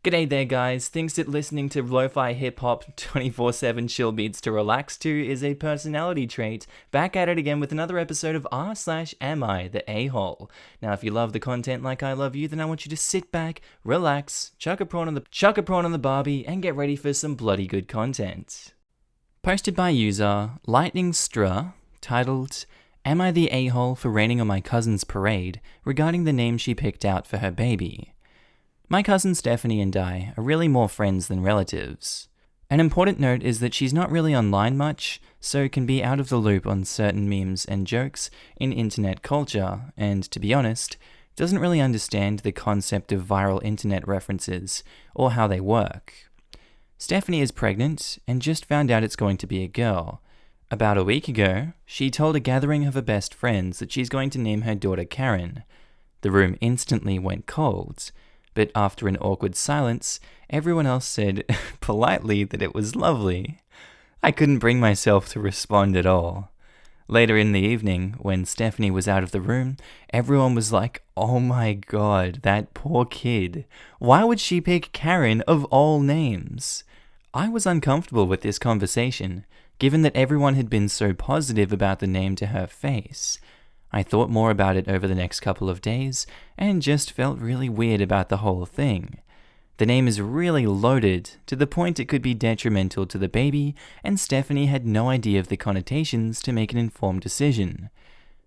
G'day there guys, thinks that listening to lo-fi hip-hop 24/7 chill beats to relax to is a personality trait. Back at it again with another episode of r/AmiTheA. Now if you love the content like I love you, then I want you to sit back, relax, chuck a prawn on the barbie, and get ready for some bloody good content. Posted by user Lightning Struh, titled, "Am I the a-hole for raining on my cousin's parade regarding the name she picked out for her baby?" My cousin Stephanie and I are really more friends than relatives. An important note is that she's not really online much, so can be out of the loop on certain memes and jokes in internet culture, and to be honest, doesn't really understand the concept of viral internet references or how they work. Stephanie is pregnant and just found out it's going to be a girl. About a week ago, she told a gathering of her best friends that she's going to name her daughter Karen. The room instantly went cold. But after an awkward silence, everyone else said politely that it was lovely. I couldn't bring myself to respond at all. Later in the evening, when Stephanie was out of the room, everyone was like, "Oh my god, that poor kid. Why would she pick Karen of all names?" I was uncomfortable with this conversation, given that everyone had been so positive about the name to her face. I thought more about it over the next couple of days, and just felt really weird about the whole thing. The name is really loaded, to the point it could be detrimental to the baby, and Stephanie had no idea of the connotations to make an informed decision.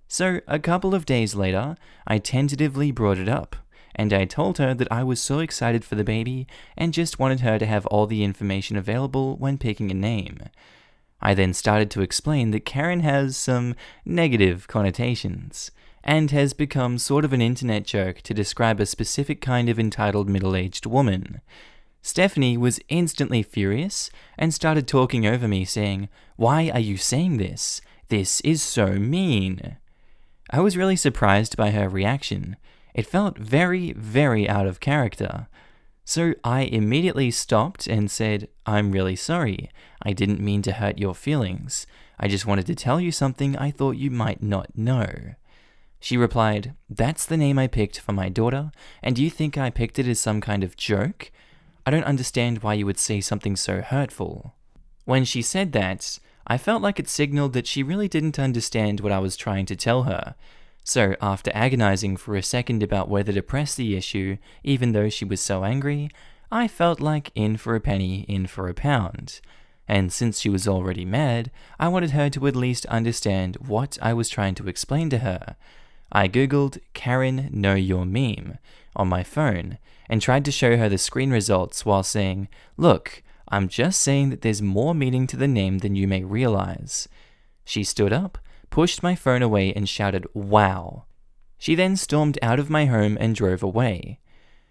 So, a couple of days later, I tentatively brought it up, and I told her that I was so excited for the baby, and just wanted her to have all the information available when picking a name. I then started to explain that Karen has some negative connotations, and has become sort of an internet joke to describe a specific kind of entitled middle-aged woman. Stephanie was instantly furious, and started talking over me saying, "Why are you saying this? This is so mean." I was really surprised by her reaction. It felt very, very out of character. So I immediately stopped and said, "I'm really sorry. I didn't mean to hurt your feelings. I just wanted to tell you something I thought you might not know." She replied, "That's the name I picked for my daughter, and you think I picked it as some kind of joke? I don't understand why you would say something so hurtful." When she said that, I felt like it signaled that she really didn't understand what I was trying to tell her. So after agonizing for a second about whether to press the issue, even though she was so angry, I felt like in for a penny, in for a pound. And since she was already mad, I wanted her to at least understand what I was trying to explain to her. I googled "Karen know your meme" on my phone, and tried to show her the screen results while saying, "Look, I'm just saying that there's more meaning to the name than you may realize." She stood up, pushed my phone away, and shouted, "Wow." She then stormed out of my home and drove away.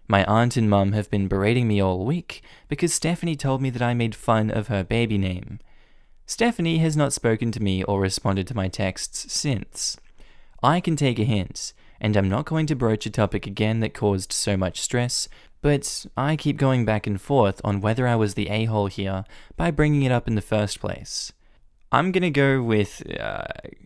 My aunt and mum have been berating me all week because Stephanie told me that I made fun of her baby name. Stephanie has not spoken to me or responded to my texts since. I can take a hint, and I'm not going to broach a topic again that caused so much stress, but I keep going back and forth on whether I was the a-hole here by bringing it up in the first place. I'm going to go with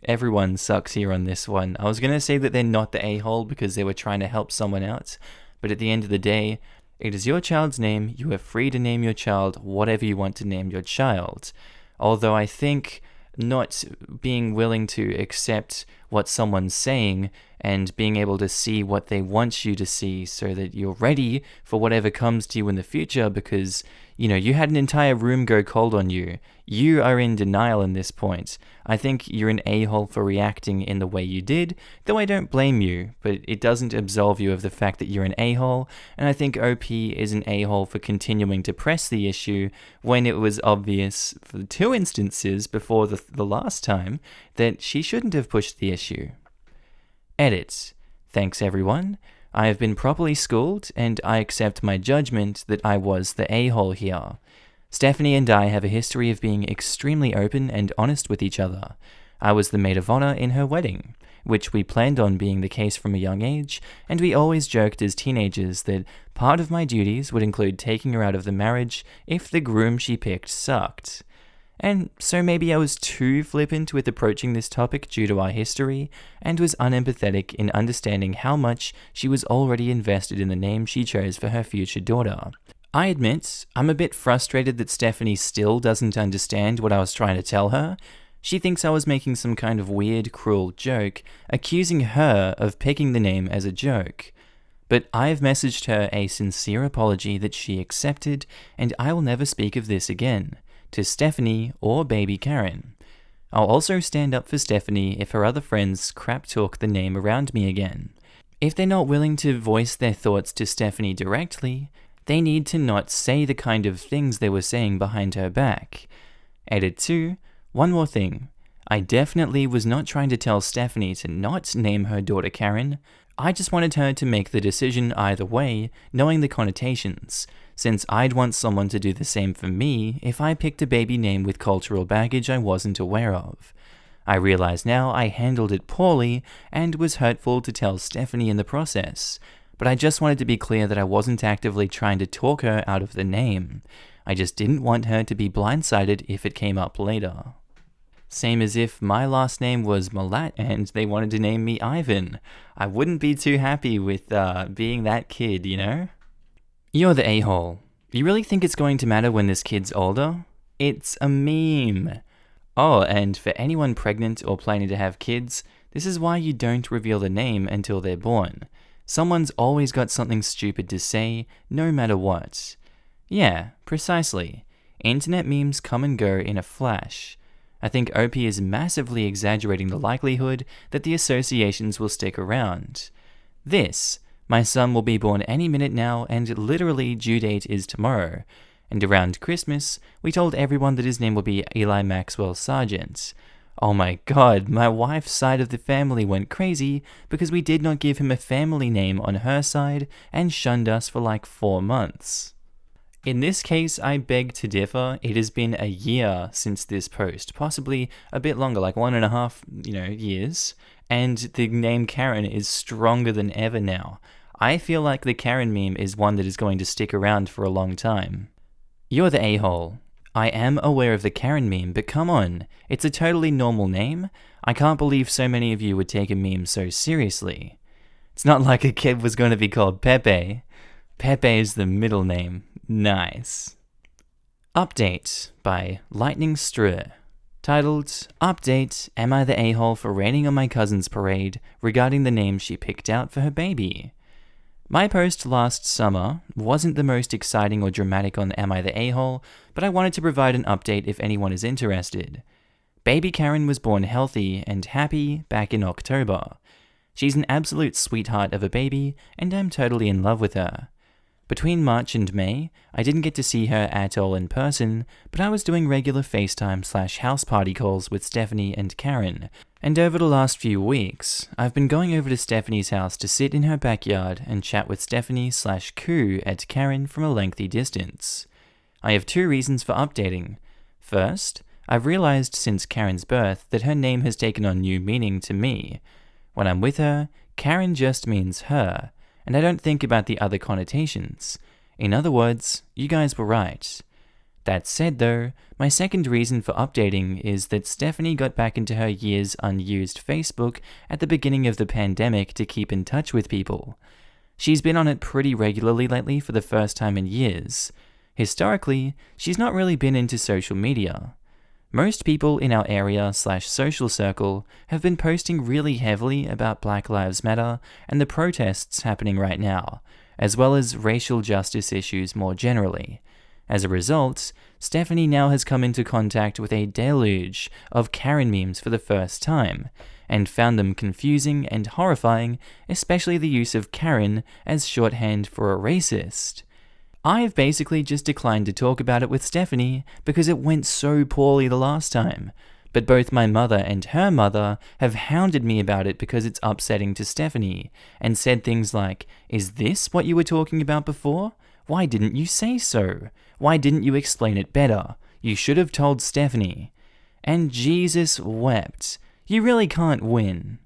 everyone sucks here on this one. I was going to say that they're not the a-hole because they were trying to help someone out, but at the end of the day, it is your child's name. You are free to name your child whatever you want to name your child. Although I think not being willing to accept what someone's saying and being able to see what they want you to see so that you're ready for whatever comes to you in the future because, you had an entire room go cold on you. You are in denial in this point. I think you're an a-hole for reacting in the way you did, though I don't blame you, but it doesn't absolve you of the fact that you're an a-hole, and I think OP is an a-hole for continuing to press the issue when it was obvious for the 2 instances before the last time that she shouldn't have pushed the issue. Edit. Thanks everyone. I have been properly schooled, and I accept my judgment that I was the a-hole here. Stephanie and I have a history of being extremely open and honest with each other. I was the maid of honor in her wedding, which we planned on being the case from a young age, and we always joked as teenagers that part of my duties would include taking her out of the marriage if the groom she picked sucked. And so maybe I was too flippant with approaching this topic due to our history, and was unempathetic in understanding how much she was already invested in the name she chose for her future daughter. I admit, I'm a bit frustrated that Stephanie still doesn't understand what I was trying to tell her. She thinks I was making some kind of weird, cruel joke, accusing her of picking the name as a joke. But I've messaged her a sincere apology that she accepted, and I will never speak of this again, to Stephanie or baby Karen. I'll also stand up for Stephanie if her other friends crap talk the name around me again. If they're not willing to voice their thoughts to Stephanie directly, they need to not say the kind of things they were saying behind her back. Edit 2. One more thing. I definitely was not trying to tell Stephanie to not name her daughter Karen. I just wanted her to make the decision either way, knowing the connotations, since I'd want someone to do the same for me if I picked a baby name with cultural baggage I wasn't aware of. I realize now I handled it poorly and was hurtful to tell Stephanie in the process, but I just wanted to be clear that I wasn't actively trying to talk her out of the name. I just didn't want her to be blindsided if it came up later. Same as if my last name was Malat and they wanted to name me Ivan. I wouldn't be too happy with being that kid, you know? You're the a-hole. You really think it's going to matter when this kid's older? It's a meme. Oh, and for anyone pregnant or planning to have kids, this is why you don't reveal the name until they're born. Someone's always got something stupid to say, no matter what. Yeah, precisely. Internet memes come and go in a flash. I think OP is massively exaggerating the likelihood that the associations will stick around. My son will be born any minute now, and literally due date is tomorrow. And around Christmas, we told everyone that his name will be Eli Maxwell Sargent. Oh my god, my wife's side of the family went crazy because we did not give him a family name on her side and shunned us for like 4 months. In this case, I beg to differ. It has been a year since this post, possibly a bit longer, like 1.5, years, and the name Karen is stronger than ever now. I feel like the Karen meme is one that is going to stick around for a long time. You're the a-hole. I am aware of the Karen meme, but come on, it's a totally normal name. I can't believe so many of you would take a meme so seriously. It's not like a kid was going to be called Pepe. Pepe is the middle name. Nice. Update by Lightning Strur. Titled, Update, Am I the a-hole for raining on my cousin's parade regarding the name she picked out for her baby? My post last summer wasn't the most exciting or dramatic on Am I the a-hole, but I wanted to provide an update if anyone is interested. Baby Karen was born healthy and happy back in October. She's an absolute sweetheart of a baby, and I'm totally in love with her. Between March and May, I didn't get to see her at all in person, but I was doing regular FaceTime/house party calls with Stephanie and Karen, and over the last few weeks, I've been going over to Stephanie's house to sit in her backyard and chat with Stephanie/coo at Karen from a lengthy distance. I have 2 reasons for updating. First, I've realized since Karen's birth that her name has taken on new meaning to me. When I'm with her, Karen just means her, and I don't think about the other connotations. In other words, you guys were right. That said though, my second reason for updating is that Stephanie got back into her years unused Facebook at the beginning of the pandemic to keep in touch with people. She's been on it pretty regularly lately for the first time in years. Historically, she's not really been into social media. Most people in our area/social circle have been posting really heavily about Black Lives Matter and the protests happening right now, as well as racial justice issues more generally. As a result, Stephanie now has come into contact with a deluge of Karen memes for the first time, and found them confusing and horrifying, especially the use of Karen as shorthand for a racist. I've basically just declined to talk about it with Stephanie because it went so poorly the last time, but both my mother and her mother have hounded me about it because it's upsetting to Stephanie, and said things like, "Is this what you were talking about before? Why didn't you say so? Why didn't you explain it better? You should have told Stephanie." And Jesus wept. You really can't win.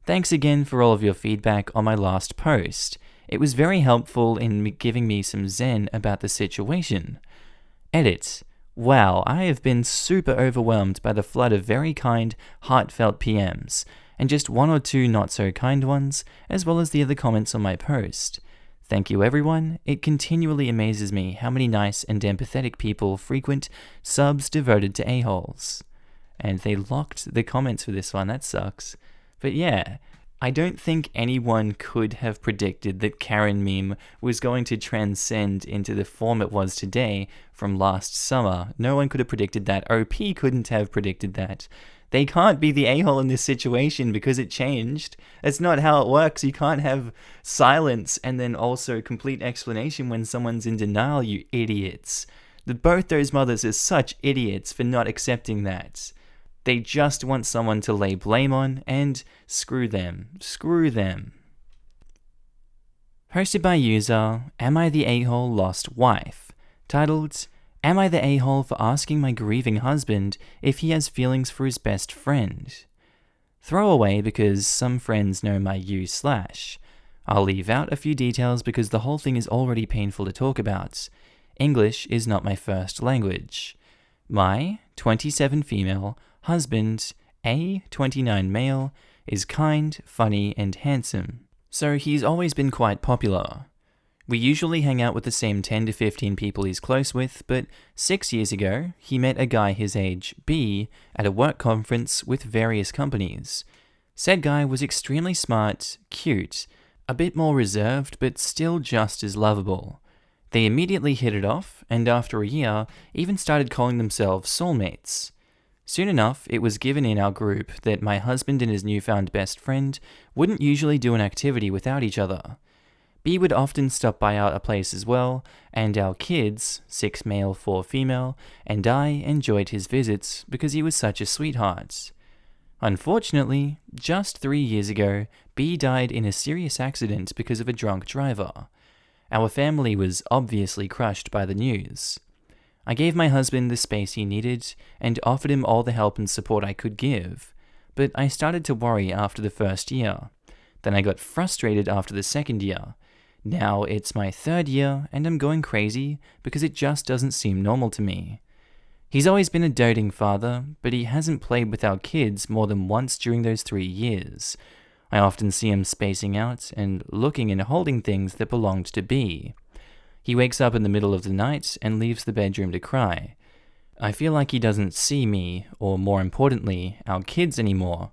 Thanks again for all of your feedback on my last post. It was very helpful in giving me some zen about the situation. Edit. Wow, I have been super overwhelmed by the flood of very kind, heartfelt PMs, and just 1 or 2 not so kind ones, as well as the other comments on my post. Thank you, everyone. It continually amazes me how many nice and empathetic people frequent subs devoted to a-holes. And they locked the comments for this one. That sucks. But yeah, I don't think anyone could have predicted that Karen meme was going to transcend into the form it was today from last summer. No one could have predicted that. OP couldn't have predicted that. They can't be the a-hole in this situation because it changed. That's not how it works. You can't have silence and then also complete explanation when someone's in denial, you idiots. Both those mothers are such idiots for not accepting that. They just want someone to lay blame on, and screw them. Screw them. Hosted by user Am I the A-hole lost wife? Titled, Am I the a-hole for asking my grieving husband if he has feelings for his best friend? Throwaway because some friends know my u/. I'll leave out a few details because the whole thing is already painful to talk about. English is not my first language. My 27 female husband, a 29 male, is kind, funny, and handsome. So he's always been quite popular. We usually hang out with the same 10 to 15 people he's close with, but 6 years ago, he met a guy his age, B, at a work conference with various companies. Said guy was extremely smart, cute, a bit more reserved, but still just as lovable. They immediately hit it off, and after a year, even started calling themselves soulmates. Soon enough, it was given in our group that my husband and his newfound best friend wouldn't usually do an activity without each other. B would often stop by our place as well, and our kids, 6 male, 4 female, and I enjoyed his visits because he was such a sweetheart. Unfortunately, just 3 years ago, B died in a serious accident because of a drunk driver. Our family was obviously crushed by the news. I gave my husband the space he needed and offered him all the help and support I could give, but I started to worry after the first year. Then I got frustrated after the second year. Now it's my 3rd year and I'm going crazy because it just doesn't seem normal to me. He's always been a doting father, but he hasn't played with our kids more than once during those 3 years. I often see him spacing out and looking and holding things that belonged to B. He wakes up in the middle of the night and leaves the bedroom to cry. I feel like he doesn't see me, or more importantly, our kids anymore.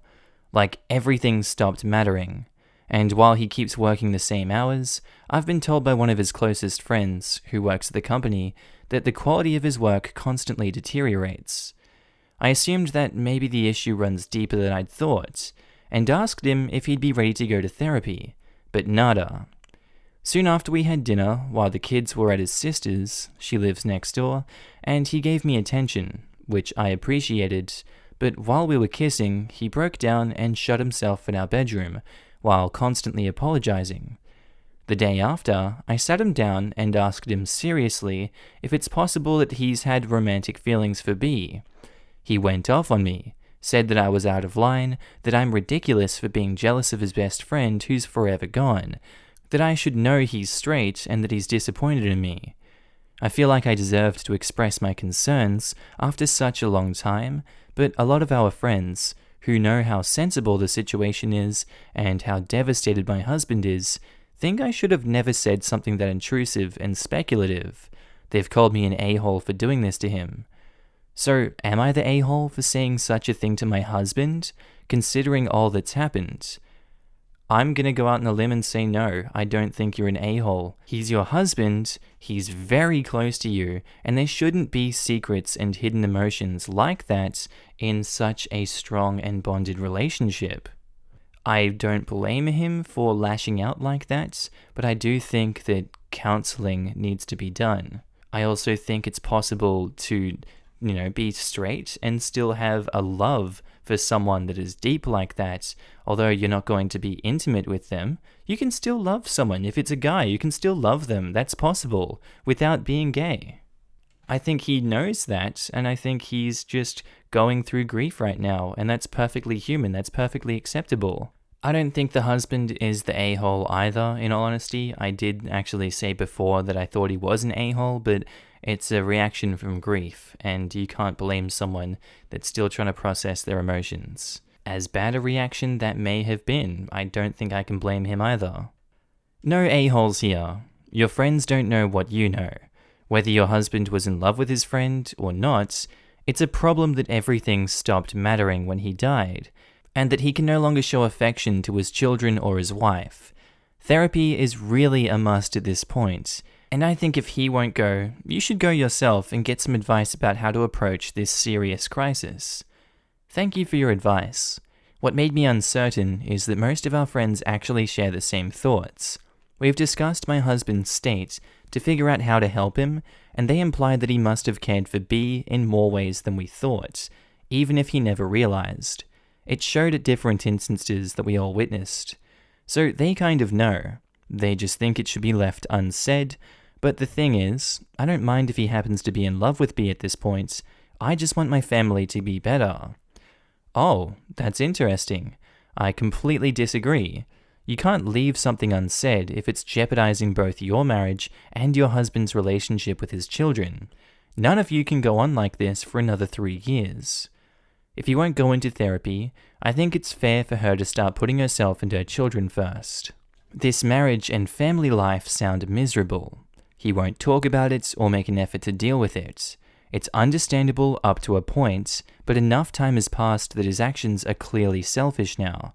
Like everything stopped mattering. And while he keeps working the same hours, I've been told by one of his closest friends, who works at the company, that the quality of his work constantly deteriorates. I assumed that maybe the issue runs deeper than I'd thought, and asked him if he'd be ready to go to therapy, but nada. Soon after we had dinner, while the kids were at his sister's, she lives next door, and he gave me attention, which I appreciated, but while we were kissing, he broke down and shut himself in our bedroom, while constantly apologizing. The day after, I sat him down and asked him seriously if it's possible that he's had romantic feelings for B. He went off on me, said that I was out of line, that I'm ridiculous for being jealous of his best friend who's forever gone, that I should know he's straight and that he's disappointed in me. I feel like I deserved to express my concerns after such a long time, but a lot of our friends, who know how sensible the situation is and how devastated my husband is, think I should have never said something that intrusive and speculative. They've called me an a-hole for doing this to him. So, am I the a-hole for saying such a thing to my husband, considering all that's happened? I'm gonna go out on a limb and say no, I don't think you're an a-hole. He's your husband, he's very close to you, and there shouldn't be secrets and hidden emotions like that in such a strong and bonded relationship. I don't blame him for lashing out like that, but I do think that counseling needs to be done. I also think it's possible to, be straight and still have a love for someone that is deep like that. Although you're not going to be intimate with them, you can still love someone. If it's a guy, you can still love them. That's possible without being gay. I think he knows that, and I think he's just going through grief right now, and that's perfectly human. That's perfectly acceptable. I don't think the husband is the a-hole either, in all honesty. I did actually say before that I thought he was an a-hole, but it's a reaction from grief, and you can't blame someone that's still trying to process their emotions. As bad a reaction that may have been, I don't think I can blame him either. No a-holes here. Your friends don't know what you know. Whether your husband was in love with his friend or not, it's a problem that everything stopped mattering when he died, and that he can no longer show affection to his children or his wife. Therapy is really a must at this point, and I think if he won't go, you should go yourself and get some advice about how to approach this serious crisis. Thank you for your advice. What made me uncertain is that most of our friends actually share the same thoughts. We've discussed my husband's state to figure out how to help him, and they implied that he must have cared for B in more ways than we thought, even if he never realized. It showed at different instances that we all witnessed. So they kind of know. They just think it should be left unsaid, but the thing is, I don't mind if he happens to be in love with B at this point. I just want my family to be better. Oh, that's interesting. I completely disagree. You can't leave something unsaid if it's jeopardizing both your marriage and your husband's relationship with his children. None of you can go on like this for another 3 years. If you won't go into therapy, I think it's fair for her to start putting herself and her children first. This marriage and family life sound miserable. He won't talk about it or make an effort to deal with it. It's understandable up to a point, but enough time has passed that his actions are clearly selfish now.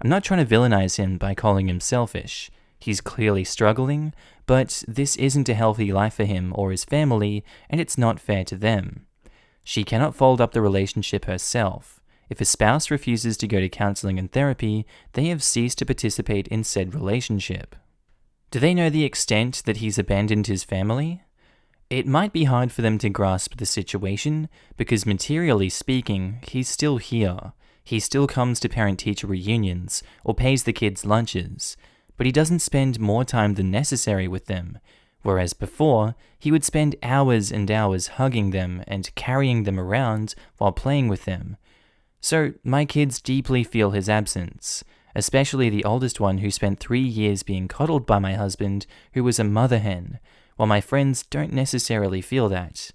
I'm not trying to villainize him by calling him selfish. He's clearly struggling, but this isn't a healthy life for him or his family, and it's not fair to them. She cannot fold up the relationship herself. If a spouse refuses to go to counseling and therapy, they have ceased to participate in said relationship. Do they know the extent that he's abandoned his family? It might be hard for them to grasp the situation, because materially speaking, he's still here. He still comes to parent-teacher reunions, or pays the kids' lunches, but he doesn't spend more time than necessary with them, whereas before, he would spend hours and hours hugging them and carrying them around while playing with them. So my kids deeply feel his absence, especially the oldest one who spent 3 years being coddled by my husband, who was a mother hen, while my friends don't necessarily feel that.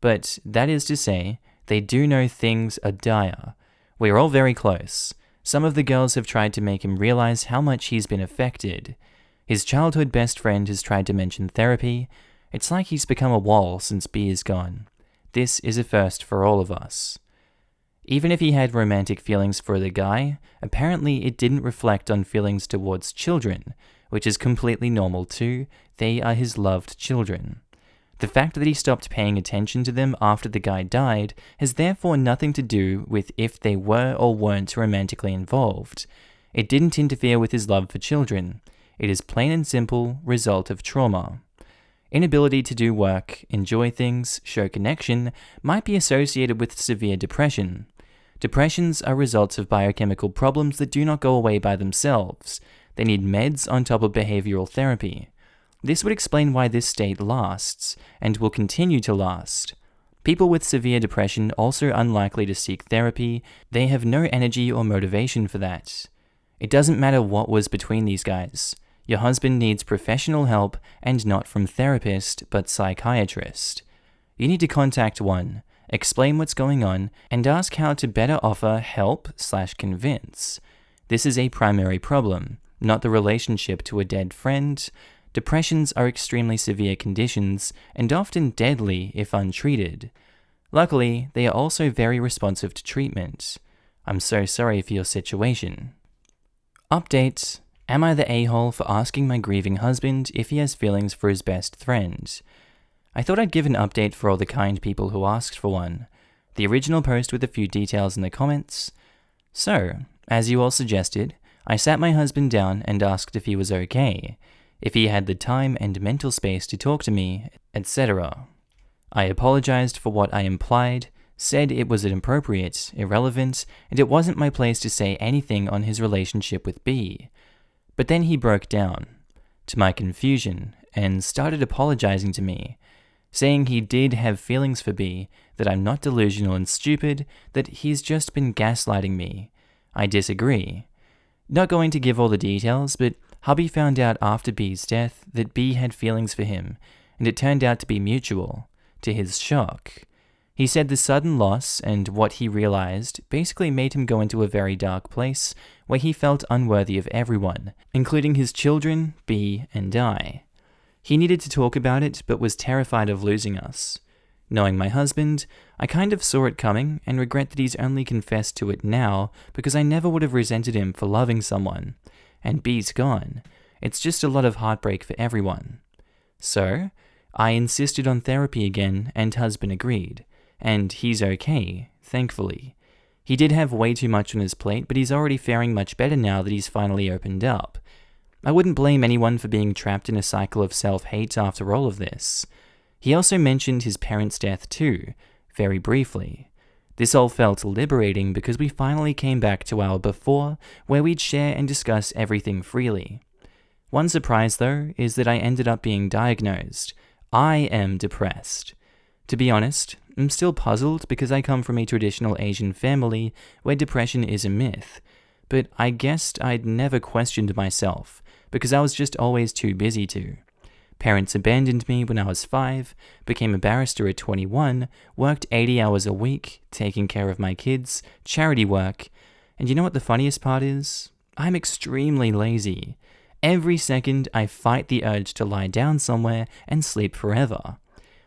But that is to say, they do know things are dire. We're all very close. Some of the girls have tried to make him realize how much he's been affected. His childhood best friend has tried to mention therapy. It's like he's become a wall since B is gone. This is a first for all of us. Even if he had romantic feelings for the guy, apparently it didn't reflect on feelings towards children, which is completely normal too. They are his loved children. The fact that he stopped paying attention to them after the guy died has therefore nothing to do with if they were or weren't romantically involved. It didn't interfere with his love for children. It is plain and simple result of trauma. Inability to do work, enjoy things, show connection might be associated with severe depression. Depressions are results of biochemical problems that do not go away by themselves. They need meds on top of behavioral therapy. This would explain why this state lasts, and will continue to last. People with severe depression also unlikely to seek therapy. They have no energy or motivation for that. It doesn't matter what was between these guys. Your husband needs professional help, and not from therapist, but psychiatrist. You need to contact one, explain what's going on, and ask how to better offer help/convince. This is a primary problem, not the relationship to a dead friend. Depressions are extremely severe conditions, and often deadly if untreated. Luckily, they are also very responsive to treatment. I'm so sorry for your situation. Update. Am I the a-hole for asking my grieving husband if he has feelings for his best friend? I thought I'd give an update for all the kind people who asked for one. The original post with a few details in the comments. So, as you all suggested, I sat my husband down and asked if he was okay, if he had the time and mental space to talk to me, etc. I apologized for what I implied, said it was inappropriate, irrelevant, and it wasn't my place to say anything on his relationship with B. But then he broke down, to my confusion, and started apologizing to me, saying he did have feelings for B, that I'm not delusional and stupid, that he's just been gaslighting me. I disagree. Not going to give all the details, but hubby found out after B's death that B had feelings for him, and it turned out to be mutual, to his shock. He said the sudden loss and what he realized basically made him go into a very dark place where he felt unworthy of everyone, including his children, B, and I. He needed to talk about it, but was terrified of losing us. Knowing my husband, I kind of saw it coming and regret that he's only confessed to it now because I never would have resented him for loving someone. And B's gone. It's just a lot of heartbreak for everyone. So, I insisted on therapy again and husband agreed. And he's okay, thankfully. He did have way too much on his plate, but he's already faring much better now that he's finally opened up. I wouldn't blame anyone for being trapped in a cycle of self-hate after all of this. He also mentioned his parents' death too, very briefly. This all felt liberating because we finally came back to our before, where we'd share and discuss everything freely. One surprise, though, is that I ended up being diagnosed. I am depressed. To be honest, I'm still puzzled because I come from a traditional Asian family where depression is a myth, but I guessed I'd never questioned myself because I was just always too busy to. Parents abandoned me when I was 5, became a barrister at 21, worked 80 hours a week, taking care of my kids, charity work, and you know what the funniest part is? I'm extremely lazy. Every second I fight the urge to lie down somewhere and sleep forever.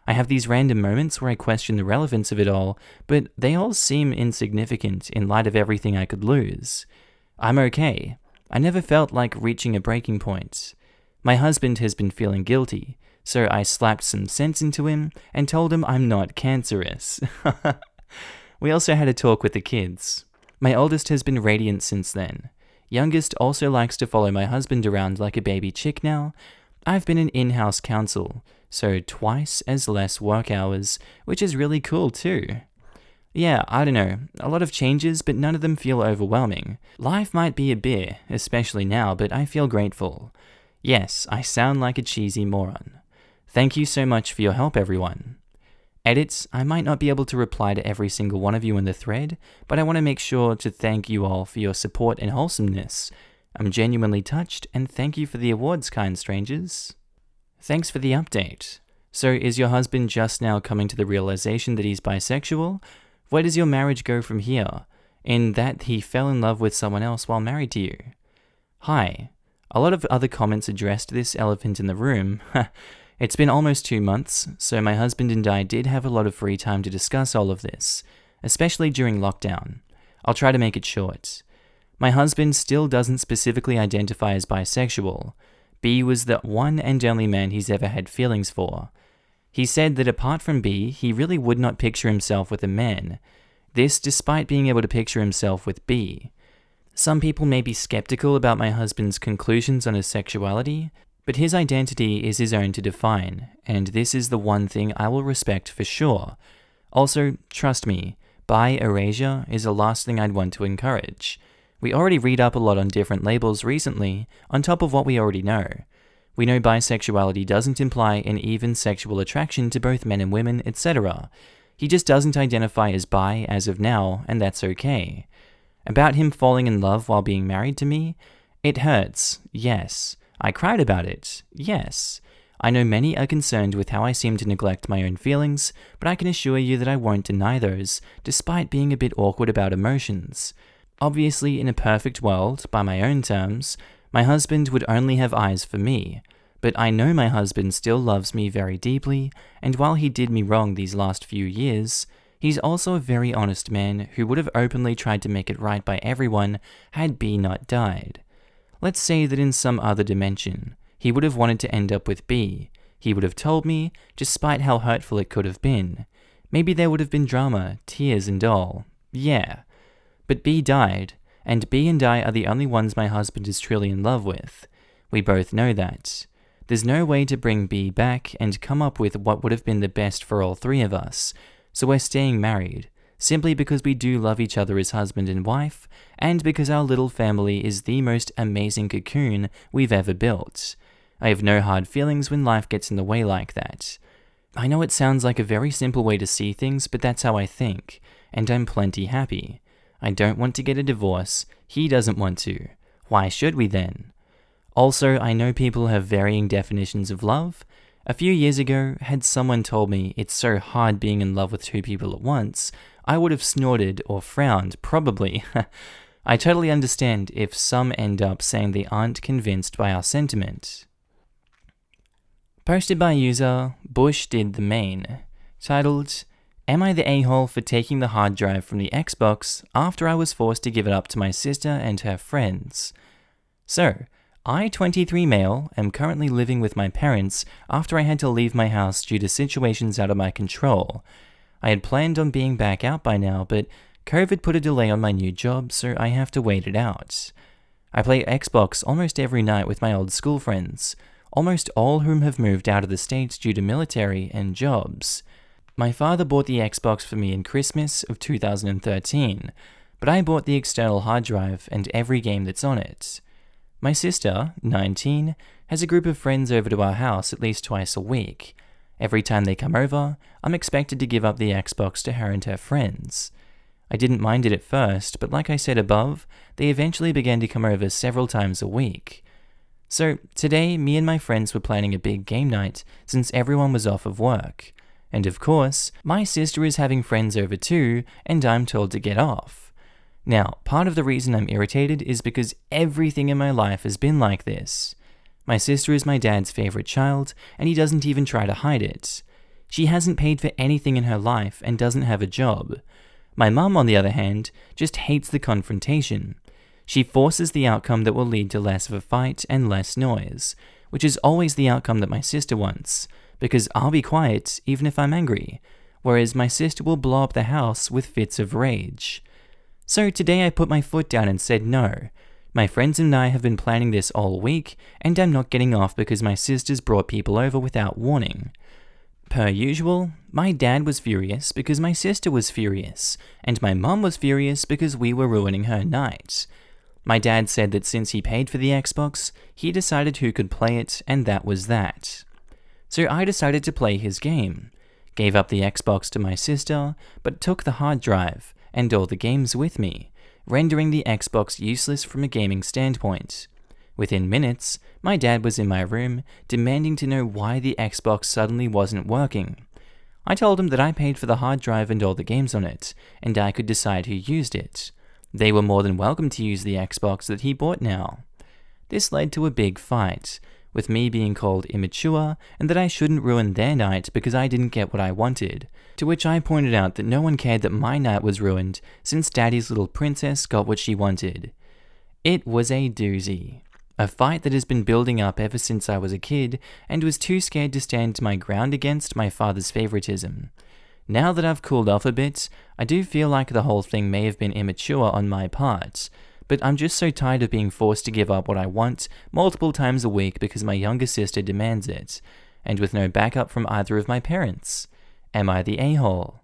I have these random moments where I question the relevance of it all, but they all seem insignificant in light of everything I could lose. I'm okay. I never felt like reaching a breaking point. My husband has been feeling guilty, so I slapped some sense into him and told him I'm not cancerous. We also had a talk with the kids. My oldest has been radiant since then. Youngest also likes to follow my husband around like a baby chick now. I've been an in-house counsel, so twice as less work hours, which is really cool too. Yeah, I don't know, a lot of changes, but none of them feel overwhelming. Life might be a beer, especially now, but I feel grateful. Yes, I sound like a cheesy moron. Thank you so much for your help, everyone. Edits, I might not be able to reply to every single one of you in the thread, but I want to make sure to thank you all for your support and wholesomeness. I'm genuinely touched, and thank you for the awards, kind strangers. Thanks for the update. So is your husband just now coming to the realization that he's bisexual? Where does your marriage go from here? In that he fell in love with someone else while married to you? Hi. A lot of other comments addressed this elephant in the room. It's been almost 2 months, so my husband and I did have a lot of free time to discuss all of this, especially during lockdown. I'll try to make it short. My husband still doesn't specifically identify as bisexual. B was the one and only man he's ever had feelings for. He said that apart from B, he really would not picture himself with a man. This despite being able to picture himself with B. Some people may be skeptical about my husband's conclusions on his sexuality, but his identity is his own to define, and this is the one thing I will respect for sure. Also, trust me, bi erasure is the last thing I'd want to encourage. We already read up a lot on different labels recently, on top of what we already know. We know bisexuality doesn't imply an even sexual attraction to both men and women, etc. He just doesn't identify as bi as of now, and that's okay. About him falling in love while being married to me? It hurts, yes. I cried about it, yes. I know many are concerned with how I seem to neglect my own feelings, but I can assure you that I won't deny those, despite being a bit awkward about emotions. Obviously, in a perfect world, by my own terms, my husband would only have eyes for me, but I know my husband still loves me very deeply, and while he did me wrong these last few years, he's also a very honest man who would have openly tried to make it right by everyone had B not died. Let's say that in some other dimension, he would have wanted to end up with B. He would have told me, despite how hurtful it could have been. Maybe there would have been drama, tears and all. Yeah. But B died, and B and I are the only ones my husband is truly in love with. We both know that. There's no way to bring B back and come up with what would have been the best for all three of us. So we're staying married, simply because we do love each other as husband and wife, and because our little family is the most amazing cocoon we've ever built. I have no hard feelings when life gets in the way like that. I know it sounds like a very simple way to see things, but that's how I think, and I'm plenty happy. I don't want to get a divorce, he doesn't want to. Why should we then? Also, I know people have varying definitions of love. A few years ago, had someone told me it's so hard being in love with two people at once, I would have snorted or frowned, probably. I totally understand if some end up saying they aren't convinced by our sentiment. Posted by user Bush Did the Main, titled, "Am I the a-hole for taking the hard drive from the Xbox after I was forced to give it up to my sister and her friends?" So, I, 23 male, am currently living with my parents after I had to leave my house due to situations out of my control. I had planned on being back out by now, but COVID put a delay on my new job, so I have to wait it out. I play Xbox almost every night with my old school friends, almost all whom have moved out of the States due to military and jobs. My father bought the Xbox for me in Christmas of 2013, but I bought the external hard drive and every game that's on it. My sister, 19, has a group of friends over to our house at least twice a week. Every time they come over, I'm expected to give up the Xbox to her and her friends. I didn't mind it at first, but like I said above, they eventually began to come over several times a week. So today, me and my friends were planning a big game night since everyone was off of work. And of course, my sister is having friends over too, and I'm told to get off. Now, part of the reason I'm irritated is because everything in my life has been like this. My sister is my dad's favorite child, and he doesn't even try to hide it. She hasn't paid for anything in her life and doesn't have a job. My mum, on the other hand, just hates the confrontation. She forces the outcome that will lead to less of a fight and less noise, which is always the outcome that my sister wants, because I'll be quiet even if I'm angry, whereas my sister will blow up the house with fits of rage. So today I put my foot down and said no. My friends and I have been planning this all week, and I'm not getting off because my sister's brought people over without warning. Per usual, my dad was furious because my sister was furious, and my mum was furious because we were ruining her night. My dad said that since he paid for the Xbox, he decided who could play it, and that was that. So I decided to play his game, gave up the Xbox to my sister, but took the hard drive and all the games with me, rendering the Xbox useless from a gaming standpoint. Within minutes, my dad was in my room, demanding to know why the Xbox suddenly wasn't working. I told him that I paid for the hard drive and all the games on it, and I could decide who used it. They were more than welcome to use the Xbox that he bought now. This led to a big fight, with me being called immature and that I shouldn't ruin their night because I didn't get what I wanted, to which I pointed out that no one cared that my night was ruined since Daddy's little princess got what she wanted. It was a doozy. A fight that has been building up ever since I was a kid and was too scared to stand my ground against my father's favoritism. Now that I've cooled off a bit, I do feel like the whole thing may have been immature on my part, but I'm just so tired of being forced to give up what I want multiple times a week because my younger sister demands it, and with no backup from either of my parents. Am I the a-hole?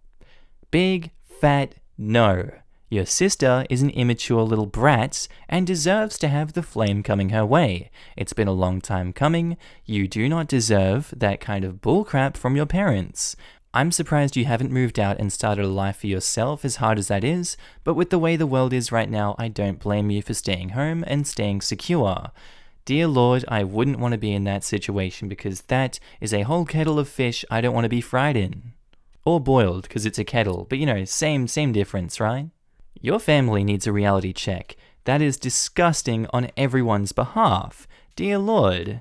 Big, fat no. Your sister is an immature little brat and deserves to have the flame coming her way. It's been a long time coming. You do not deserve that kind of bullcrap from your parents. I'm surprised you haven't moved out and started a life for yourself, as hard as that is, but with the way the world is right now, I don't blame you for staying home and staying secure. Dear Lord, I wouldn't want to be in that situation because that is a whole kettle of fish I don't want to be fried in. Or boiled, because it's a kettle, but you know, same difference, right? Your family needs a reality check. That is disgusting on everyone's behalf. Dear Lord.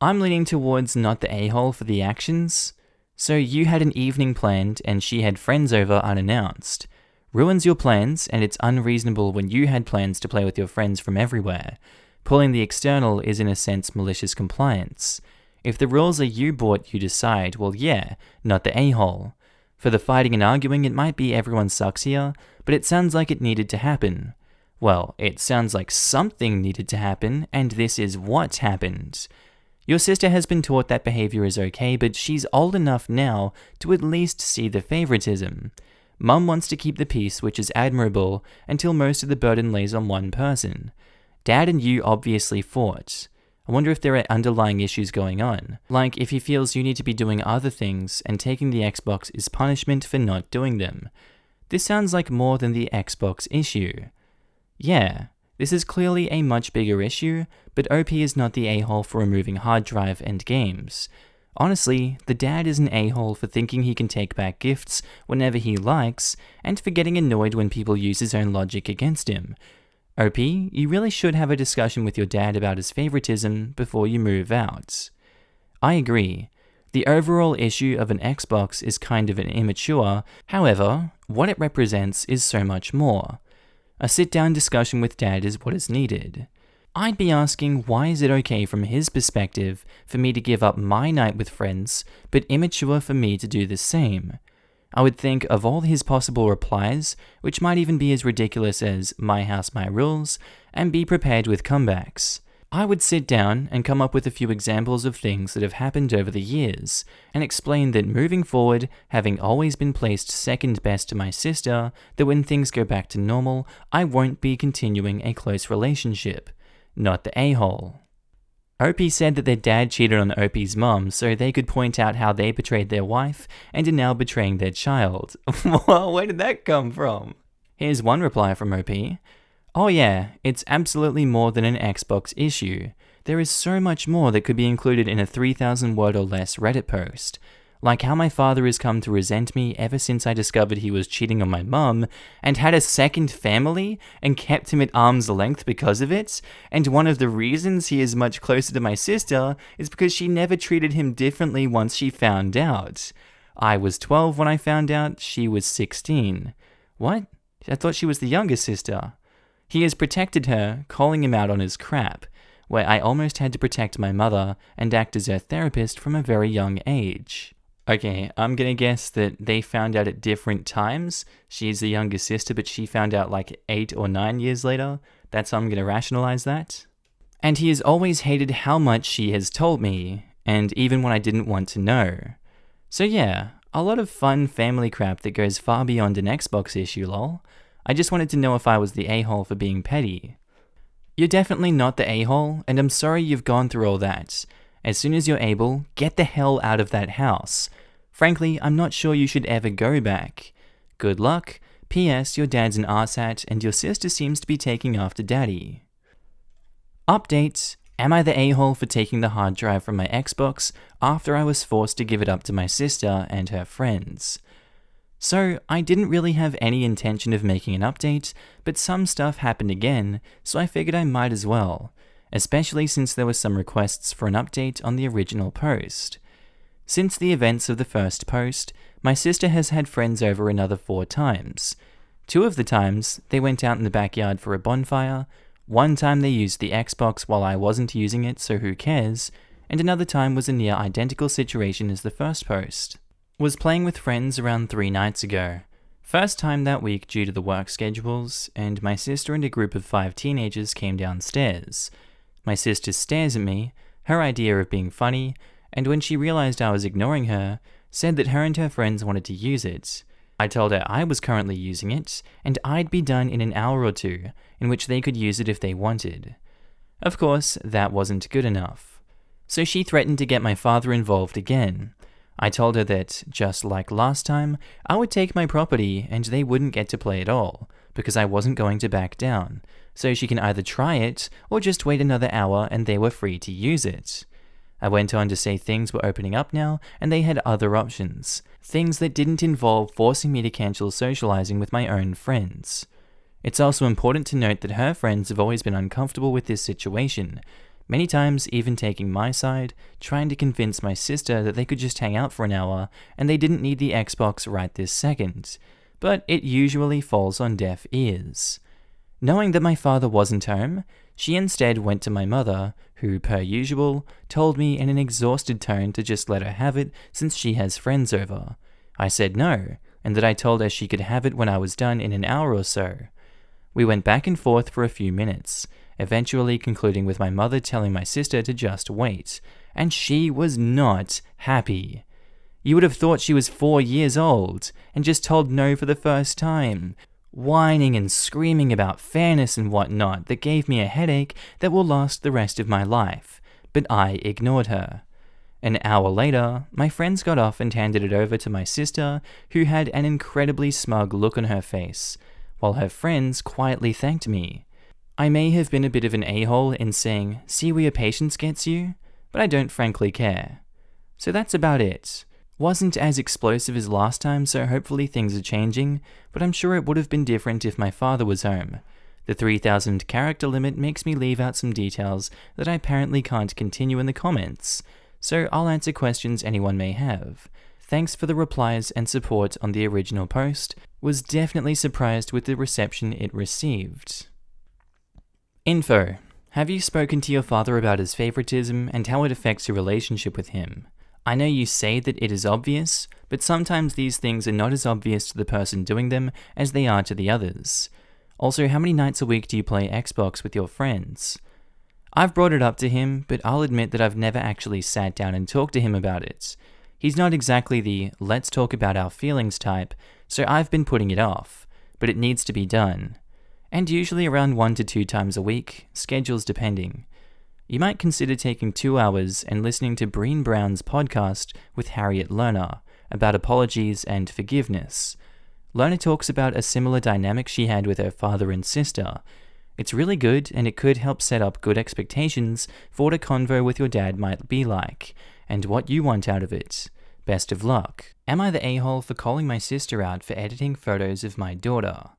I'm leaning towards not the a-hole for the actions. So you had an evening planned and she had friends over unannounced. Ruins your plans, and it's unreasonable when you had plans to play with your friends from everywhere. Pulling the external is in a sense malicious compliance. If the rules are you bought, you decide, well yeah, not the a-hole. For the fighting and arguing, it might be everyone sucks here, but it sounds like it needed to happen. Well, it sounds like something needed to happen, and this is what happened. Your sister has been taught that behavior is okay, but she's old enough now to at least see the favoritism. Mum wants to keep the peace, which is admirable, until most of the burden lays on one person. Dad and you obviously fought. I wonder if there are underlying issues going on, like if he feels you need to be doing other things and taking the Xbox is punishment for not doing them. This sounds like more than the Xbox issue. Yeah, this is clearly a much bigger issue, but OP is not the a-hole for removing hard drive and games. Honestly, the dad is an a-hole for thinking he can take back gifts whenever he likes, and for getting annoyed when people use his own logic against him. OP, you really should have a discussion with your dad about his favoritism before you move out. I agree. The overall issue of an Xbox is kind of an immature, however, what it represents is so much more. A sit-down discussion with dad is what is needed. I'd be asking why is it okay from his perspective for me to give up my night with friends, but immature for me to do the same? I would think of all his possible replies, which might even be as ridiculous as my house, my rules, and be prepared with comebacks. I would sit down and come up with a few examples of things that have happened over the years, and explain that moving forward, having always been placed second best to my sister, that when things go back to normal, I won't be continuing a close relationship. Not the a-hole. OP said that their dad cheated on OP's mom so they could point out how they betrayed their wife and are now betraying their child. Well, where did that come from? Here's one reply from OP. Oh yeah, it's absolutely more than an Xbox issue. There is so much more that could be included in a 3,000 word or less Reddit post. Like how my father has come to resent me ever since I discovered he was cheating on my mum, and had a second family, and kept him at arm's length because of it, and one of the reasons he is much closer to my sister is because she never treated him differently once she found out. I was 12 when I found out, she was 16. What? I thought she was the younger sister. He has protected her, calling him out on his crap, where I almost had to protect my mother and act as her therapist from a very young age. Okay, I'm gonna guess that they found out at different times. She's the younger sister, but she found out like 8 or 9 years later. That's how I'm gonna rationalize that. And he has always hated how much she has told me, and even when I didn't want to know. So yeah, a lot of fun family crap that goes far beyond an Xbox issue, lol. I just wanted to know if I was the a-hole for being petty. You're definitely not the a-hole, and I'm sorry you've gone through all that. As soon as you're able, get the hell out of that house. Frankly, I'm not sure you should ever go back. Good luck. P.S. Your dad's an arsehole and your sister seems to be taking after daddy. Update. Am I the a-hole for taking the hard drive from my Xbox after I was forced to give it up to my sister and her friends? So, I didn't really have any intention of making an update, but some stuff happened again, so I figured I might as well. Especially since there were some requests for an update on the original post. Since the events of the first post, my sister has had friends over another 4 times. 2 of the times, they went out in the backyard for a bonfire, 1 time they used the Xbox while I wasn't using it, so who cares, and another time was a near identical situation as the first post. Was playing with friends around 3 nights ago. First time that week due to the work schedules, and my sister and a group of 5 teenagers came downstairs. My sister stares at me, her idea of being funny, and when she realized I was ignoring her, said that her and her friends wanted to use it. I told her I was currently using it, and I'd be done in an hour or 2, in which they could use it if they wanted. Of course, that wasn't good enough. So she threatened to get my father involved again. I told her that, just like last time, I would take my property and they wouldn't get to play at all, because I wasn't going to back down, so she can either try it, or just wait another hour and they were free to use it. I went on to say things were opening up now, and they had other options, things that didn't involve forcing me to cancel socializing with my own friends. It's also important to note that her friends have always been uncomfortable with this situation, many times even taking my side, trying to convince my sister that they could just hang out for an hour and they didn't need the Xbox right this second, but it usually falls on deaf ears. Knowing that my father wasn't home, she instead went to my mother, who, per usual, told me in an exhausted tone to just let her have it since she has friends over. I said no, and that I told her she could have it when I was done in an hour or so. We went back and forth for a few minutes, eventually concluding with my mother telling my sister to just wait, and she was not happy. You would have thought she was 4 years old, and just told no for the first time, whining and screaming about fairness and whatnot that gave me a headache that will last the rest of my life, but I ignored her. An hour later, my friends got off and handed it over to my sister, who had an incredibly smug look on her face, while her friends quietly thanked me. I may have been a bit of an a-hole in saying, "See where your patience gets you?" but I don't frankly care. So that's about it. Wasn't as explosive as last time, so hopefully things are changing, but I'm sure it would have been different if my father was home. The 3,000 character limit makes me leave out some details that I apparently can't continue in the comments, so I'll answer questions anyone may have. Thanks for the replies and support on the original post. Was definitely surprised with the reception it received. Info. Have you spoken to your father about his favoritism and how it affects your relationship with him? I know you say that it is obvious, but sometimes these things are not as obvious to the person doing them as they are to the others. Also, how many nights a week do you play Xbox with your friends? I've brought it up to him, but I'll admit that I've never actually sat down and talked to him about it. He's not exactly the let's talk about our feelings type, so I've been putting it off, but it needs to be done. And usually around 1 to 2 times a week, schedules depending. You might consider taking 2 hours and listening to Breen Brown's podcast with Harriet Lerner about apologies and forgiveness. Lerner talks about a similar dynamic she had with her father and sister. It's really good, and it could help set up good expectations for what a convo with your dad might be like, and what you want out of it. Best of luck. Am I the a-hole for calling my sister out for editing photos of my daughter?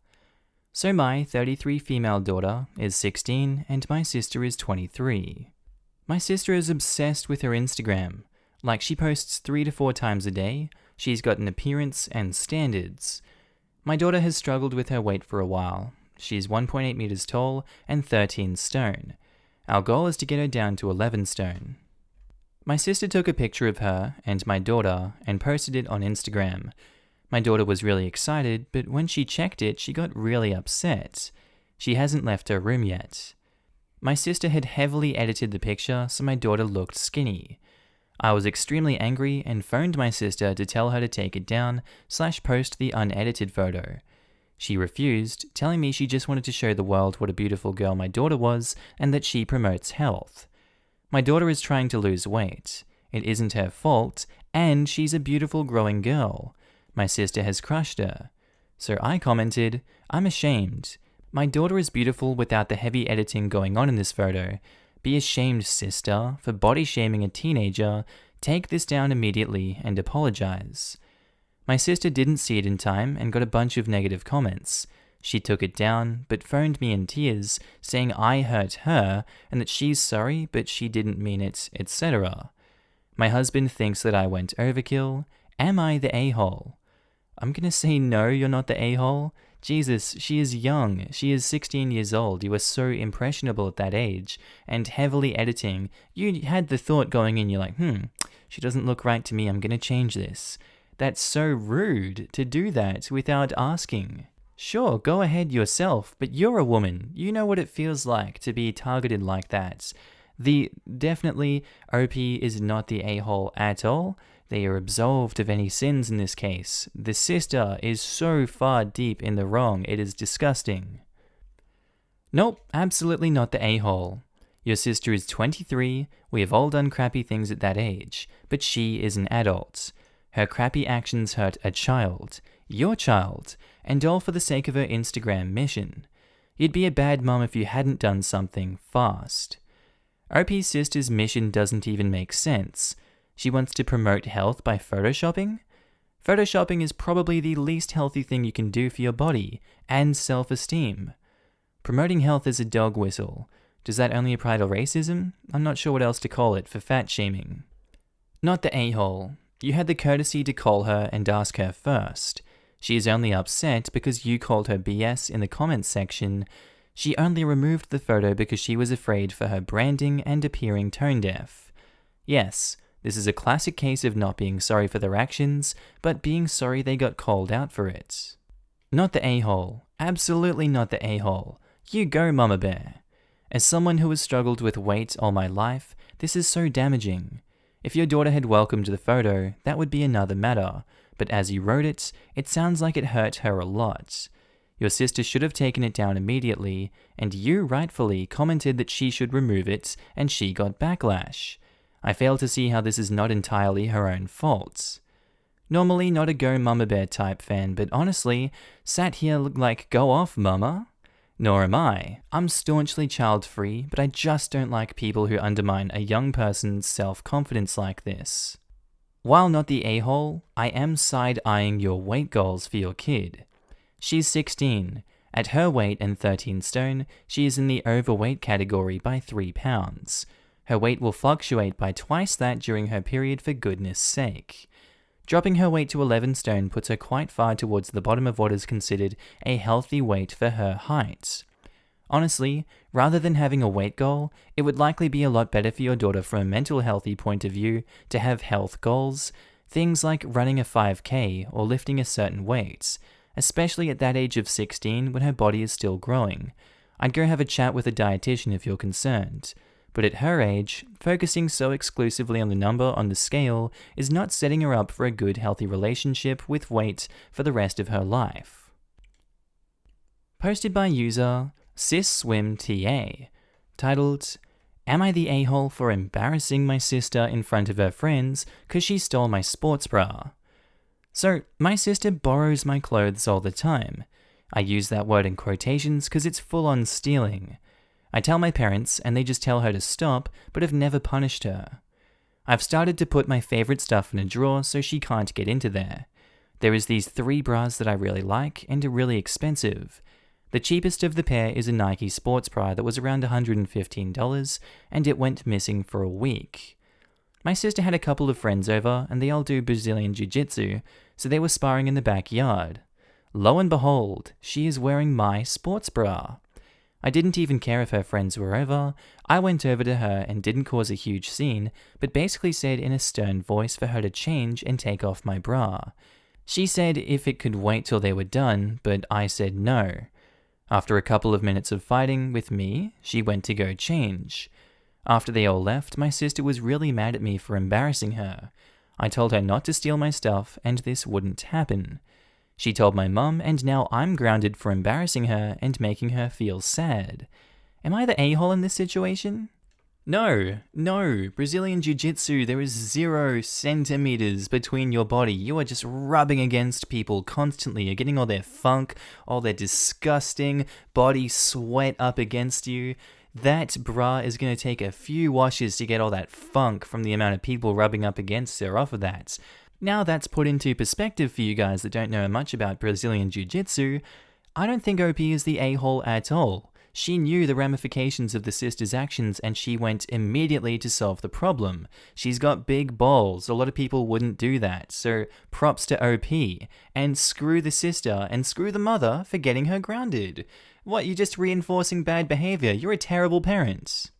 So my 33 female daughter is 16 and my sister is 23. My sister is obsessed with her Instagram. Like, she posts 3 to 4 times a day. She's got an appearance and standards. My daughter has struggled with her weight for a while. She's 1.8 meters tall and 13 stone. Our goal is to get her down to 11 stone. My sister took a picture of her and my daughter and posted it on Instagram. My daughter was really excited, but when she checked it, she got really upset. She hasn't left her room yet. My sister had heavily edited the picture, so my daughter looked skinny. I was extremely angry and phoned my sister to tell her to take it down / post the unedited photo. She refused, telling me she just wanted to show the world what a beautiful girl my daughter was and that she promotes health. My daughter is trying to lose weight. It isn't her fault, and she's a beautiful growing girl. My sister has crushed her. So I commented, I'm ashamed. My daughter is beautiful without the heavy editing going on in this photo. Be ashamed, sister, for body shaming a teenager. Take this down immediately and apologize. My sister didn't see it in time and got a bunch of negative comments. She took it down, but phoned me in tears, saying I hurt her and that she's sorry, but she didn't mean it, etc. My husband thinks that I went overkill. Am I the a-hole? I'm gonna say no, you're not the a-hole. Jesus, she is young. She is 16 years old. You were so impressionable at that age. And heavily editing. You had the thought going in, you're like, she doesn't look right to me, I'm gonna change this. That's so rude to do that without asking. Sure, go ahead yourself, but you're a woman. You know what it feels like to be targeted like that. Definitely, OP is not the a-hole at all. They are absolved of any sins in this case. The sister is so far deep in the wrong, it is disgusting. Nope, absolutely not the a-hole. Your sister is 23, we have all done crappy things at that age, but she is an adult. Her crappy actions hurt a child, your child, and all for the sake of her Instagram mission. You'd be a bad mom if you hadn't done something fast. OP's sister's mission doesn't even make sense. She wants to promote health by photoshopping? Photoshopping is probably the least healthy thing you can do for your body and self-esteem. Promoting health is a dog whistle. Does that only apply to racism? I'm not sure what else to call it for fat shaming. Not the a-hole. You had the courtesy to call her and ask her first. She is only upset because you called her BS in the comments section. She only removed the photo because she was afraid for her branding and appearing tone deaf. Yes, this is a classic case of not being sorry for their actions, but being sorry they got called out for it. Not the a-hole. Absolutely not the a-hole. You go, Mama Bear. As someone who has struggled with weight all my life, this is so damaging. If your daughter had welcomed the photo, that would be another matter, but as you wrote it, it sounds like it hurt her a lot. Your sister should have taken it down immediately, and you rightfully commented that she should remove it, and she got backlash. I fail to see how this is not entirely her own fault. Normally not a Go Mama Bear type fan, but honestly, sat here like go off mama? Nor am I. I'm staunchly child-free, but I just don't like people who undermine a young person's self-confidence like this. While not the a-hole, I am side-eyeing your weight goals for your kid. She's 16. At her weight and 13 stone, she is in the overweight category by 3 pounds. Her weight will fluctuate by twice that during her period, for goodness sake. Dropping her weight to 11 stone puts her quite far towards the bottom of what is considered a healthy weight for her height. Honestly, rather than having a weight goal, it would likely be a lot better for your daughter from a mental healthy point of view to have health goals, things like running a 5K or lifting a certain weight, especially at that age of 16 when her body is still growing. I'd go have a chat with a dietitian if you're concerned. But at her age, focusing so exclusively on the number on the scale is not setting her up for a good healthy relationship with weight for the rest of her life. Posted by user CisSwimTA, titled, "Am I the a-hole for embarrassing my sister in front of her friends cause she stole my sports bra?" So, my sister borrows my clothes all the time. I use that word in quotations cause it's full on stealing. I tell my parents and they just tell her to stop, but have never punished her. I've started to put my favorite stuff in a drawer so she can't get into there. There is these 3 bras that I really like and are really expensive. The cheapest of the pair is a Nike sports bra that was around $115, and it went missing for a week. My sister had a couple of friends over, and they all do Brazilian Jiu-Jitsu, so they were sparring in the backyard. Lo and behold, she is wearing my sports bra. I didn't even care if her friends were over. I went over to her and didn't cause a huge scene, but basically said in a stern voice for her to change and take off my bra. She said if it could wait till they were done, but I said no. After a couple of minutes of fighting with me, she went to go change. After they all left, my sister was really mad at me for embarrassing her. I told her not to steal my stuff and this wouldn't happen. She told my mum, and now I'm grounded for embarrassing her and making her feel sad. Am I the a-hole in this situation? No, Brazilian Jiu-Jitsu, there is 0 centimeters between your body. You are just rubbing against people constantly. You're getting all their funk, all their disgusting body sweat up against you. That bra is going to take a few washes to get all that funk from the amount of people rubbing up against her off of that. Now that's put into perspective for you guys that don't know much about Brazilian Jiu-Jitsu. I don't think OP is the a-hole at all. She knew the ramifications of the sister's actions and she went immediately to solve the problem. She's got big balls. A lot of people wouldn't do that. So props to OP. And screw the sister and screw the mother for getting her grounded. What, you're just reinforcing bad behavior? You're a terrible parent.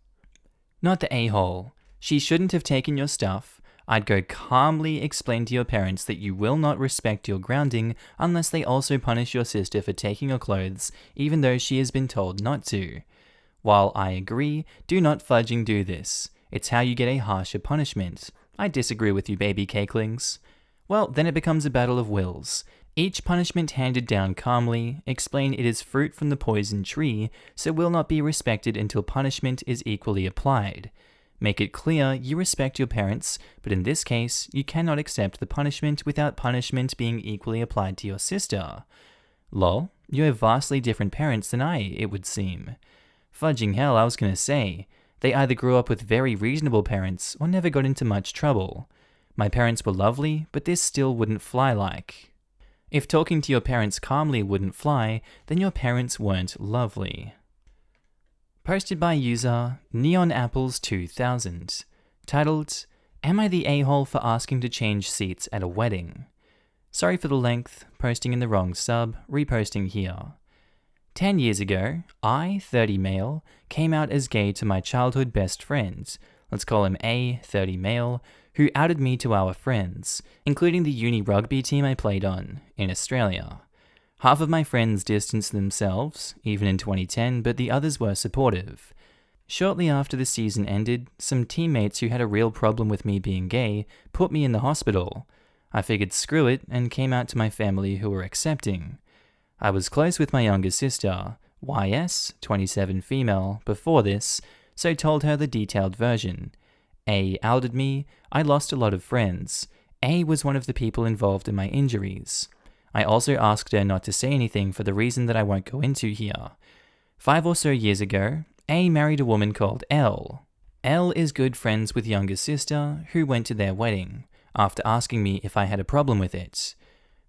Not the a-hole. She shouldn't have taken your stuff. I'd go calmly explain to your parents that you will not respect your grounding unless they also punish your sister for taking your clothes, even though she has been told not to. While I agree, do not fudging do this. It's how you get a harsher punishment. I disagree with you, baby cakelings. Well, then it becomes a battle of wills. Each punishment handed down calmly, explain it is fruit from the poison tree, so will not be respected until punishment is equally applied. Make it clear you respect your parents, but in this case, you cannot accept the punishment without punishment being equally applied to your sister. Lol, you have vastly different parents than I, it would seem. Fudging hell, I was gonna say. They either grew up with very reasonable parents or never got into much trouble. My parents were lovely, but this still wouldn't fly like. If talking to your parents calmly wouldn't fly, then your parents weren't lovely. Posted by user NeonApples2000, titled, "Am I the a-hole for asking to change seats at a wedding?" Sorry for the length, posting in the wrong sub, reposting here. 10 years ago, I, 30 male, came out as gay to my childhood best friend, let's call him A, 30 male, who outed me to our friends, including the uni rugby team I played on, in Australia. Half of my friends distanced themselves, even in 2010, but the others were supportive. Shortly after the season ended, some teammates who had a real problem with me being gay put me in the hospital. I figured screw it and came out to my family who were accepting. I was close with my younger sister, YS, 27 female, before this, so told her the detailed version. A outed me, I lost a lot of friends. A was one of the people involved in my injuries. I also asked her not to say anything for the reason that I won't go into here. 5 or so years ago, A married a woman called L. L is good friends with younger sister, who went to their wedding. after asking me if I had a problem with it.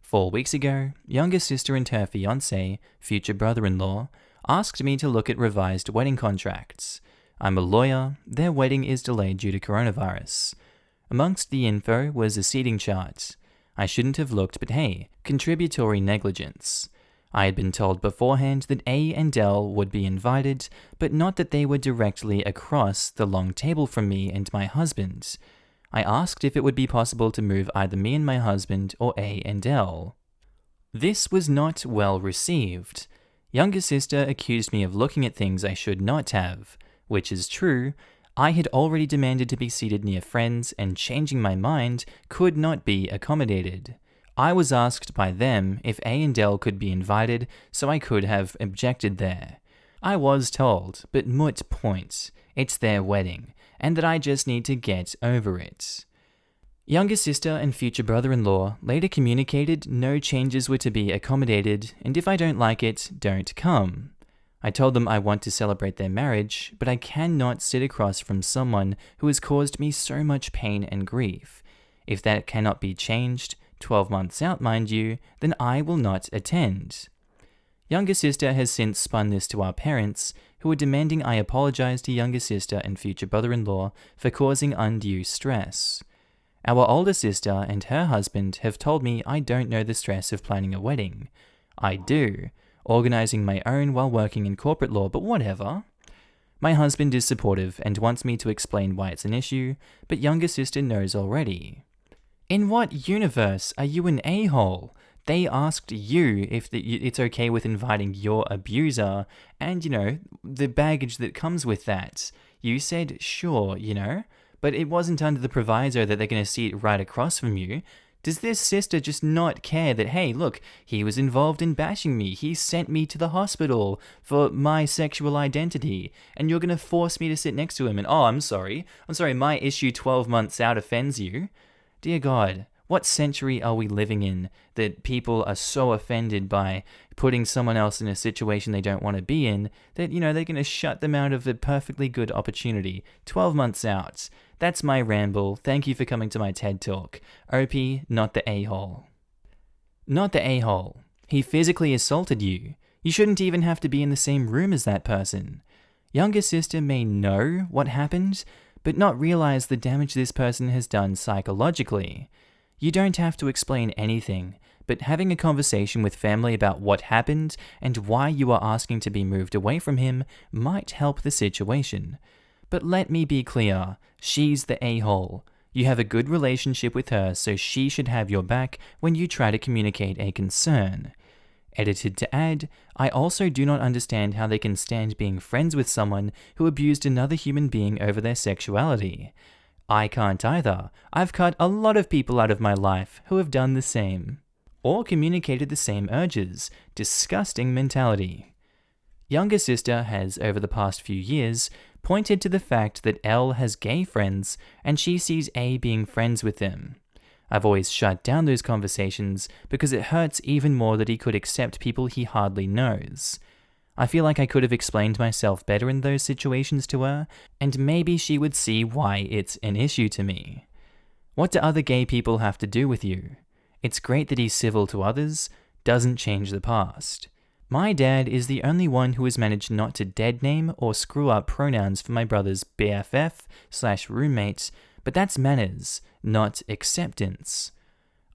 4 weeks ago, younger sister and her fiancé, future brother-in-law, asked me to look at revised wedding contracts. I'm a lawyer, their wedding is delayed due to coronavirus. Amongst the info was a seating chart. I shouldn't have looked, but hey, contributory negligence. I had been told beforehand that A and L would be invited, but not that they were directly across the long table from me and my husband. I asked if it would be possible to move either me and my husband or A and L. This was not well received. Younger sister accused me of looking at things I should not have, which is true. I had already demanded to be seated near friends, and changing my mind could not be accommodated. I was asked by them if A and L could be invited, so I could have objected there. I was told, but moot point, it's their wedding, and that I just need to get over it. Younger sister and future brother-in-law later communicated no changes were to be accommodated, and if I don't like it, don't come. I told them I want to celebrate their marriage, but I cannot sit across from someone who has caused me so much pain and grief. If that cannot be changed, 12 months out, mind you, then I will not attend. Younger sister has since spun this to our parents, who are demanding I apologize to younger sister and future brother-in-law for causing undue stress. Our older sister and her husband have told me I don't know the stress of planning a wedding. I do, organizing my own while working in corporate law, but whatever. My husband is supportive and wants me to explain why it's an issue, but younger sister knows already. In what universe are you an a-hole? They asked you if it's okay with inviting your abuser and, the baggage that comes with that. You said sure, but it wasn't under the proviso that they're going to sit right across from you. Does this sister just not care that, hey, look, he was involved in bashing me, he sent me to the hospital for my sexual identity, and you're going to force me to sit next to him, and I'm sorry, my issue 12 months out offends you? Dear God, what century are we living in that people are so offended by putting someone else in a situation they don't want to be in that, they're going to shut them out of a perfectly good opportunity 12 months out? That's my ramble. Thank you for coming to my TED Talk. OP, not the a-hole. Not the a-hole. He physically assaulted you. You shouldn't even have to be in the same room as that person. Younger sister may know what happened, but not realize the damage this person has done psychologically. You don't have to explain anything, but having a conversation with family about what happened and why you are asking to be moved away from him might help the situation. But let me be clear, she's the a-hole. You have a good relationship with her, so she should have your back when you try to communicate a concern. Edited to add, I also do not understand how they can stand being friends with someone who abused another human being over their sexuality. I can't either. I've cut a lot of people out of my life who have done the same. Or communicated the same urges. Disgusting mentality. Younger sister has, over the past few years, pointed to the fact that L has gay friends and she sees A being friends with them. I've always shut down those conversations because it hurts even more that he could accept people he hardly knows. I feel like I could have explained myself better in those situations to her, and maybe she would see why it's an issue to me. What do other gay people have to do with you? It's great that he's civil to others, doesn't change the past. My dad is the only one who has managed not to dead name or screw up pronouns for my brother's BFF/roommate, but that's manners, not acceptance.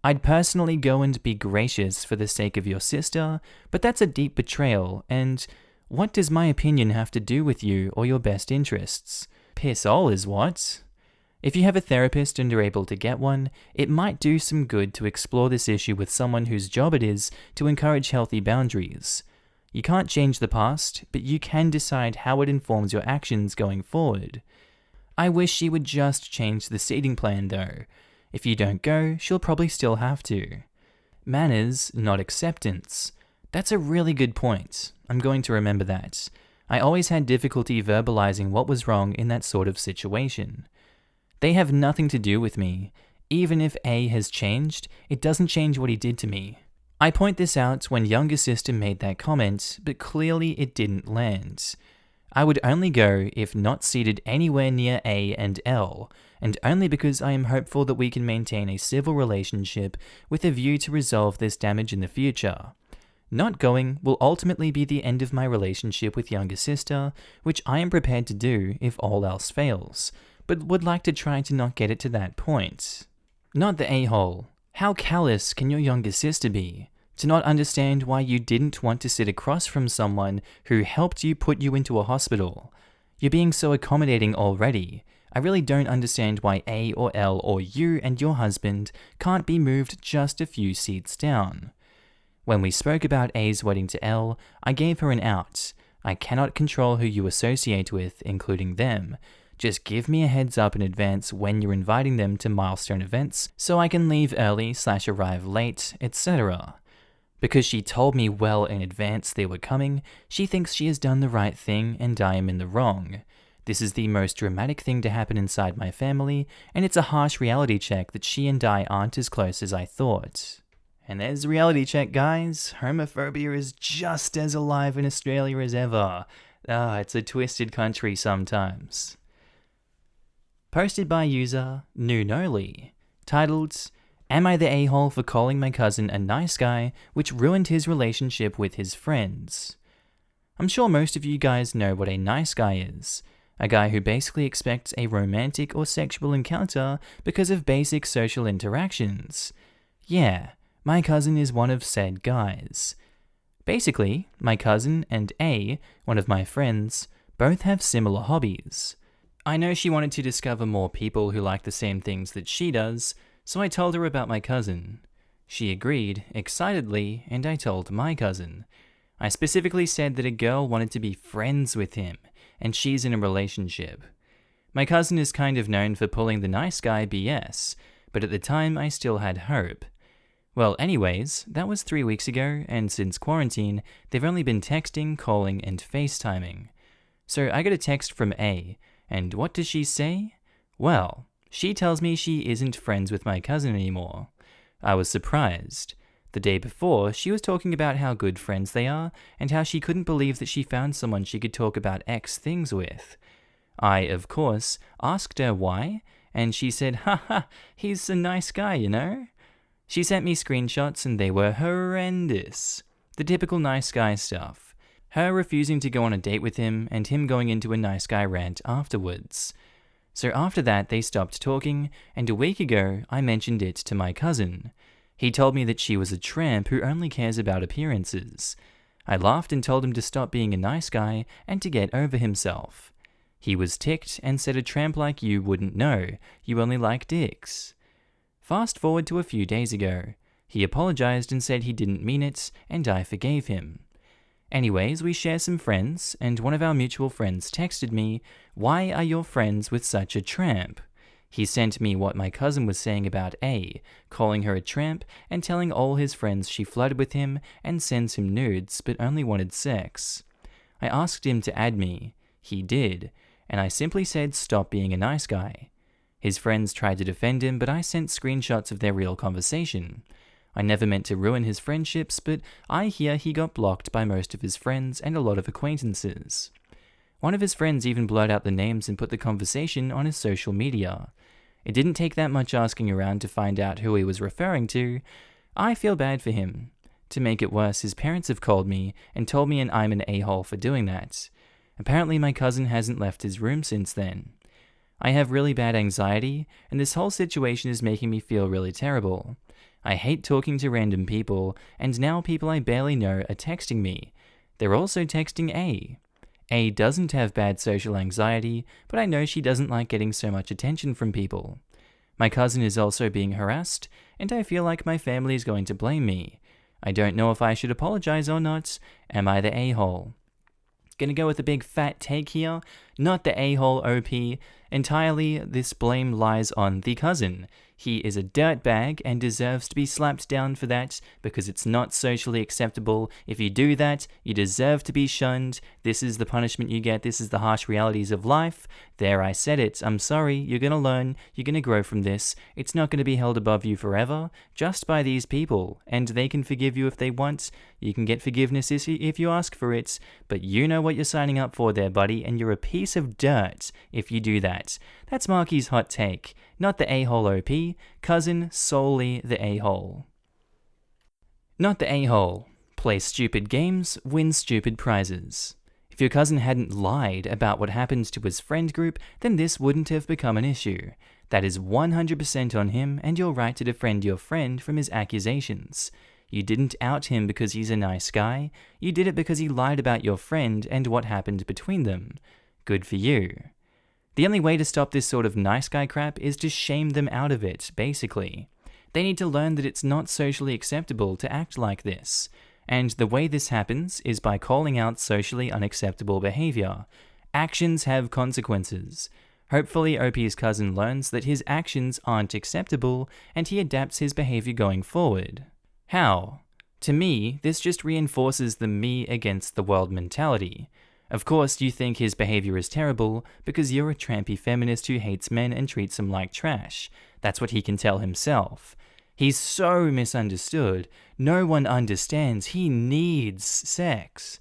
I'd personally go and be gracious for the sake of your sister, but that's a deep betrayal, and what does my opinion have to do with you or your best interests? Piss all is what? If you have a therapist and are able to get one, it might do some good to explore this issue with someone whose job it is to encourage healthy boundaries. You can't change the past, but you can decide how it informs your actions going forward. I wish she would just change the seating plan though. If you don't go, she'll probably still have to. Manners, not acceptance. That's a really good point. I'm going to remember that. I always had difficulty verbalizing what was wrong in that sort of situation. They have nothing to do with me. Even if A has changed, it doesn't change what he did to me. I point this out when younger sister made that comment, but clearly it didn't land. I would only go if not seated anywhere near A and L, and only because I am hopeful that we can maintain a civil relationship with a view to resolve this damage in the future. Not going will ultimately be the end of my relationship with younger sister, which I am prepared to do if all else fails, but would like to try to not get it to that point. Not the a-hole. How callous can your younger sister be? To not understand why you didn't want to sit across from someone who helped you put you into a hospital. You're being so accommodating already. I really don't understand why A or L or you and your husband can't be moved just a few seats down. When we spoke about A's wedding to L, I gave her an out. I cannot control who you associate with, including them. Just give me a heads up in advance when you're inviting them to milestone events so I can leave early/arrive late, etc. Because she told me well in advance they were coming, she thinks she has done the right thing and I am in the wrong. This is the most dramatic thing to happen inside my family, and it's a harsh reality check that she and I aren't as close as I thought. And there's the reality check, guys. Homophobia is just as alive in Australia as ever. It's a twisted country sometimes. Posted by user Nunoli, titled, "Am I the a-hole for calling my cousin a nice guy, which ruined his relationship with his friends?" I'm sure most of you guys know what a nice guy is. A guy who basically expects a romantic or sexual encounter because of basic social interactions. Yeah, my cousin is one of said guys. Basically, my cousin and A, one of my friends, both have similar hobbies. I know she wanted to discover more people who like the same things that she does, so I told her about my cousin. She agreed, excitedly, and I told my cousin. I specifically said that a girl wanted to be friends with him, and she's in a relationship. My cousin is kind of known for pulling the nice guy BS, but at the time I still had hope. Well, anyways, that was 3 weeks ago, and since quarantine, they've only been texting, calling, and FaceTiming. So I got a text from A, and what does she say? Well, she tells me she isn't friends with my cousin anymore. I was surprised. The day before, she was talking about how good friends they are, and how she couldn't believe that she found someone she could talk about X things with. I, of course, asked her why, and she said, "Haha, he's a nice guy, you know?" She sent me screenshots and they were horrendous. The typical nice guy stuff. Her refusing to go on a date with him and him going into a nice guy rant afterwards. So after that they stopped talking, and a week ago I mentioned it to my cousin. He told me that she was a tramp who only cares about appearances. I laughed and told him to stop being a nice guy and to get over himself. He was ticked and said a tramp like you wouldn't know, you only like dicks. Fast forward to a few days ago. He apologized and said he didn't mean it, and I forgave him. Anyways, we share some friends, and one of our mutual friends texted me, "Why are you friends with such a tramp?" He sent me what my cousin was saying about A, calling her a tramp and telling all his friends she flirted with him and sends him nudes but only wanted sex. I asked him to add me. He did, and I simply said stop being a nice guy. His friends tried to defend him, but I sent screenshots of their real conversation. I never meant to ruin his friendships, but I hear he got blocked by most of his friends and a lot of acquaintances. One of his friends even blurred out the names and put the conversation on his social media. It didn't take that much asking around to find out who he was referring to. I feel bad for him. To make it worse, his parents have called me and told me I'm an a-hole for doing that. Apparently my cousin hasn't left his room since then. I have really bad anxiety, and this whole situation is making me feel really terrible. I hate talking to random people, and now people I barely know are texting me. They're also texting A. A doesn't have bad social anxiety, but I know she doesn't like getting so much attention from people. My cousin is also being harassed, and I feel like my family is going to blame me. I don't know if I should apologize or not. Am I the a-hole? Gonna go with a big fat take here. Not the a-hole OP. Entirely, this blame lies on the cousin. He is a dirtbag and deserves to be slapped down for that because it's not socially acceptable. If you do that, you deserve to be shunned. This is the punishment you get. This is the harsh realities of life. There, I said it. I'm sorry. You're going to learn. You're going to grow from this. It's not going to be held above you forever, just by these people. And they can forgive you if they want. You can get forgiveness if you ask for it. But you know what you're signing up for there, buddy, and you're a piece of dirt if you do that. That's Markee's hot take. Not the a-hole OP, cousin solely the a-hole. Not the a-hole. Play stupid games, win stupid prizes. If your cousin hadn't lied about what happened to his friend group, then this wouldn't have become an issue. That is 100% on him and your right to defend your friend from his accusations. You didn't out him because he's a nice guy, you did it because he lied about your friend and what happened between them. Good for you. The only way to stop this sort of nice guy crap is to shame them out of it, basically. They need to learn that it's not socially acceptable to act like this. And the way this happens is by calling out socially unacceptable behavior. Actions have consequences. Hopefully OP's cousin learns that his actions aren't acceptable and he adapts his behavior going forward. How? To me, this just reinforces the me against the world mentality. Of course, you think his behavior is terrible because you're a trampy feminist who hates men and treats them like trash. That's what he can tell himself. He's so misunderstood. No one understands. He needs sex.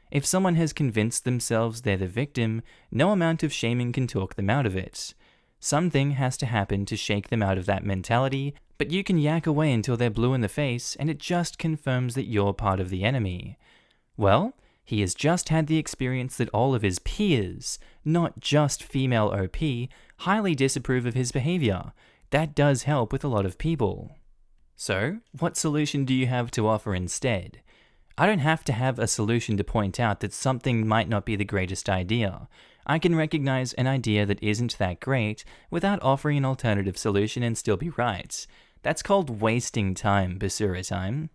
If someone has convinced themselves they're the victim, no amount of shaming can talk them out of it. Something has to happen to shake them out of that mentality, but you can yak away until they're blue in the face and it just confirms that you're part of the enemy. Well, he has just had the experience that all of his peers, not just female OP, highly disapprove of his behavior. That does help with a lot of people. So, what solution do you have to offer instead? I don't have to have a solution to point out that something might not be the greatest idea. I can recognize an idea that isn't that great without offering an alternative solution and still be right. That's called wasting time, Basura time.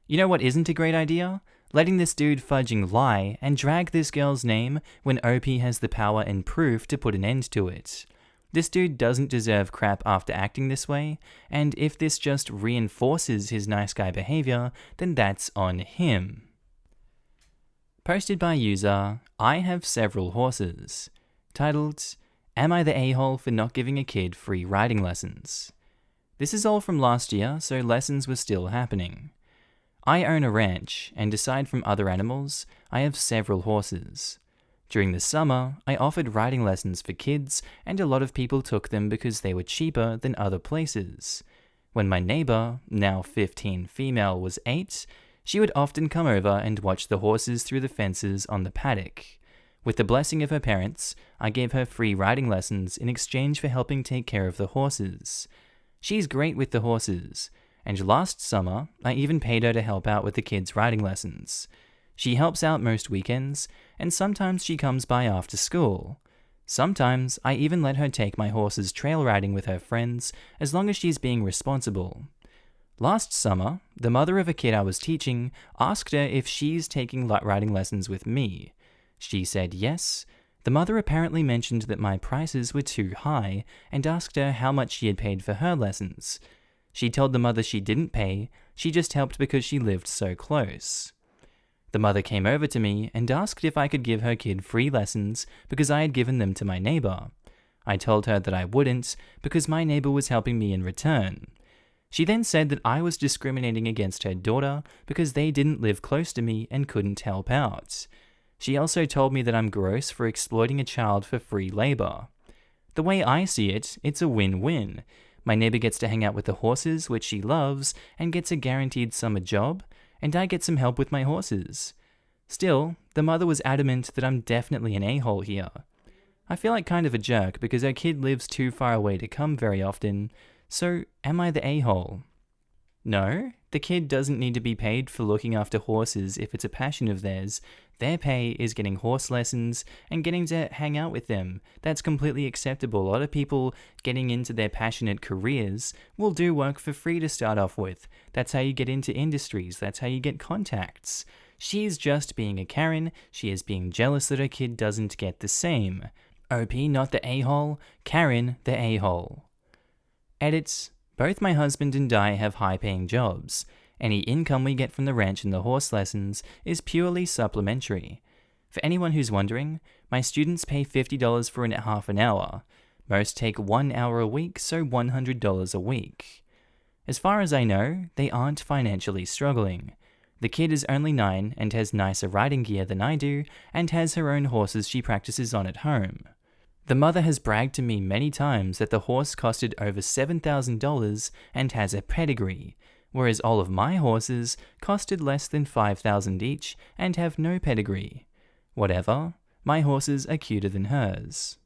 You know what isn't a great idea? Letting this dude fudging lie and drag this girl's name when OP has the power and proof to put an end to it. This dude doesn't deserve crap after acting this way, and if this just reinforces his nice guy behavior, then that's on him. Posted by user, I have several horses. Titled, Am I the a-hole for not giving a kid free riding lessons? This is all from last year, so lessons were still happening. I own a ranch, and aside from other animals, I have several horses. During the summer, I offered riding lessons for kids, and a lot of people took them because they were cheaper than other places. When my neighbor, now 15 female, was 8, she would often come over and watch the horses through the fences on the paddock. With the blessing of her parents, I gave her free riding lessons in exchange for helping take care of the horses. She's great with the horses, and last summer, I even paid her to help out with the kids' riding lessons. She helps out most weekends, and sometimes she comes by after school. Sometimes I even let her take my horses trail riding with her friends, as long as she's being responsible. Last summer, the mother of a kid I was teaching asked her if she's taking riding lessons with me. She said yes. The mother apparently mentioned that my prices were too high and asked her how much she had paid for her lessons. She told the mother she didn't pay, she just helped because she lived so close. The mother came over to me and asked if I could give her kid free lessons because I had given them to my neighbor. I told her that I wouldn't because my neighbor was helping me in return. She then said that I was discriminating against her daughter because they didn't live close to me and couldn't help out. She also told me that I'm gross for exploiting a child for free labor. The way I see it, it's a win-win. My neighbor gets to hang out with the horses, which she loves, and gets a guaranteed summer job, and I get some help with my horses. Still, the mother was adamant that I'm definitely an a-hole here. I feel like kind of a jerk because her kid lives too far away to come very often, so am I the a-hole? No, the kid doesn't need to be paid for looking after horses if it's a passion of theirs. Their pay is getting horse lessons and getting to hang out with them. That's completely acceptable. A lot of people getting into their passionate careers will do work for free to start off with. That's how you get into industries. That's how you get contacts. She's just being a Karen. She is being jealous that her kid doesn't get the same. OP not the a-hole, Karen the a-hole. Edits, Both my husband and I have high-paying jobs. Any income we get from the ranch and the horse lessons is purely supplementary. For anyone who's wondering, my students pay $50 for half an hour. Most take 1 hour a week, so $100 a week. As far as I know, they aren't financially struggling. The kid is only 9 and has nicer riding gear than I do, and has her own horses she practices on at home. The mother has bragged to me many times that the horse costed over $7,000 and has a pedigree, whereas all of my horses costed less than $5,000 each and have no pedigree. Whatever, my horses are cuter than hers.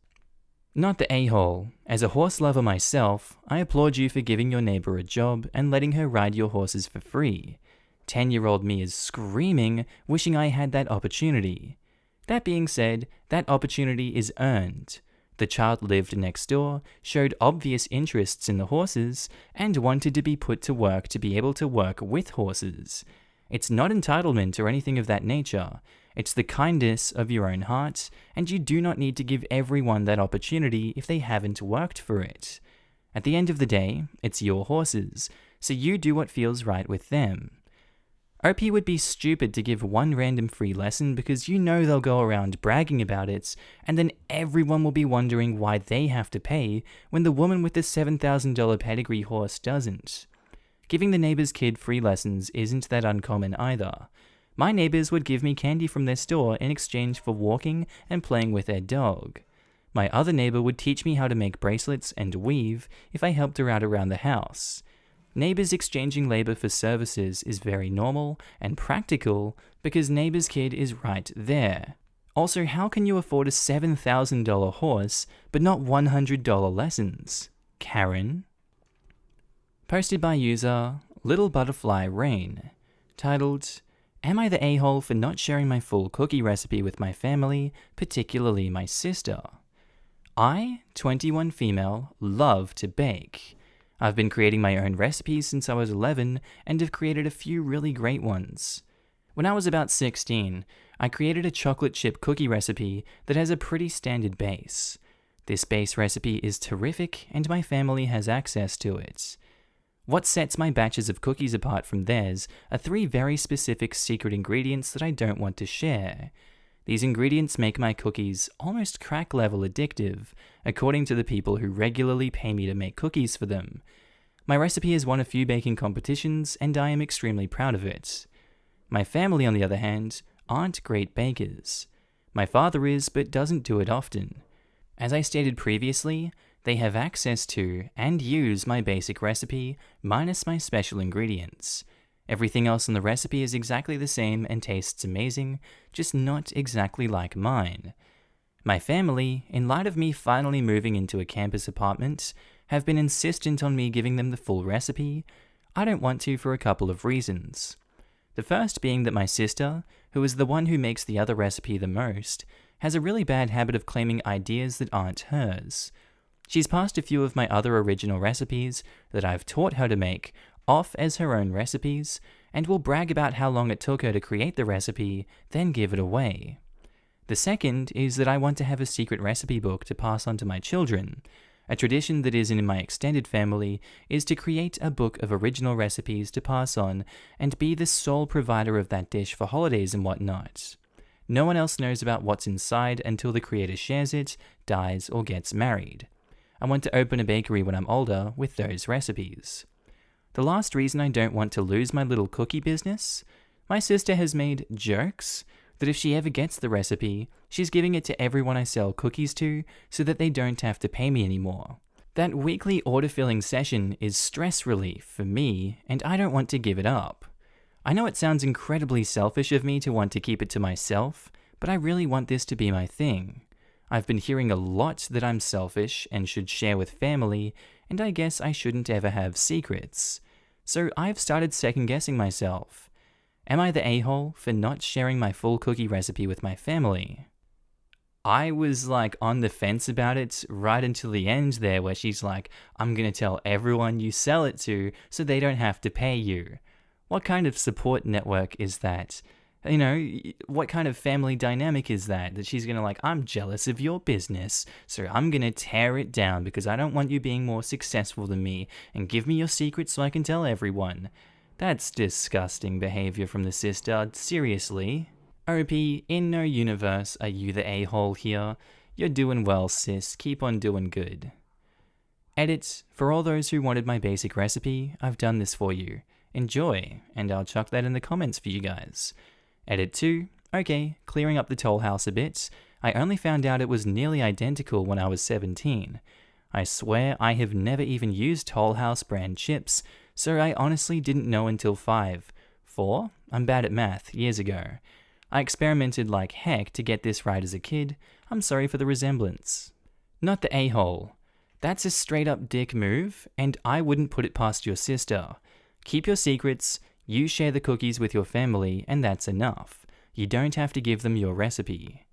Not the a-hole. As a horse lover myself, I applaud you for giving your neighbor a job and letting her ride your horses for free. 10-year-old me is screaming, wishing I had that opportunity. That being said, that opportunity is earned. The child lived next door, showed obvious interests in the horses, and wanted to be put to work to be able to work with horses. It's not entitlement or anything of that nature. It's the kindness of your own heart, and you do not need to give everyone that opportunity if they haven't worked for it. At the end of the day, it's your horses, so you do what feels right with them. OP would be stupid to give one random free lesson because you know they'll go around bragging about it, and then everyone will be wondering why they have to pay when the woman with the $7,000 pedigree horse doesn't. Giving the neighbor's kid free lessons isn't that uncommon either. My neighbors would give me candy from their store in exchange for walking and playing with their dog. My other neighbor would teach me how to make bracelets and weave if I helped her out around the house. Neighbors exchanging labor for services is very normal and practical because neighbor's kid is right there. Also, how can you afford a $7,000 horse but not $100 lessons? Karen? Posted by user Little Butterfly Rain, titled, Am I the a-hole for not sharing my full cookie recipe with my family, particularly my sister? I, 21 female, love to bake. I've been creating my own recipes since I was 11 and have created a few really great ones. When I was about 16, I created a chocolate chip cookie recipe that has a pretty standard base. This base recipe is terrific and my family has access to it. What sets my batches of cookies apart from theirs are 3 very specific secret ingredients that I don't want to share. These ingredients make my cookies almost crack-level addictive, according to the people who regularly pay me to make cookies for them. My recipe has won a few baking competitions, and I am extremely proud of it. My family, on the other hand, aren't great bakers. My father is, but doesn't do it often. As I stated previously, they have access to and use my basic recipe, minus my special ingredients. Everything else in the recipe is exactly the same and tastes amazing, just not exactly like mine. My family, in light of me finally moving into a campus apartment, have been insistent on me giving them the full recipe. I don't want to for a couple of reasons. The first being that my sister, who is the one who makes the other recipe the most, has a really bad habit of claiming ideas that aren't hers. She's passed a few of my other original recipes that I've taught her to make off as her own recipes, and will brag about how long it took her to create the recipe, then give it away. The second is that I want to have a secret recipe book to pass on to my children. A tradition that is in my extended family is to create a book of original recipes to pass on and be the sole provider of that dish for holidays and whatnot. No one else knows about what's inside until the creator shares it, dies, or gets married. I want to open a bakery when I'm older with those recipes. The last reason I don't want to lose my little cookie business? My sister has made jokes that if she ever gets the recipe, she's giving it to everyone I sell cookies to so that they don't have to pay me anymore. That weekly order-filling session is stress relief for me, and I don't want to give it up. I know it sounds incredibly selfish of me to want to keep it to myself, but I really want this to be my thing. I've been hearing a lot that I'm selfish and should share with family, and I guess I shouldn't ever have secrets. So I've started second-guessing myself. Am I the a-hole for not sharing my full cookie recipe with my family? I was on the fence about it right until the end there where she's like, I'm gonna tell everyone you sell it to so they don't have to pay you. What kind of support network is that? You know, what kind of family dynamic is that? That she's gonna I'm jealous of your business, so I'm gonna tear it down because I don't want you being more successful than me, and give me your secrets so I can tell everyone. That's disgusting behavior from the sister, seriously. OP, in no universe are you the a-hole here. You're doing well, sis, keep on doing good. Edit, for all those who wanted my basic recipe, I've done this for you. Enjoy, and I'll chuck that in the comments for you guys. Edit 2, okay, clearing up the Toll House a bit. I only found out it was nearly identical when I was 17. I swear I have never even used Toll House brand chips, so I honestly didn't know until 4? I'm bad at math, years ago. I experimented like heck to get this right as a kid. I'm sorry for the resemblance. Not the a-hole. That's a straight up dick move, and I wouldn't put it past your sister. Keep your secrets, you share the cookies with your family, and that's enough. You don't have to give them your recipe.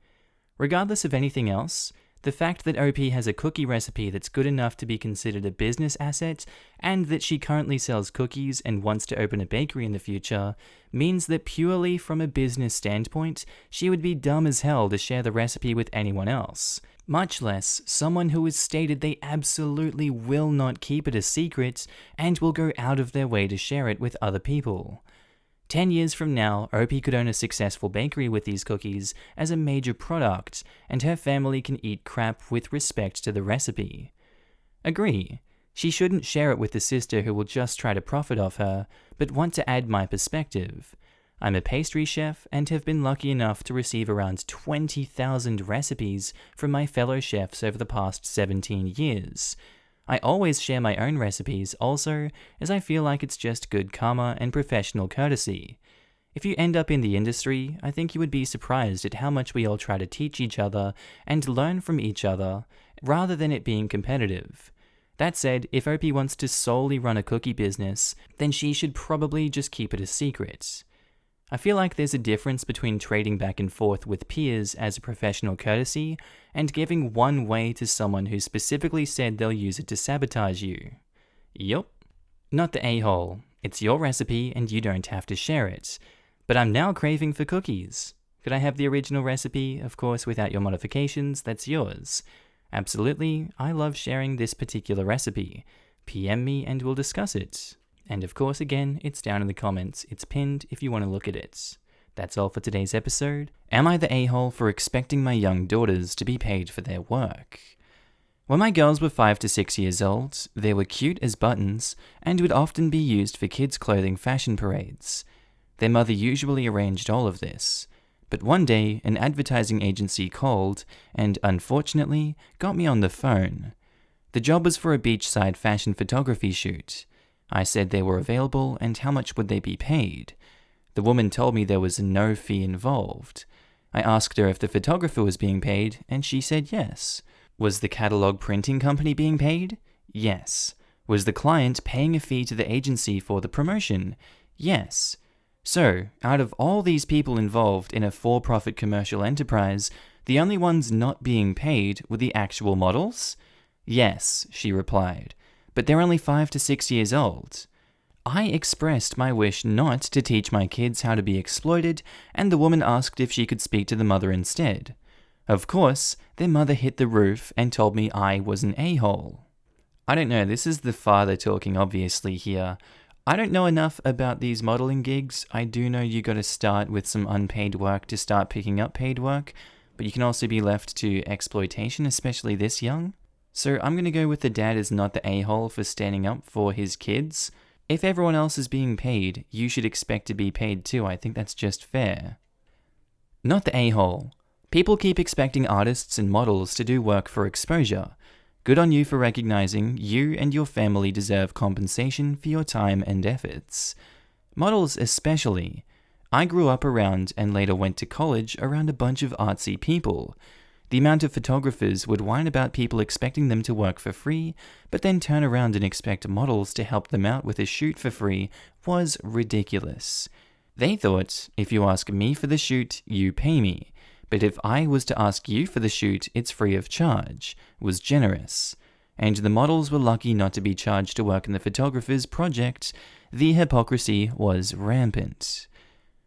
Regardless of anything else, the fact that OP has a cookie recipe that's good enough to be considered a business asset, and that she currently sells cookies and wants to open a bakery in the future, means that purely from a business standpoint, she would be dumb as hell to share the recipe with anyone else. Much less someone who has stated they absolutely will not keep it a secret and will go out of their way to share it with other people. 10 years from now, OP could own a successful bakery with these cookies as a major product, and her family can eat crap with respect to the recipe. Agree, she shouldn't share it with the sister who will just try to profit off her, but want to add my perspective. I'm a pastry chef and have been lucky enough to receive around 20,000 recipes from my fellow chefs over the past 17 years. I always share my own recipes also, as I feel like it's just good karma and professional courtesy. If you end up in the industry, I think you would be surprised at how much we all try to teach each other and learn from each other, rather than it being competitive. That said, if OP wants to solely run a cookie business, then she should probably just keep it a secret. I feel like there's a difference between trading back and forth with peers as a professional courtesy and giving one way to someone who specifically said they'll use it to sabotage you. Yup. Not the a-hole. It's your recipe and you don't have to share it. But I'm now craving for cookies. Could I have the original recipe? Of course, without your modifications, that's yours. Absolutely, I love sharing this particular recipe. PM me and we'll discuss it. And of course, again, it's down in the comments. It's pinned if you want to look at it. That's all for today's episode. Am I the a-hole for expecting my young daughters to be paid for their work? When my girls were 5 to 6 years old, they were cute as buttons and would often be used for kids' clothing fashion parades. Their mother usually arranged all of this. But one day, an advertising agency called and, unfortunately, got me on the phone. The job was for a beachside fashion photography shoot. I said they were available and how much would they be paid. The woman told me there was no fee involved. I asked her if the photographer was being paid, and she said yes. Was the catalog printing company being paid? Yes. Was the client paying a fee to the agency for the promotion? Yes. So, out of all these people involved in a for-profit commercial enterprise, the only ones not being paid were the actual models? Yes, she replied. But they're only 5 to 6 years old. I expressed my wish not to teach my kids how to be exploited, and the woman asked if she could speak to the mother instead. Of course, their mother hit the roof and told me I was an a-hole. I don't know, this is the father talking obviously here. I don't know enough about these modeling gigs. I do know you gotta start with some unpaid work to start picking up paid work, but you can also be left to exploitation, especially this young. So I'm going to go with the dad is not the a-hole for standing up for his kids. If everyone else is being paid, you should expect to be paid too. I think that's just fair. Not the a-hole. People keep expecting artists and models to do work for exposure. Good on you for recognizing you and your family deserve compensation for your time and efforts. Models especially. I grew up around and later went to college around a bunch of artsy people. The amount of photographers would whine about people expecting them to work for free, but then turn around and expect models to help them out with a shoot for free was ridiculous. They thought, if you ask me for the shoot, you pay me. But if I was to ask you for the shoot, it's free of charge, was generous. And the models were lucky not to be charged to work in the photographer's project. The hypocrisy was rampant.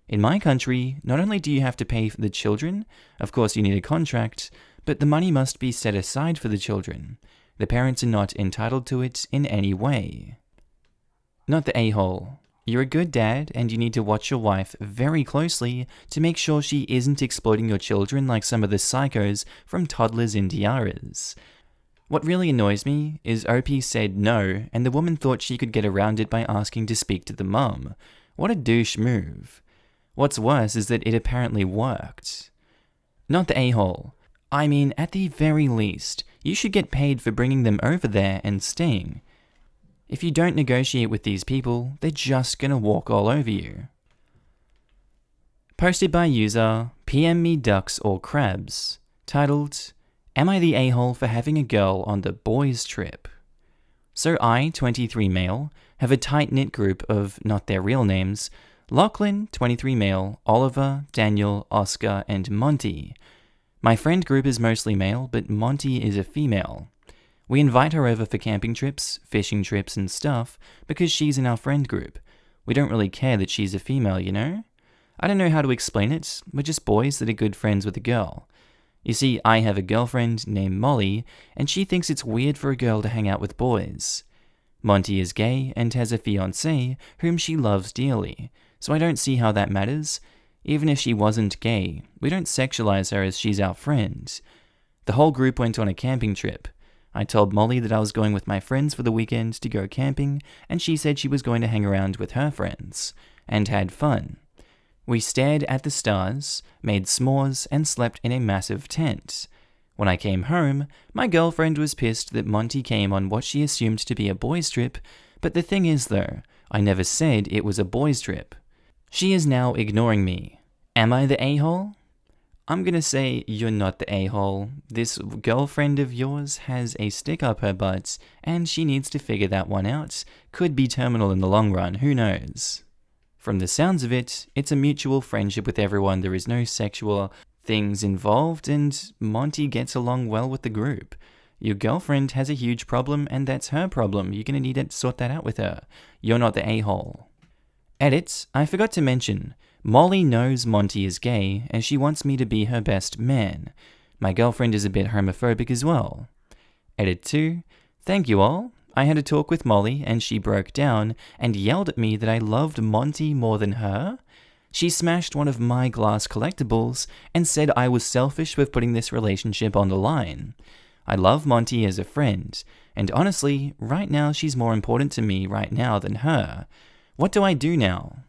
In my country, not only do you have to pay for the children, of course you need a contract, but the money must be set aside for the children. The parents are not entitled to it in any way. Not the a-hole. You're a good dad and you need to watch your wife very closely to make sure she isn't exploiting your children like some of the psychos from Toddlers in Tiaras. What really annoys me is OP said no and the woman thought she could get around it by asking to speak to the mum. What a douche move. What's worse is that it apparently worked. Not the a-hole. I mean, at the very least, you should get paid for bringing them over there and staying. If you don't negotiate with these people, they're just gonna walk all over you. Posted by user PM me ducks or crabs, titled, Am I the a-hole for having a girl on the boys trip? So I, 23 male, have a tight-knit group of not their real names, Lachlan, 23 male, Oliver, Daniel, Oscar, and Monty. My friend group is mostly male, but Monty is a female. We invite her over for camping trips, fishing trips, and stuff because she's in our friend group. We don't really care that she's a female, you know? I don't know how to explain it, we're just boys that are good friends with a girl. You see, I have a girlfriend named Molly, and she thinks it's weird for a girl to hang out with boys. Monty is gay and has a fiancé whom she loves dearly, so I don't see how that matters. Even if she wasn't gay, we don't sexualize her as she's our friend. The whole group went on a camping trip. I told Molly that I was going with my friends for the weekend to go camping, and she said she was going to hang around with her friends, and had fun. We stared at the stars, made s'mores, and slept in a massive tent. When I came home, my girlfriend was pissed that Monty came on what she assumed to be a boys' trip, but the thing is though, I never said it was a boys' trip. She is now ignoring me. Am I the a-hole? I'm gonna say you're not the a-hole. This girlfriend of yours has a stick up her butt, and she needs to figure that one out. Could be terminal in the long run, who knows? From the sounds of it, it's a mutual friendship with everyone, there is no sexual things involved, and Monty gets along well with the group. Your girlfriend has a huge problem, and that's her problem. You're gonna need to sort that out with her. You're not the a-hole. Edit, I forgot to mention, Molly knows Monty is gay, and she wants me to be her best man. My girlfriend is a bit homophobic as well. Edit 2, thank you all. I had a talk with Molly, and she broke down and yelled at me that I loved Monty more than her. She smashed one of my glass collectibles and said I was selfish with putting this relationship on the line. I love Monty as a friend, and honestly, right now she's more important to me right now than her. What do I do now?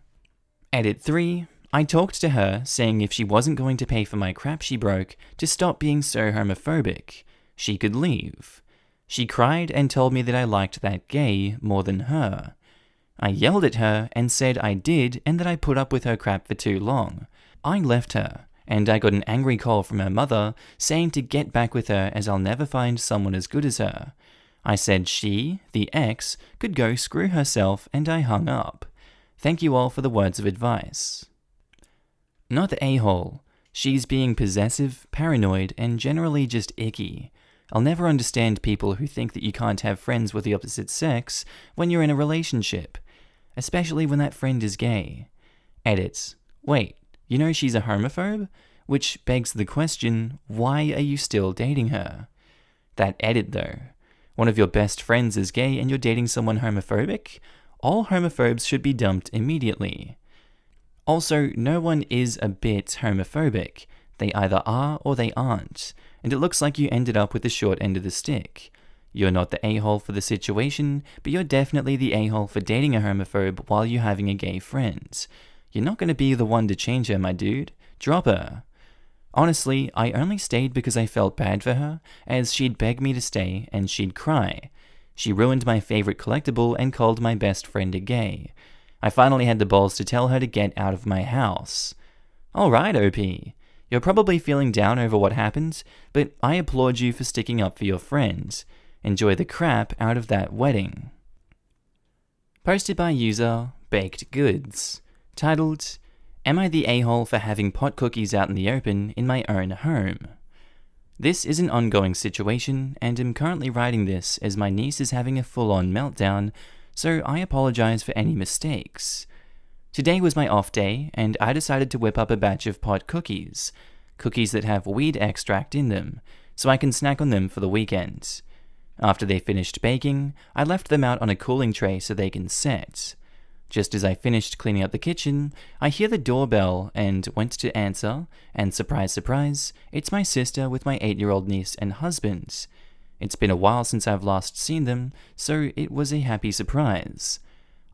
Edit 3, I talked to her, saying if she wasn't going to pay for my crap she broke, to stop being so homophobic. She could leave. She cried and told me that I liked that gay more than her. I yelled at her and said I did and that I put up with her crap for too long. I left her, and I got an angry call from her mother saying to get back with her as I'll never find someone as good as her. I said she, the ex, could go screw herself, and I hung up. Thank you all for the words of advice. Not the a-hole. She's being possessive, paranoid, and generally just icky. I'll never understand people who think that you can't have friends with the opposite sex when you're in a relationship, especially when that friend is gay. Edit. Wait, you know she's a homophobe? Which begs the question, why are you still dating her? That edit though. One of your best friends is gay and you're dating someone homophobic? All homophobes should be dumped immediately. Also, no one is a bit homophobic. They either are or they aren't, and it looks like you ended up with the short end of the stick. You're not the a-hole for the situation, but you're definitely the a-hole for dating a homophobe while you're having a gay friend. You're not going to be the one to change her, my dude. Drop her. Honestly, I only stayed because I felt bad for her, as she'd beg me to stay and she'd cry. She ruined my favorite collectible and called my best friend a gay. I finally had the balls to tell her to get out of my house. Alright, OP. You're probably feeling down over what happened, but I applaud you for sticking up for your friend. Enjoy the crap out of that wedding. Posted by user Baked Goods, titled, Am I the a-hole for having pot cookies out in the open in my own home? This is an ongoing situation, and I'm currently writing this as my niece is having a full-on meltdown, so I apologize for any mistakes. Today was my off day, and I decided to whip up a batch of pot cookies that have weed extract in them, so I can snack on them for the weekend. After they finished baking, I left them out on a cooling tray so they can set. Just as I finished cleaning up the kitchen, I hear the doorbell and went to answer, and surprise, surprise, it's my sister with my 8-year-old niece and husband. It's been a while since I've last seen them, so it was a happy surprise.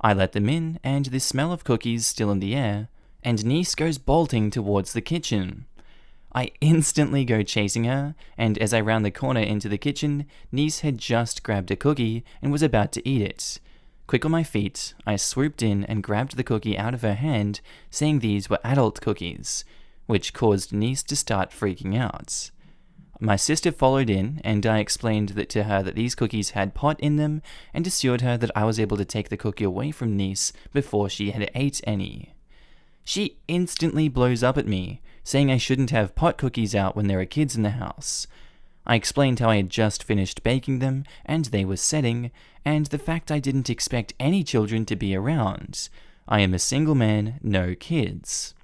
I let them in, and the smell of cookies still in the air, and niece goes bolting towards the kitchen. I instantly go chasing her, and as I round the corner into the kitchen, niece had just grabbed a cookie and was about to eat it. Quick on my feet, I swooped in and grabbed the cookie out of her hand, saying these were adult cookies, which caused niece to start freaking out. My sister followed in, and I explained to her that these cookies had pot in them, and assured her that I was able to take the cookie away from niece before she had ate any. She instantly blows up at me, saying I shouldn't have pot cookies out when there are kids in the house. I explained how I had just finished baking them, and they were setting, and the fact I didn't expect any children to be around. I am a single man, no kids.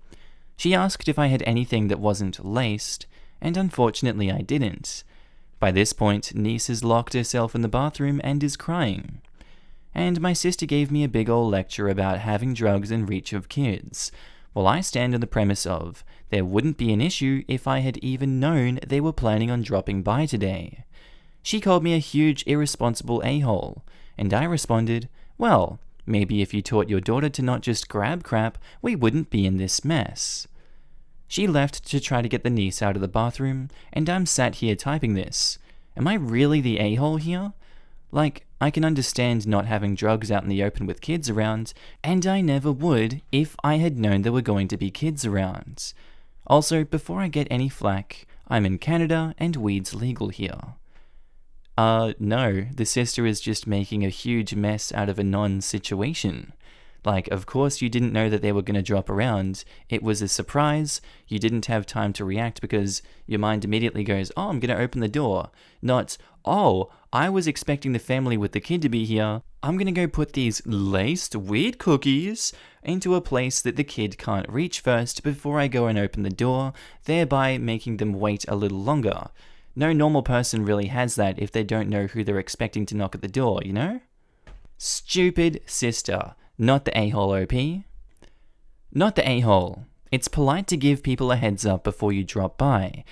She asked if I had anything that wasn't laced, and unfortunately I didn't. By this point, niece has locked herself in the bathroom and is crying. And my sister gave me a big ol' lecture about having drugs in reach of kids, while I stand on the premise of there wouldn't be an issue if I had even known they were planning on dropping by today. She called me a huge irresponsible a-hole, and I responded, well, maybe if you taught your daughter to not just grab crap, we wouldn't be in this mess. She left to try to get the niece out of the bathroom, and I'm sat here typing this. Am I really the a-hole here? Like, I can understand not having drugs out in the open with kids around, and I never would if I had known there were going to be kids around. Also, before I get any flack, I'm in Canada and weed's legal here. No, the sister is just making a huge mess out of a non-situation. Like, of course you didn't know that they were going to drop around. It was a surprise. You didn't have time to react because your mind immediately goes, oh, I'm going to open the door. Not, oh, I was expecting the family with the kid to be here. I'm going to go put these laced weird cookies into a place that the kid can't reach first before I go and open the door, thereby making them wait a little longer. No normal person really has that if they don't know who they're expecting to knock at the door, you know? Stupid sister. Not the a-hole, OP. Not the a-hole. It's polite to give people a heads up before you drop by.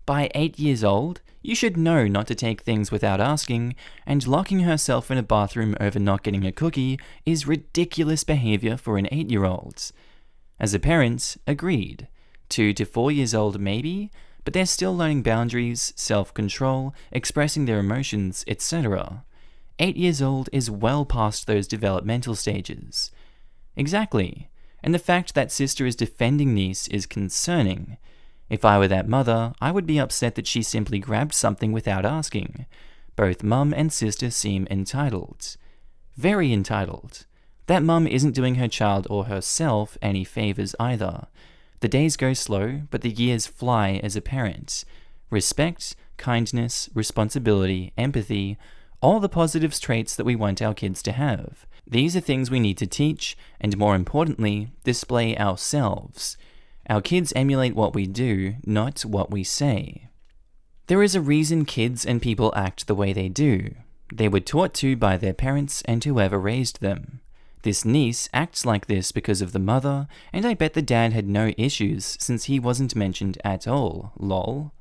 By 8 years old, you should know not to take things without asking, and locking herself in a bathroom over not getting a cookie is ridiculous behavior for an 8-year-old. As a parent, agreed. 2 to 4 years old maybe, but they're still learning boundaries, self-control, expressing their emotions, etc. 8 years old is well past those developmental stages. Exactly, and the fact that sister is defending niece is concerning. If I were that mother, I would be upset that she simply grabbed something without asking. Both mum and sister seem entitled. Very entitled. That mum isn't doing her child or herself any favors either. The days go slow, but the years fly as a parent. Respect, kindness, responsibility, empathy, all the positive traits that we want our kids to have. These are things we need to teach, and more importantly, display ourselves. Our kids emulate what we do, not what we say. There is a reason kids and people act the way they do. They were taught to by their parents and whoever raised them. This niece acts like this because of the mother, and I bet the dad had no issues since he wasn't mentioned at all, lol.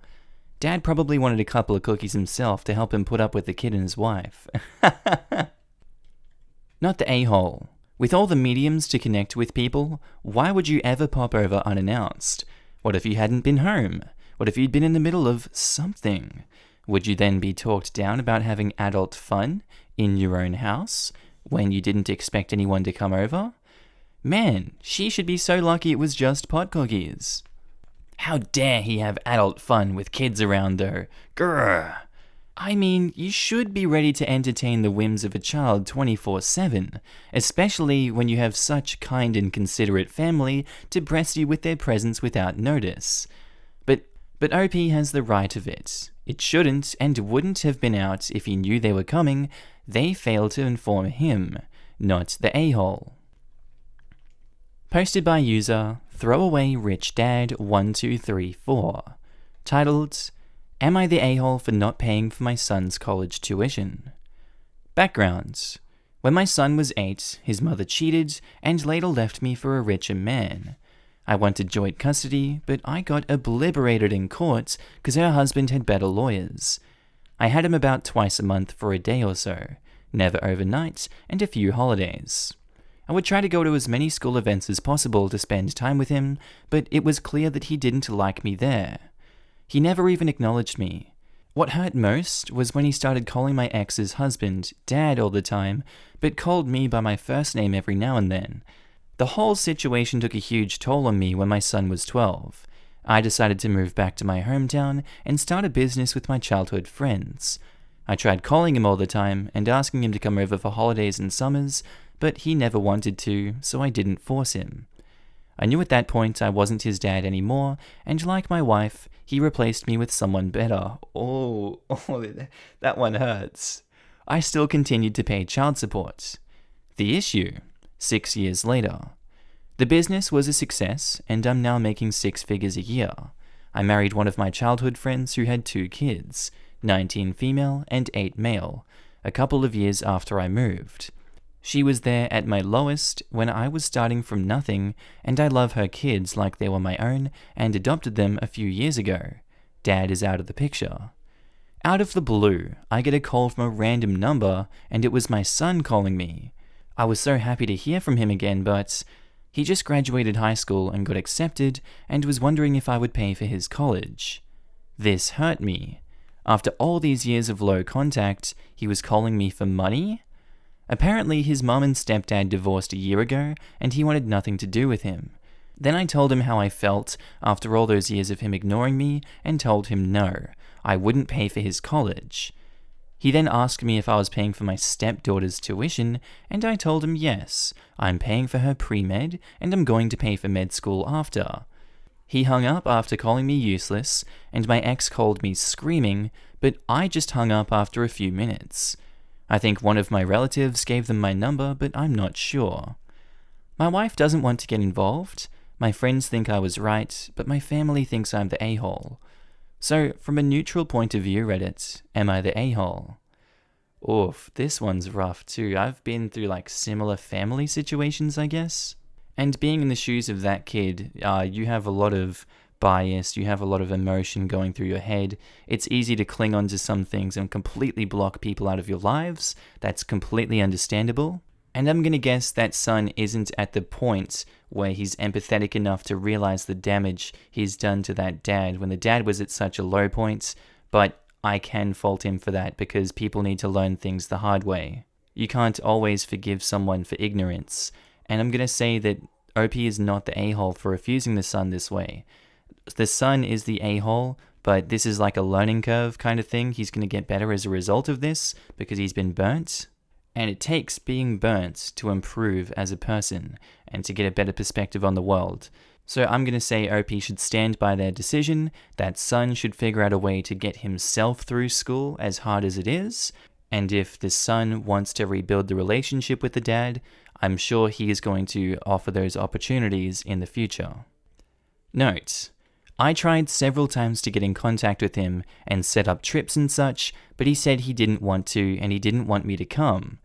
Dad probably wanted a couple of cookies himself to help him put up with the kid and his wife. Not the a-hole. With all the mediums to connect with people, why would you ever pop over unannounced? What if you hadn't been home? What if you'd been in the middle of something? Would you then be talked down about having adult fun in your own house when you didn't expect anyone to come over? Man, she should be so lucky it was just pot cookies. How dare he have adult fun with kids around though? Grrr. I mean, you should be ready to entertain the whims of a child 24/7, especially when you have such kind and considerate family to bless you with their presence without notice. But OP has the right of it. It shouldn't and wouldn't have been out if he knew they were coming. They failed to inform him, not the a-hole. Posted by user ThrowawayRichDad1234. Titled, Am I the a-hole for not paying for my son's college tuition? Background. When my son was 8, his mother cheated and later left me for a richer man. I wanted joint custody, but I got obliterated in court because her husband had better lawyers. I had him about twice a month for a day or so, never overnight, and a few holidays. I would try to go to as many school events as possible to spend time with him, but it was clear that he didn't like me there. He never even acknowledged me. What hurt most was when he started calling my ex's husband Dad all the time, but called me by my first name every now and then. The whole situation took a huge toll on me when my son was 12. I decided to move back to my hometown and start a business with my childhood friends. I tried calling him all the time and asking him to come over for holidays and summers, but he never wanted to, so I didn't force him. I knew at that point I wasn't his dad anymore, and like my wife, he replaced me with someone better. Oh, that one hurts. I still continued to pay child support. The issue, 6 years later. The business was a success, and I'm now making 6 figures a year. I married one of my childhood friends who had 2 kids, 19 female and 8 male, a couple of years after I moved. She was there at my lowest when I was starting from nothing, and I love her kids like they were my own and adopted them a few years ago. Dad is out of the picture. Out of the blue, I get a call from a random number, and it was my son calling me. I was so happy to hear from him again, but he just graduated high school and got accepted and was wondering if I would pay for his college. This hurt me. After all these years of low contact, he was calling me for money? Apparently, his mom and stepdad divorced a year ago, and he wanted nothing to do with him. Then I told him how I felt after all those years of him ignoring me, and told him no, I wouldn't pay for his college. He then asked me if I was paying for my stepdaughter's tuition, and I told him yes, I'm paying for her pre-med, and I'm going to pay for med school after. He hung up after calling me useless, and my ex called me screaming, but I just hung up after a few minutes. I think one of my relatives gave them my number, but I'm not sure. My wife doesn't want to get involved. My friends think I was right, but my family thinks I'm the a-hole. So, from a neutral point of view, Reddit, am I the a-hole? Oof, this one's rough too. I've been through similar family situations, I guess. And being in the shoes of that kid, you have a lot of bias, you have a lot of emotion going through your head. It's easy to cling on to some things and completely block people out of your lives. That's completely understandable. And I'm gonna guess that son isn't at the point where he's empathetic enough to realize the damage he's done to that dad when the dad was at such a low point, but I can fault him for that because people need to learn things the hard way. You can't always forgive someone for ignorance. And I'm gonna say that OP is not the a-hole for refusing the son this way. The son is the a-hole, but this is like a learning curve kind of thing. He's going to get better as a result of this because he's been burnt. And it takes being burnt to improve as a person and to get a better perspective on the world. So I'm going to say OP should stand by their decision. That son should figure out a way to get himself through school as hard as it is. And if the son wants to rebuild the relationship with the dad, I'm sure he is going to offer those opportunities in the future. Note: I tried several times to get in contact with him and set up trips and such, but he said he didn't want to and he didn't want me to come.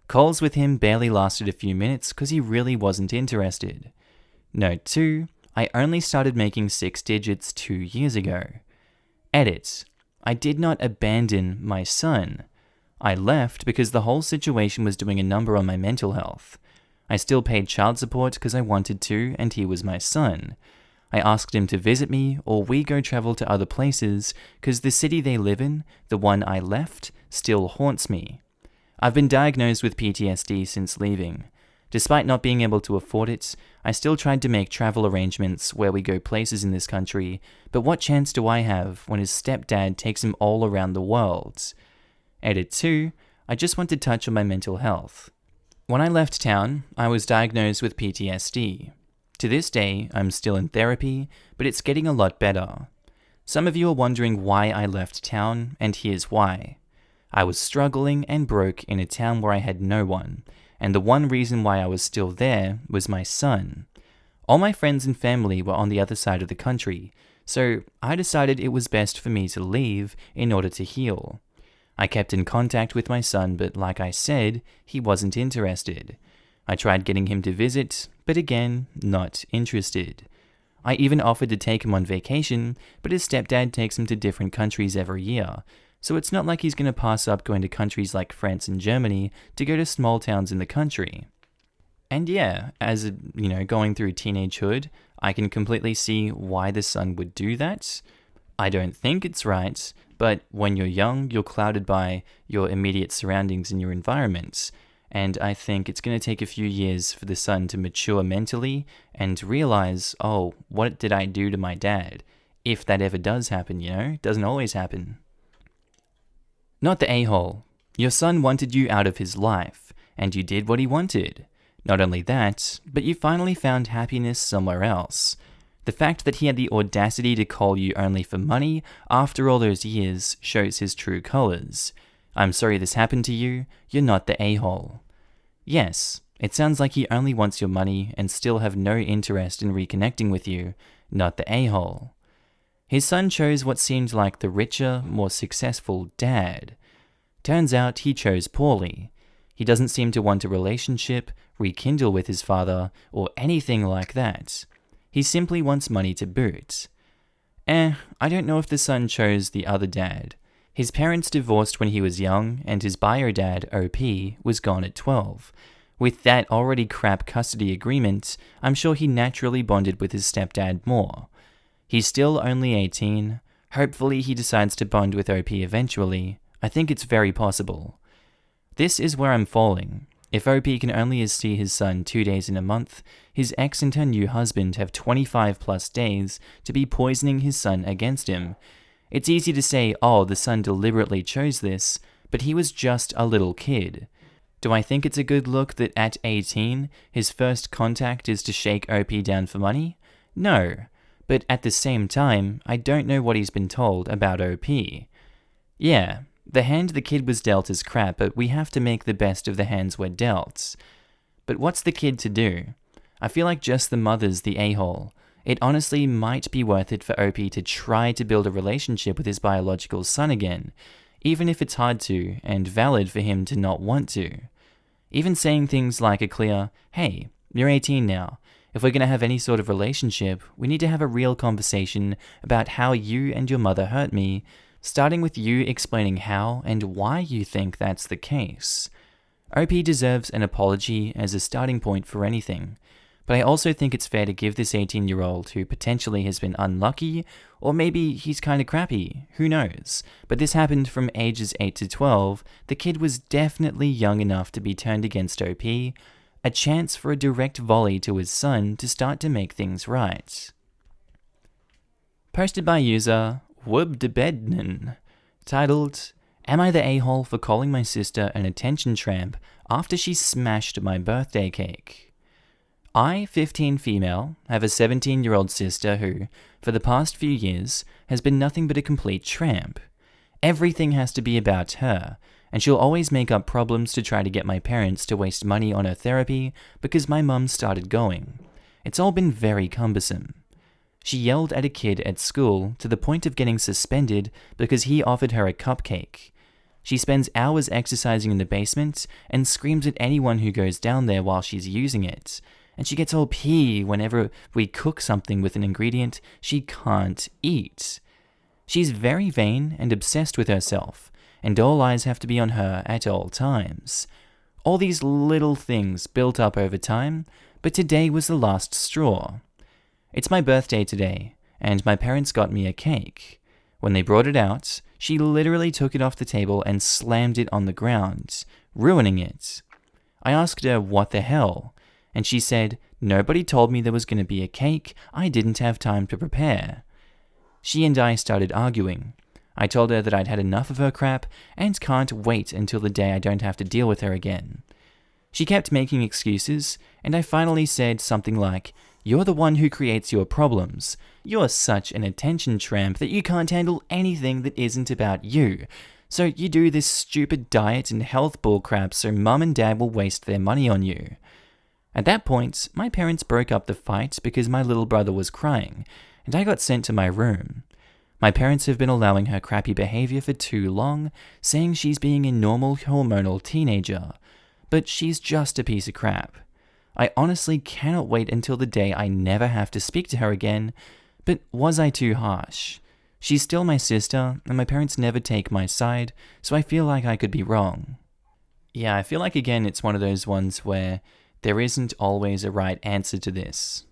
Calls with him barely lasted a few minutes because he really wasn't interested. Note 2, I only started making 6 digits 2 years ago. Edit: I did not abandon my son. I left because the whole situation was doing a number on my mental health. I still paid child support because I wanted to, and he was my son. I asked him to visit me, or we go travel to other places, because the city they live in, the one I left, still haunts me. I've been diagnosed with PTSD since leaving. Despite not being able to afford it, I still tried to make travel arrangements where we go places in this country, but what chance do I have when his stepdad takes him all around the world? Edit 2, I just want to touch on my mental health. When I left town, I was diagnosed with PTSD. To this day, I'm still in therapy, but it's getting a lot better. Some of you are wondering why I left town, and here's why. I was struggling and broke in a town where I had no one, and the one reason why I was still there was my son. All my friends and family were on the other side of the country, so I decided it was best for me to leave in order to heal. I kept in contact with my son, but like I said, he wasn't interested. I tried getting him to visit, but again, not interested. I even offered to take him on vacation, but his stepdad takes him to different countries every year, so it's not like he's going to pass up going to countries like France and Germany to go to small towns in the country. And yeah, as going through teenagehood, I can completely see why the son would do that. I don't think it's right, but when you're young, you're clouded by your immediate surroundings and your environment. And I think it's going to take a few years for the son to mature mentally and realize, oh, what did I do to my dad? If that ever does happen, it doesn't always happen. Not the a-hole. Your son wanted you out of his life, and you did what he wanted. Not only that, but you finally found happiness somewhere else. The fact that he had the audacity to call you only for money after all those years shows his true colors. I'm sorry this happened to you, you're not the a-hole. Yes, it sounds like he only wants your money and still have no interest in reconnecting with you, not the a-hole. His son chose what seemed like the richer, more successful dad. Turns out he chose poorly. He doesn't seem to want a relationship, rekindle with his father, or anything like that. He simply wants money to boot. I don't know if the son chose the other dad. His parents divorced when he was young, and his bio dad, OP, was gone at 12. With that already crap custody agreement, I'm sure he naturally bonded with his stepdad more. He's still only 18. Hopefully he decides to bond with OP eventually. I think it's very possible. This is where I'm falling. If OP can only see his son 2 days in a month, his ex and her new husband have 25 plus days to be poisoning his son against him. It's easy to say, oh, the son deliberately chose this, but he was just a little kid. Do I think it's a good look that at 18, his first contact is to shake OP down for money? No, but at the same time, I don't know what he's been told about OP. Yeah, the hand the kid was dealt is crap, but we have to make the best of the hands we're dealt. But what's the kid to do? I feel like just the mother's the a-hole. It honestly might be worth it for OP to try to build a relationship with his biological son again, even if it's hard to, and valid for him to not want to. Even saying things like a clear, hey, you're 18 now. If we're going to have any sort of relationship, we need to have a real conversation about how you and your mother hurt me, starting with you explaining how and why you think that's the case. OP deserves an apology as a starting point for anything. But I also think it's fair to give this 18-year-old who potentially has been unlucky, or maybe he's kinda crappy, who knows. But this happened from ages 8 to 12, the kid was definitely young enough to be turned against OP, a chance for a direct volley to his son to start to make things right. Posted by user Wubdebednan, titled, Am I the a-hole for calling my sister an attention tramp after she smashed my birthday cake? I, 15 female, have a 17-year-old sister who, for the past few years, has been nothing but a complete tramp. Everything has to be about her, and she'll always make up problems to try to get my parents to waste money on her therapy because my mum started going. It's all been very cumbersome. She yelled at a kid at school to the point of getting suspended because he offered her a cupcake. She spends hours exercising in the basement and screams at anyone who goes down there while she's using it. And she gets all pee whenever we cook something with an ingredient she can't eat. She's very vain and obsessed with herself, and all eyes have to be on her at all times. All these little things built up over time, but today was the last straw. It's my birthday today, and my parents got me a cake. When they brought it out, she literally took it off the table and slammed it on the ground, ruining it. I asked her what the hell, and she said, nobody told me there was going to be a cake, I didn't have time to prepare. She and I started arguing. I told her that I'd had enough of her crap and can't wait until the day I don't have to deal with her again. She kept making excuses, and I finally said something like, you're the one who creates your problems. You're such an attention tramp that you can't handle anything that isn't about you. So you do this stupid diet and health bullcrap so mum and dad will waste their money on you. At that point, my parents broke up the fight because my little brother was crying, and I got sent to my room. My parents have been allowing her crappy behavior for too long, saying she's being a normal hormonal teenager, but she's just a piece of crap. I honestly cannot wait until the day I never have to speak to her again, but was I too harsh? She's still my sister, and my parents never take my side, so I feel like I could be wrong. Yeah, I feel like again it's one of those ones where there isn't always a right answer to this.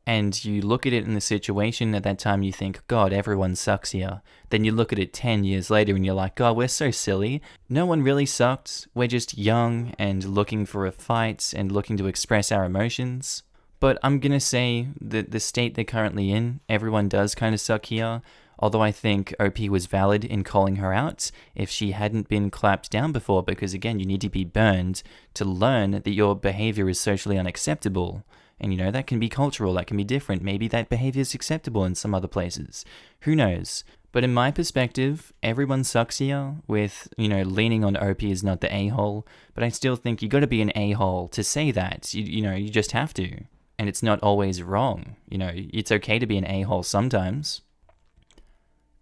And you look at it in the situation at that time, you think, God, everyone sucks here. Then you look at it 10 years later and you're like, God, we're so silly. No one really sucked. We're just young and looking for a fight and looking to express our emotions. But I'm going to say that the state they're currently in, everyone does kind of suck here. Although I think OP was valid in calling her out if she hadn't been clapped down before, because again, you need to be burned to learn that your behavior is socially unacceptable. And that can be cultural, that can be different. Maybe that behavior is acceptable in some other places. Who knows? But in my perspective, everyone sucks here with, leaning on OP is not the a-hole. But I still think you got to be an a-hole to say that. You just have to. And it's not always wrong. It's okay to be an a-hole sometimes.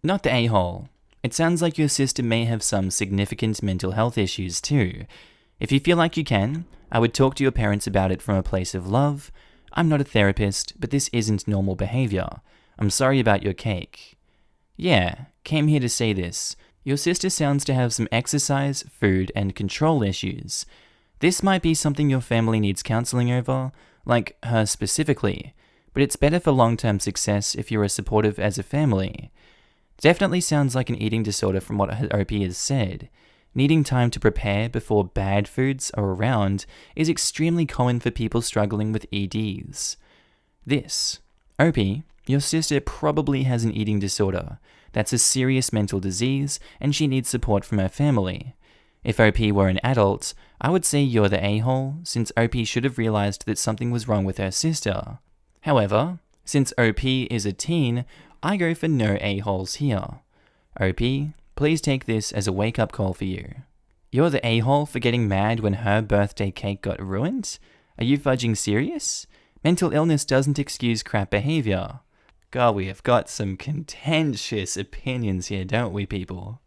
Not the a-hole. It sounds like your sister may have some significant mental health issues too. If you feel like you can, I would talk to your parents about it from a place of love. I'm not a therapist, but this isn't normal behavior. I'm sorry about your cake. Yeah, came here to say this. Your sister sounds to have some exercise, food, and control issues. This might be something your family needs counseling over, like her specifically, but it's better for long-term success if you are supportive as a family. Definitely sounds like an eating disorder from what OP has said. Needing time to prepare before bad foods are around is extremely common for people struggling with EDs. OP, your sister probably has an eating disorder. That's a serious mental disease, and she needs support from her family. If OP were an adult, I would say you're the a-hole, since OP should have realized that something was wrong with her sister. However, since OP is a teen, I go for no a-holes here. OP, please take this as a wake-up call for you. You're the a-hole for getting mad when her birthday cake got ruined? Are you fudging serious? Mental illness doesn't excuse crap behavior. God, we have got some contentious opinions here, don't we, people?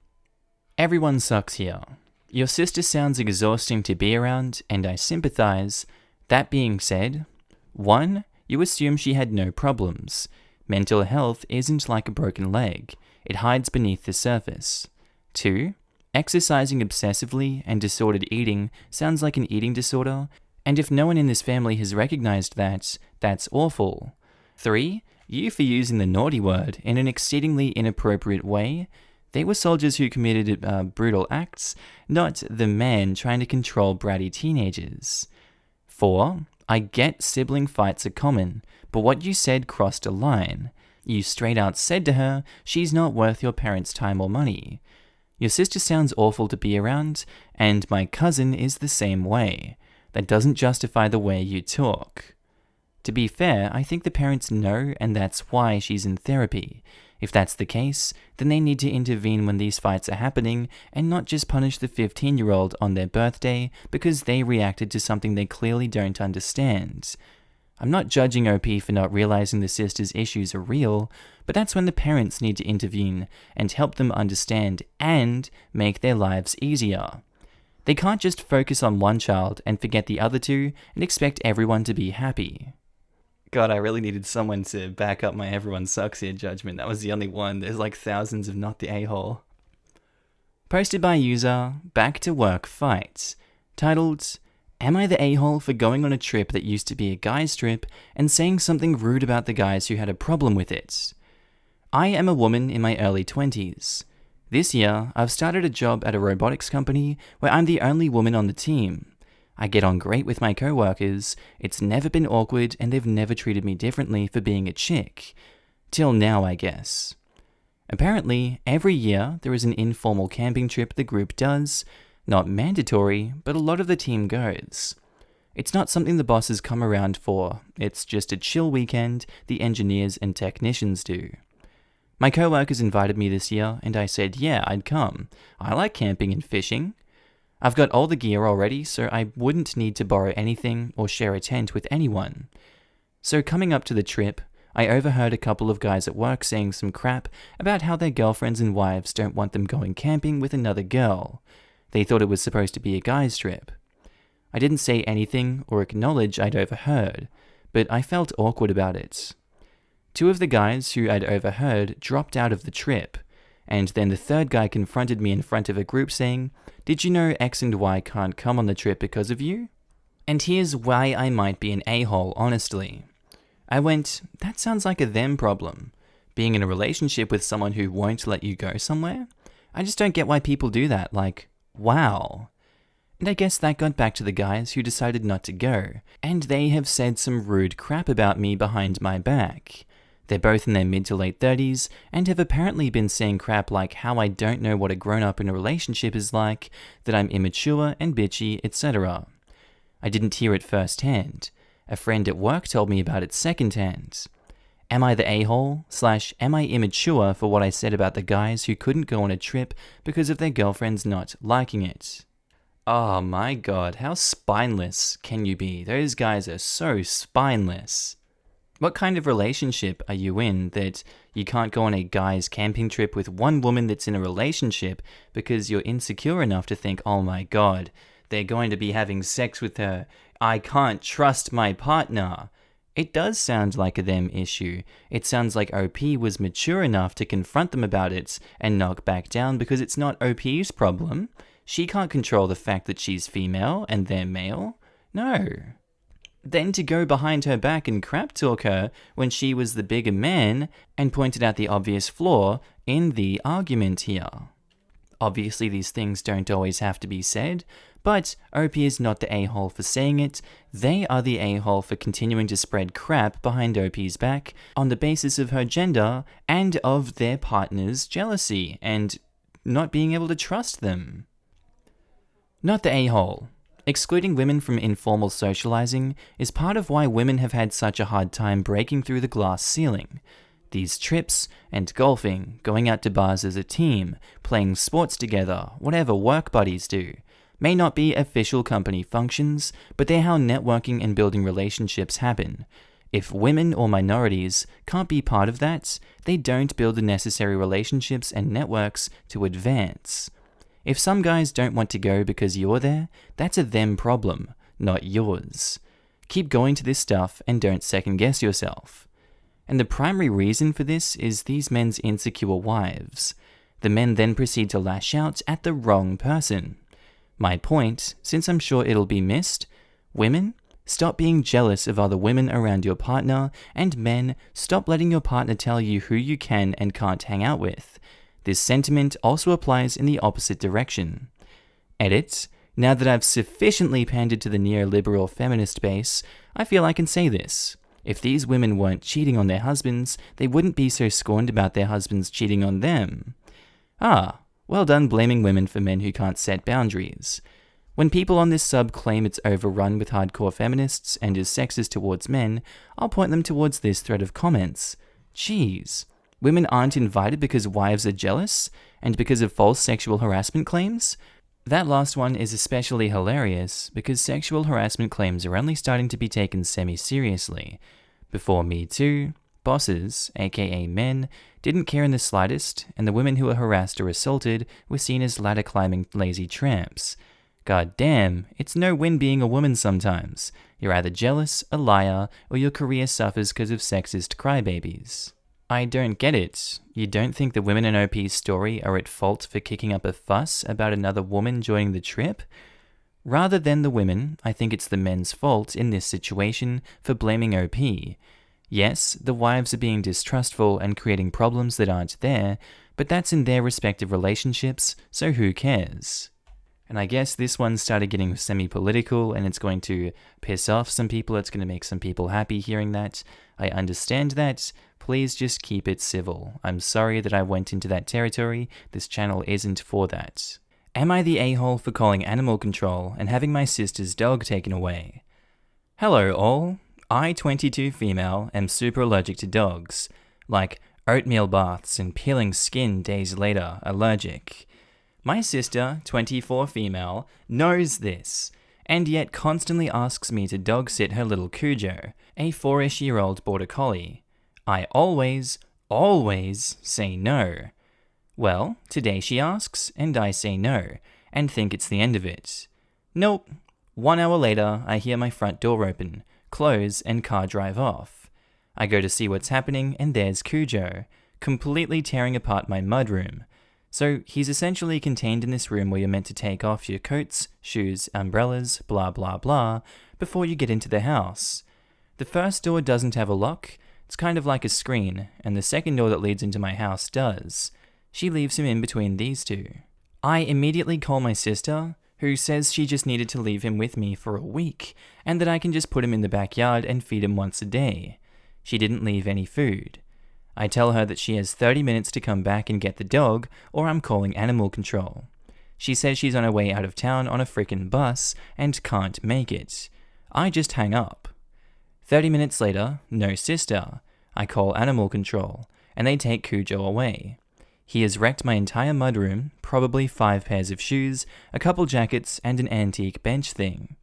Everyone sucks here. Your sister sounds exhausting to be around, and I sympathize. That being said, 1, you assume she had no problems. Mental health isn't like a broken leg. It hides beneath the surface. 2, exercising obsessively and disordered eating sounds like an eating disorder, and if no one in this family has recognized that, that's awful. 3, you for using the naughty word in an exceedingly inappropriate way. They were soldiers who committed brutal acts, not the man trying to control bratty teenagers. 4, I get sibling fights are common, but what you said crossed a line. You straight out said to her, she's not worth your parents' time or money. Your sister sounds awful to be around, and my cousin is the same way. That doesn't justify the way you talk. To be fair, I think the parents know, and that's why she's in therapy. If that's the case, then they need to intervene when these fights are happening and not just punish the 15-year-old on their birthday because they reacted to something they clearly don't understand. I'm not judging OP for not realizing the sister's issues are real, but that's when the parents need to intervene and help them understand and make their lives easier. They can't just focus on one child and forget the other two and expect everyone to be happy. God, I really needed someone to back up my everyone sucks here judgment. That was the only one. There's like thousands of not the a-hole. Posted by user Back to Work Fight, titled, Am I the a-hole for going on a trip that used to be a guy's trip and saying something rude about the guys who had a problem with it? I am a woman in my early 20s. This year, I've started a job at a robotics company where I'm the only woman on the team. I get on great with my co-workers, it's never been awkward, and they've never treated me differently for being a chick. Till now, I guess. Apparently, every year there is an informal camping trip the group does. Not mandatory, but a lot of the team goes. It's not something the bosses come around for, it's just a chill weekend the engineers and technicians do. My co-workers invited me this year, and I said yeah, I'd come. I like camping and fishing. I've got all the gear already, so I wouldn't need to borrow anything or share a tent with anyone. So coming up to the trip, I overheard a couple of guys at work saying some crap about how their girlfriends and wives don't want them going camping with another girl. They thought it was supposed to be a guy's trip. I didn't say anything or acknowledge I'd overheard, but I felt awkward about it. Two of the guys who I'd overheard dropped out of the trip, and then the third guy confronted me in front of a group saying, "Did you know X and Y can't come on the trip because of you?" And here's why I might be an a-hole, honestly. I went, that sounds like a them problem. Being in a relationship with someone who won't let you go somewhere? I just don't get why people do that, like, wow. And I guess that got back to the guys who decided not to go, and they have said some rude crap about me behind my back. They're both in their mid to late 30s, and have apparently been saying crap like how I don't know what a grown-up in a relationship is like, that I'm immature and bitchy, etc. I didn't hear it firsthand. A friend at work told me about it secondhand. Am I the a-hole / am I immature for what I said about the guys who couldn't go on a trip because of their girlfriends not liking it? Oh my god, how spineless can you be? Those guys are so spineless. What kind of relationship are you in that you can't go on a guy's camping trip with one woman that's in a relationship because you're insecure enough to think, oh my god, they're going to be having sex with her. I can't trust my partner. It does sound like a them issue. It sounds like OP was mature enough to confront them about it and knock back down because it's not OP's problem. She can't control the fact that she's female and they're male. No. Then to go behind her back and crap talk her when she was the bigger man and pointed out the obvious flaw in the argument here. Obviously these things don't always have to be said, but OP is not the a-hole for saying it. They are the a-hole for continuing to spread crap behind OP's back on the basis of her gender and of their partner's jealousy and not being able to trust them. Not the a-hole. Excluding women from informal socializing is part of why women have had such a hard time breaking through the glass ceiling. These trips and golfing, going out to bars as a team, playing sports together, whatever work buddies do, may not be official company functions, but they're how networking and building relationships happen. If women or minorities can't be part of that, they don't build the necessary relationships and networks to advance. If some guys don't want to go because you're there, that's a them problem, not yours. Keep going to this stuff and don't second guess yourself. And the primary reason for this is these men's insecure wives. The men then proceed to lash out at the wrong person. My point, since I'm sure it'll be missed, women, stop being jealous of other women around your partner, and men, stop letting your partner tell you who you can and can't hang out with. This sentiment also applies in the opposite direction. Edit. Now that I've sufficiently pandered to the neoliberal feminist base, I feel I can say this. If these women weren't cheating on their husbands, they wouldn't be so scorned about their husbands cheating on them. Ah, well done blaming women for men who can't set boundaries. When people on this sub claim it's overrun with hardcore feminists and is sexist towards men, I'll point them towards this thread of comments. Jeez. Women aren't invited because wives are jealous, and because of false sexual harassment claims? That last one is especially hilarious because sexual harassment claims are only starting to be taken semi-seriously. Before Me Too, bosses, aka men, didn't care in the slightest, and the women who were harassed or assaulted were seen as ladder-climbing lazy tramps. God damn, it's no win being a woman sometimes. You're either jealous, a liar, or your career suffers because of sexist crybabies. I don't get it. You don't think the women in OP's story are at fault for kicking up a fuss about another woman joining the trip? Rather than the women, I think it's the men's fault in this situation for blaming OP. Yes, the wives are being distrustful and creating problems that aren't there, but that's in their respective relationships, so who cares? And I guess this one started getting semi-political and it's going to piss off some people. It's going to make some people happy hearing that. I understand that. Please just keep it civil. I'm sorry that I went into that territory. This channel isn't for that. Am I the a-hole for calling animal control and having my sister's dog taken away? Hello all. I, 22 female, am super allergic to dogs. Like oatmeal baths and peeling skin days later, allergic. My sister, 24 female, knows this, and yet constantly asks me to dog sit her little Cujo, a 4-ish-year-old border collie. I always say no. Well, today she asks, and I say no, and think it's the end of it. Nope. 1 hour later, I hear my front door open, close, and car drive off. I go to see what's happening, and there's Cujo, completely tearing apart my mudroom. So he's essentially contained in this room where you're meant to take off your coats, shoes, umbrellas, blah blah blah, before you get into the house. The first door doesn't have a lock, it's kind of like a screen, and the second door that leads into my house does. She leaves him in between these two. I immediately call my sister, who says she just needed to leave him with me for a week, and that I can just put him in the backyard and feed him once a day. She didn't leave any food. I tell her that she has 30 minutes to come back and get the dog, or I'm calling animal control. She says she's on her way out of town on a frickin' bus and can't make it. I just hang up. 30 minutes later, no sister. I call animal control, and they take Cujo away. He has wrecked my entire mudroom, probably 5 pairs of shoes, a couple jackets, and an antique bench thing.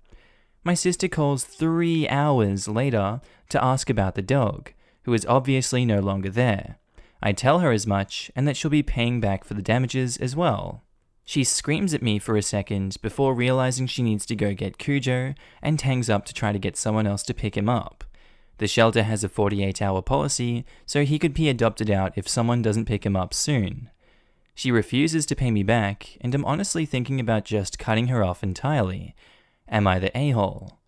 My sister calls 3 hours later to ask about the dog, who is obviously no longer there. I tell her as much, and that she'll be paying back for the damages as well. She screams at me for a second before realizing she needs to go get Cujo, and hangs up to try to get someone else to pick him up. The shelter has a 48-hour policy, so he could be adopted out if someone doesn't pick him up soon. She refuses to pay me back, and I'm honestly thinking about just cutting her off entirely. Am I the a-hole?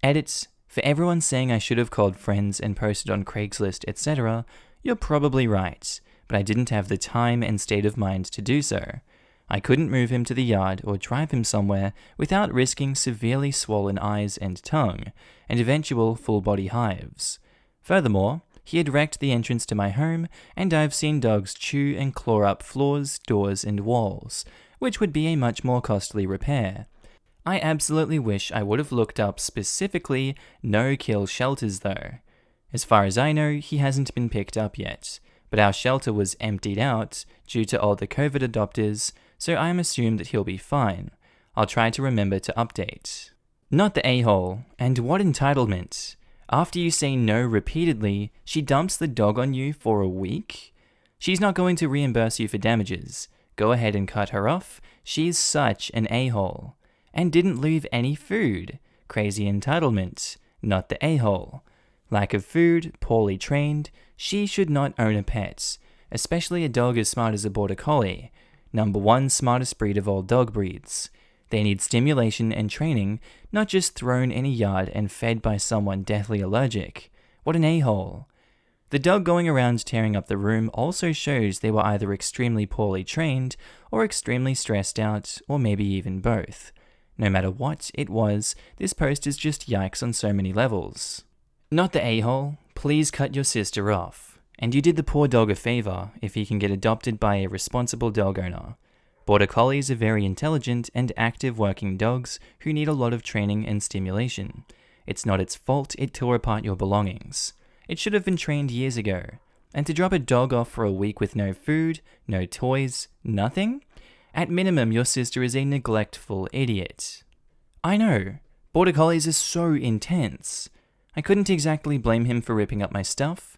Edits. For everyone saying I should have called friends and posted on Craigslist, etc., you're probably right, but I didn't have the time and state of mind to do so. I couldn't move him to the yard or drive him somewhere without risking severely swollen eyes and tongue, and eventual full-body hives. Furthermore, he had wrecked the entrance to my home, and I've seen dogs chew and claw up floors, doors, and walls, which would be a much more costly repair. I absolutely wish I would have looked up specifically no-kill shelters though. As far as I know, he hasn't been picked up yet, but our shelter was emptied out due to all the COVID adopters, so I'm assumed that he'll be fine. I'll try to remember to update. Not the a-hole, and what entitlement. After you say no repeatedly, she dumps the dog on you for a week? She's not going to reimburse you for damages. Go ahead and cut her off. She's such an a-hole. And didn't leave any food. Crazy entitlement. Not the a-hole. Lack of food, poorly trained. She should not own a pet, especially a dog as smart as a border collie. Number 1 smartest breed of all dog breeds. They need stimulation and training, not just thrown in a yard and fed by someone deathly allergic. What an a-hole. The dog going around tearing up the room also shows they were either extremely poorly trained or extremely stressed out, or maybe even both. No matter what it was, this post is just yikes on so many levels. Not the a-hole, please cut your sister off. And you did the poor dog a favor if he can get adopted by a responsible dog owner. Border Collies are very intelligent and active working dogs who need a lot of training and stimulation. It's not its fault it tore apart your belongings. It should have been trained years ago. And to drop a dog off for a week with no food, no toys, nothing? At minimum, your sister is a neglectful idiot. I know, Border Collies are so intense. I couldn't exactly blame him for ripping up my stuff.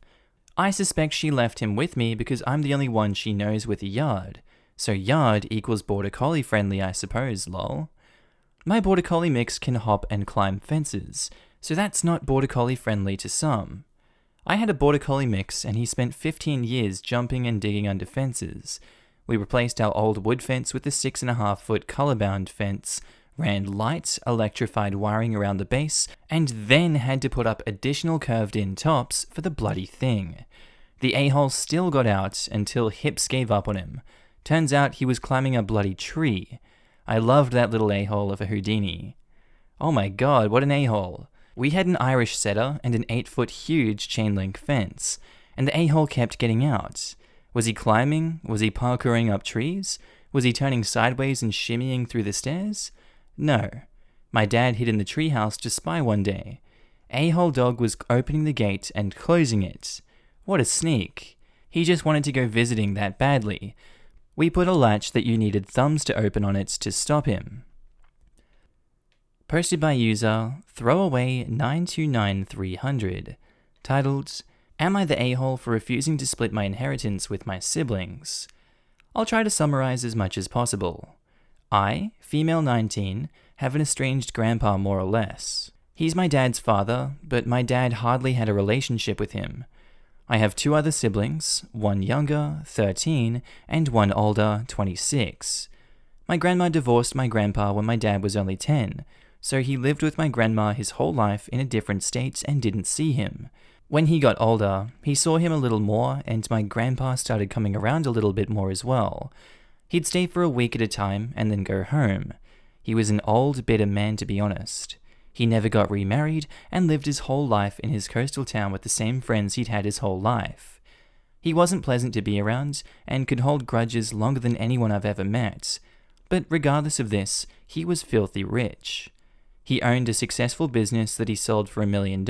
I suspect she left him with me because I'm the only one she knows with a yard. So yard equals Border Collie friendly, I suppose, lol. My Border Collie mix can hop and climb fences, so that's not Border Collie friendly to some. I had a Border Collie mix and he spent 15 years jumping and digging under fences. We replaced our old wood fence with a 6.5-foot color-bound fence, ran light, electrified wiring around the base, and then had to put up additional curved-in tops for the bloody thing. The a-hole still got out until hips gave up on him. Turns out he was climbing a bloody tree. I loved that little a-hole of a Houdini. Oh my god, what an a-hole. We had an Irish setter and an 8-foot huge chain-link fence, and the a-hole kept getting out. Was he climbing? Was he parkouring up trees? Was he turning sideways and shimmying through the stairs? No. My dad hid in the treehouse to spy one day. A-hole dog was opening the gate and closing it. What a sneak. He just wanted to go visiting that badly. We put a latch that you needed thumbs to open on it to stop him. Posted by user Throwaway929300, titled, Am I the a-hole for refusing to split my inheritance with my siblings? I'll try to summarize as much as possible. I, female 19, have an estranged grandpa more or less. He's my dad's father, but my dad hardly had a relationship with him. I have 2 other siblings, one younger, 13, and one older, 26. My grandma divorced my grandpa when my dad was only 10, so he lived with my grandma his whole life in a different state and didn't see him. When he got older, he saw him a little more, and my grandpa started coming around a little bit more as well. He'd stay for a week at a time and then go home. He was an old, bitter man, to be honest. He never got remarried and lived his whole life in his coastal town with the same friends he'd had his whole life. He wasn't pleasant to be around and could hold grudges longer than anyone I've ever met. But regardless of this, he was filthy rich. He owned a successful business that he sold for $1 million.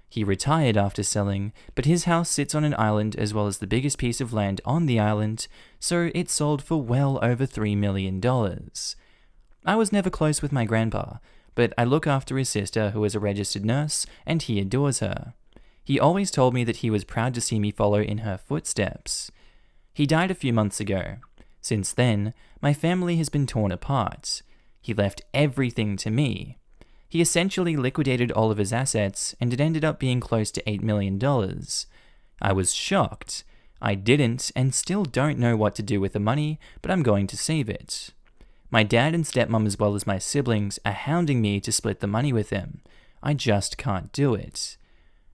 He retired after selling, but his house sits on an island as well as the biggest piece of land on the island, so it sold for well over $3 million. I was never close with my grandpa, but I look after his sister who is a registered nurse, and he adores her. He always told me that he was proud to see me follow in her footsteps. He died a few months ago. Since then, my family has been torn apart. He left everything to me. He essentially liquidated all of his assets, and it ended up being close to $8 million. I was shocked. I didn't and still don't know what to do with the money, but I'm going to save it. My dad and stepmom as well as my siblings are hounding me to split the money with them. I just can't do it.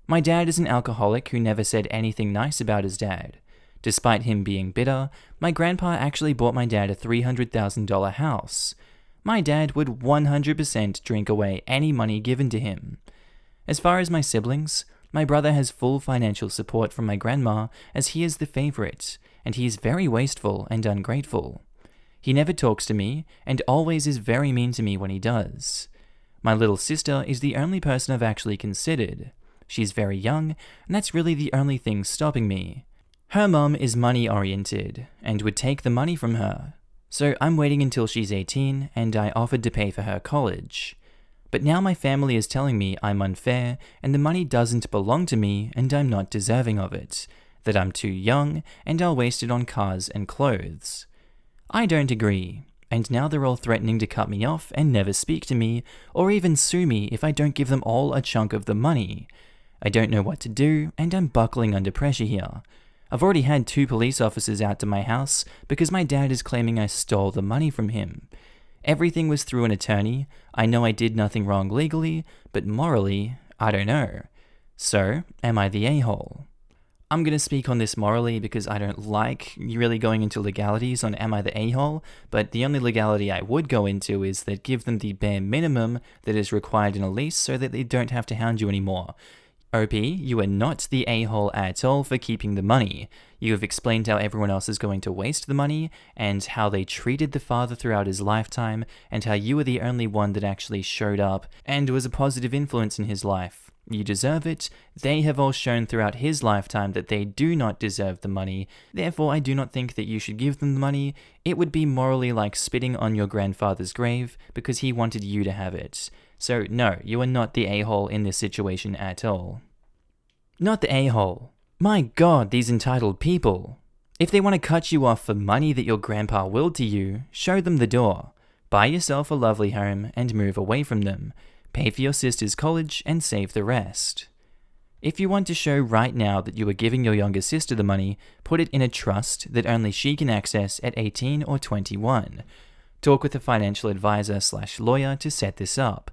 My dad is an alcoholic who never said anything nice about his dad. Despite him being bitter, my grandpa actually bought my dad a $300,000 house. My dad would 100% drink away any money given to him. As far as my siblings, my brother has full financial support from my grandma as he is the favorite, and he is very wasteful and ungrateful. He never talks to me, and always is very mean to me when he does. My little sister is the only person I've actually considered. She's very young, and that's really the only thing stopping me. Her mum is money-oriented, and would take the money from her. So I'm waiting until she's 18, and I offered to pay for her college. But now my family is telling me I'm unfair, and the money doesn't belong to me, and I'm not deserving of it. That I'm too young, and I'll waste it on cars and clothes. I don't agree, and now they're all threatening to cut me off and never speak to me, or even sue me if I don't give them all a chunk of the money. I don't know what to do, and I'm buckling under pressure here. I've already had 2 police officers out to my house because my dad is claiming I stole the money from him. Everything was through an attorney. I know I did nothing wrong legally, but morally, I don't know. So, am I the a-hole? I'm going to speak on this morally because I don't like really going into legalities on am I the a-hole, but the only legality I would go into is that give them the bare minimum that is required in a lease so that they don't have to hound you anymore. OP, you are not the a-hole at all for keeping the money. You have explained how everyone else is going to waste the money, and how they treated the father throughout his lifetime, and how you were the only one that actually showed up and was a positive influence in his life. You deserve it. They have all shown throughout his lifetime that they do not deserve the money. Therefore, I do not think that you should give them the money. It would be morally like spitting on your grandfather's grave because he wanted you to have it. So no, you are not the a-hole in this situation at all. Not the a-hole. My god, these entitled people. If they want to cut you off for money that your grandpa willed to you, show them the door. Buy yourself a lovely home and move away from them. Pay for your sister's college and save the rest. If you want to show right now that you are giving your younger sister the money, put it in a trust that only she can access at 18 or 21. Talk with a financial advisor/lawyer to set this up.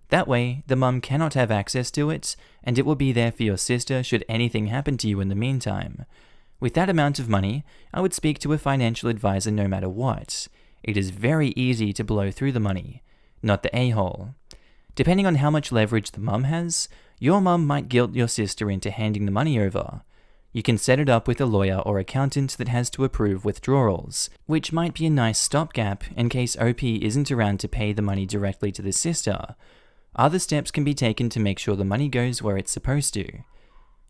That way, the mum cannot have access to it, and it will be there for your sister should anything happen to you in the meantime. With that amount of money, I would speak to a financial advisor no matter what. It is very easy to blow through the money. Not the a-hole. Depending on how much leverage the mum has, your mum might guilt your sister into handing the money over. You can set it up with a lawyer or accountant that has to approve withdrawals, which might be a nice stopgap in case OP isn't around to pay the money directly to the sister. Other steps can be taken to make sure the money goes where it's supposed to.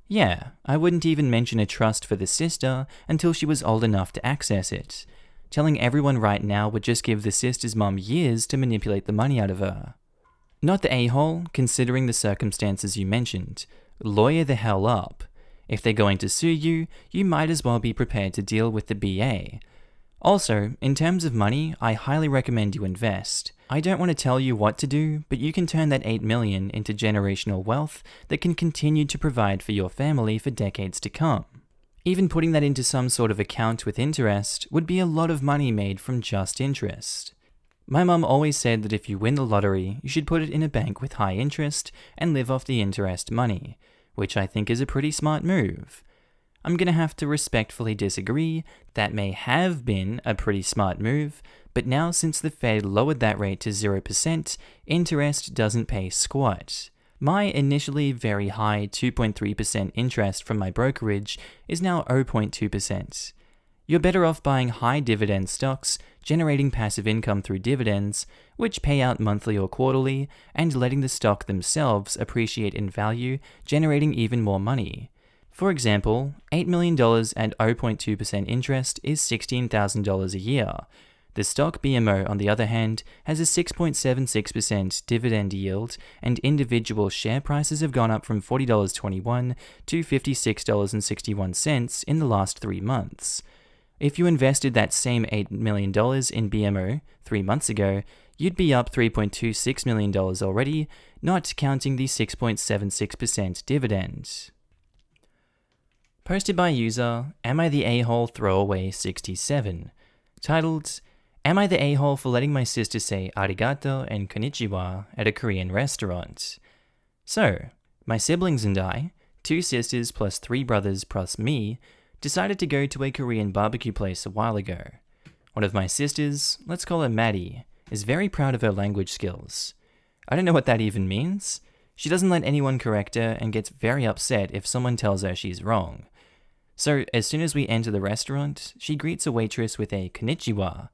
Yeah, I wouldn't even mention a trust for the sister until she was old enough to access it. Telling everyone right now would just give the sister's mum years to manipulate the money out of her. Not the a-hole, considering the circumstances you mentioned. Lawyer the hell up. If they're going to sue you, you might as well be prepared to deal with the BA. Also, in terms of money, I highly recommend you invest. I don't want to tell you what to do, but you can turn that $8 million into generational wealth that can continue to provide for your family for decades to come. Even putting that into some sort of account with interest would be a lot of money made from just interest. My mum always said that if you win the lottery, you should put it in a bank with high interest and live off the interest money, which I think is a pretty smart move. I'm gonna have to respectfully disagree. That may have been a pretty smart move, but now since the Fed lowered that rate to 0%, interest doesn't pay squat. My initially very high 2.3% interest from my brokerage is now 0.2%. You're better off buying high dividend stocks, generating passive income through dividends, which pay out monthly or quarterly, and letting the stock themselves appreciate in value, generating even more money. For example, $8 million at 0.2% interest is $16,000 a year. The stock BMO, on the other hand, has a 6.76% dividend yield, and individual share prices have gone up from $40.21 to $56.61 in the last 3 months. If you invested that same $8 million in BMO 3 months ago, you'd be up $3.26 million already, not counting the 6.76% dividend. Posted by user AmiTheA Throwaway 67, titled, Am I the a-hole for letting my sister say arigato and konnichiwa at a Korean restaurant? So, my siblings and I, 2 sisters plus 3 brothers plus me, decided to go to a Korean barbecue place a while ago. One of my sisters, let's call her Maddie, is very proud of her language skills. I don't know what that even means. She doesn't let anyone correct her and gets very upset if someone tells her she's wrong. So, as soon as we enter the restaurant, she greets a waitress with a konnichiwa.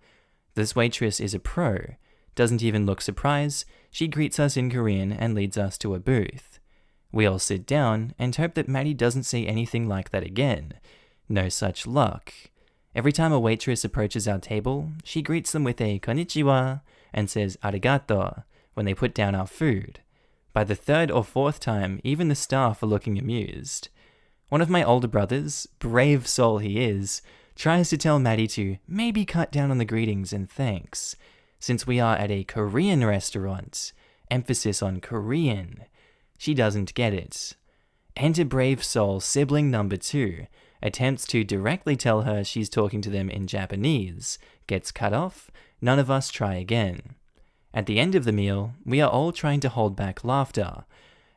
This waitress is a pro. Doesn't even look surprised. She greets us in Korean and leads us to a booth. We all sit down and hope that Maddie doesn't say anything like that again. No such luck. Every time a waitress approaches our table, she greets them with a konnichiwa and says arigato when they put down our food. By the 3rd or 4th time, even the staff are looking amused. One of my older brothers, brave soul he is, tries to tell Maddie to maybe cut down on the greetings and thanks, since we are at a Korean restaurant. Emphasis on Korean. She doesn't get it. Enter brave soul sibling number 2, attempts to directly tell her she's talking to them in Japanese, gets cut off, none of us try again. At the end of the meal, we are all trying to hold back laughter.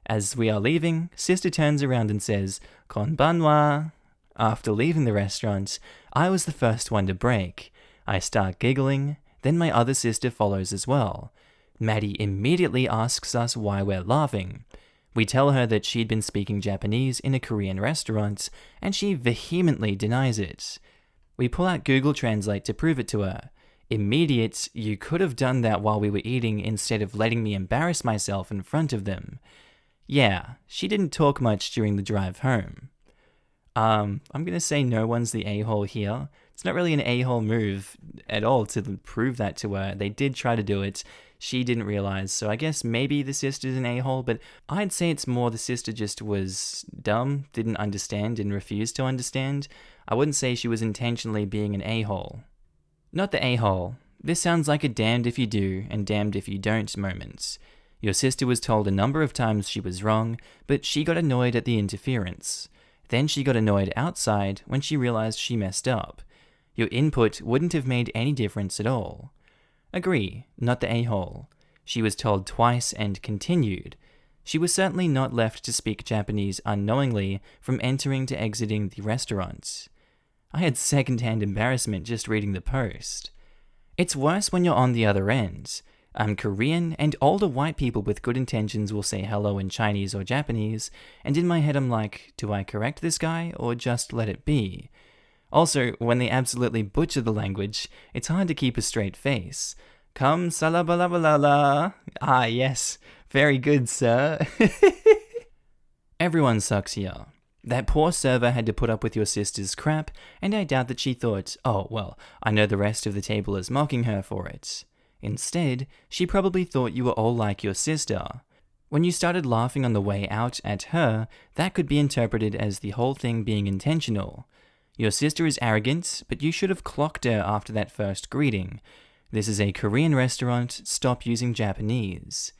As we are leaving, sister turns around and says, "Konbanwa." After leaving the restaurant, I was the first one to break. I start giggling, then my other sister follows as well. Maddie immediately asks us why we're laughing. We tell her that she'd been speaking Japanese in a Korean restaurant, and she vehemently denies it. We pull out Google Translate to prove it to her. Immediate, you could have done that while we were eating instead of letting me embarrass myself in front of them. Yeah, she didn't talk much during the drive home. I'm gonna say no one's the a-hole here. It's not really an a-hole move at all to prove that to her. They did try to do it. She didn't realize, so I guess maybe the sister's an a-hole, but I'd say it's more the sister just was dumb, didn't understand, and refused to understand. I wouldn't say she was intentionally being an a-hole. Not the a-hole. This sounds like a damned if you do and damned if you don't moment. Your sister was told a number of times she was wrong, but she got annoyed at the interference. Then she got annoyed outside when she realized she messed up. Your input wouldn't have made any difference at all. Agree, not the a-hole. She was told twice and continued. She was certainly not left to speak Japanese unknowingly from entering to exiting the restaurant. I had second-hand embarrassment just reading the post. It's worse when you're on the other end. I'm Korean, and older white people with good intentions will say hello in Chinese or Japanese, and in my head I'm like, do I correct this guy, or just let it be? Also, when they absolutely butcher the language, it's hard to keep a straight face. Come salabalabalala. Ah yes, very good sir. Everyone sucks here. That poor server had to put up with your sister's crap, and I doubt that she thought, oh, well, I know the rest of the table is mocking her for it. Instead, she probably thought you were all like your sister. When you started laughing on the way out at her, that could be interpreted as the whole thing being intentional. Your sister is arrogant, but you should have clocked her after that first greeting. This is a Korean restaurant, stop using Japanese.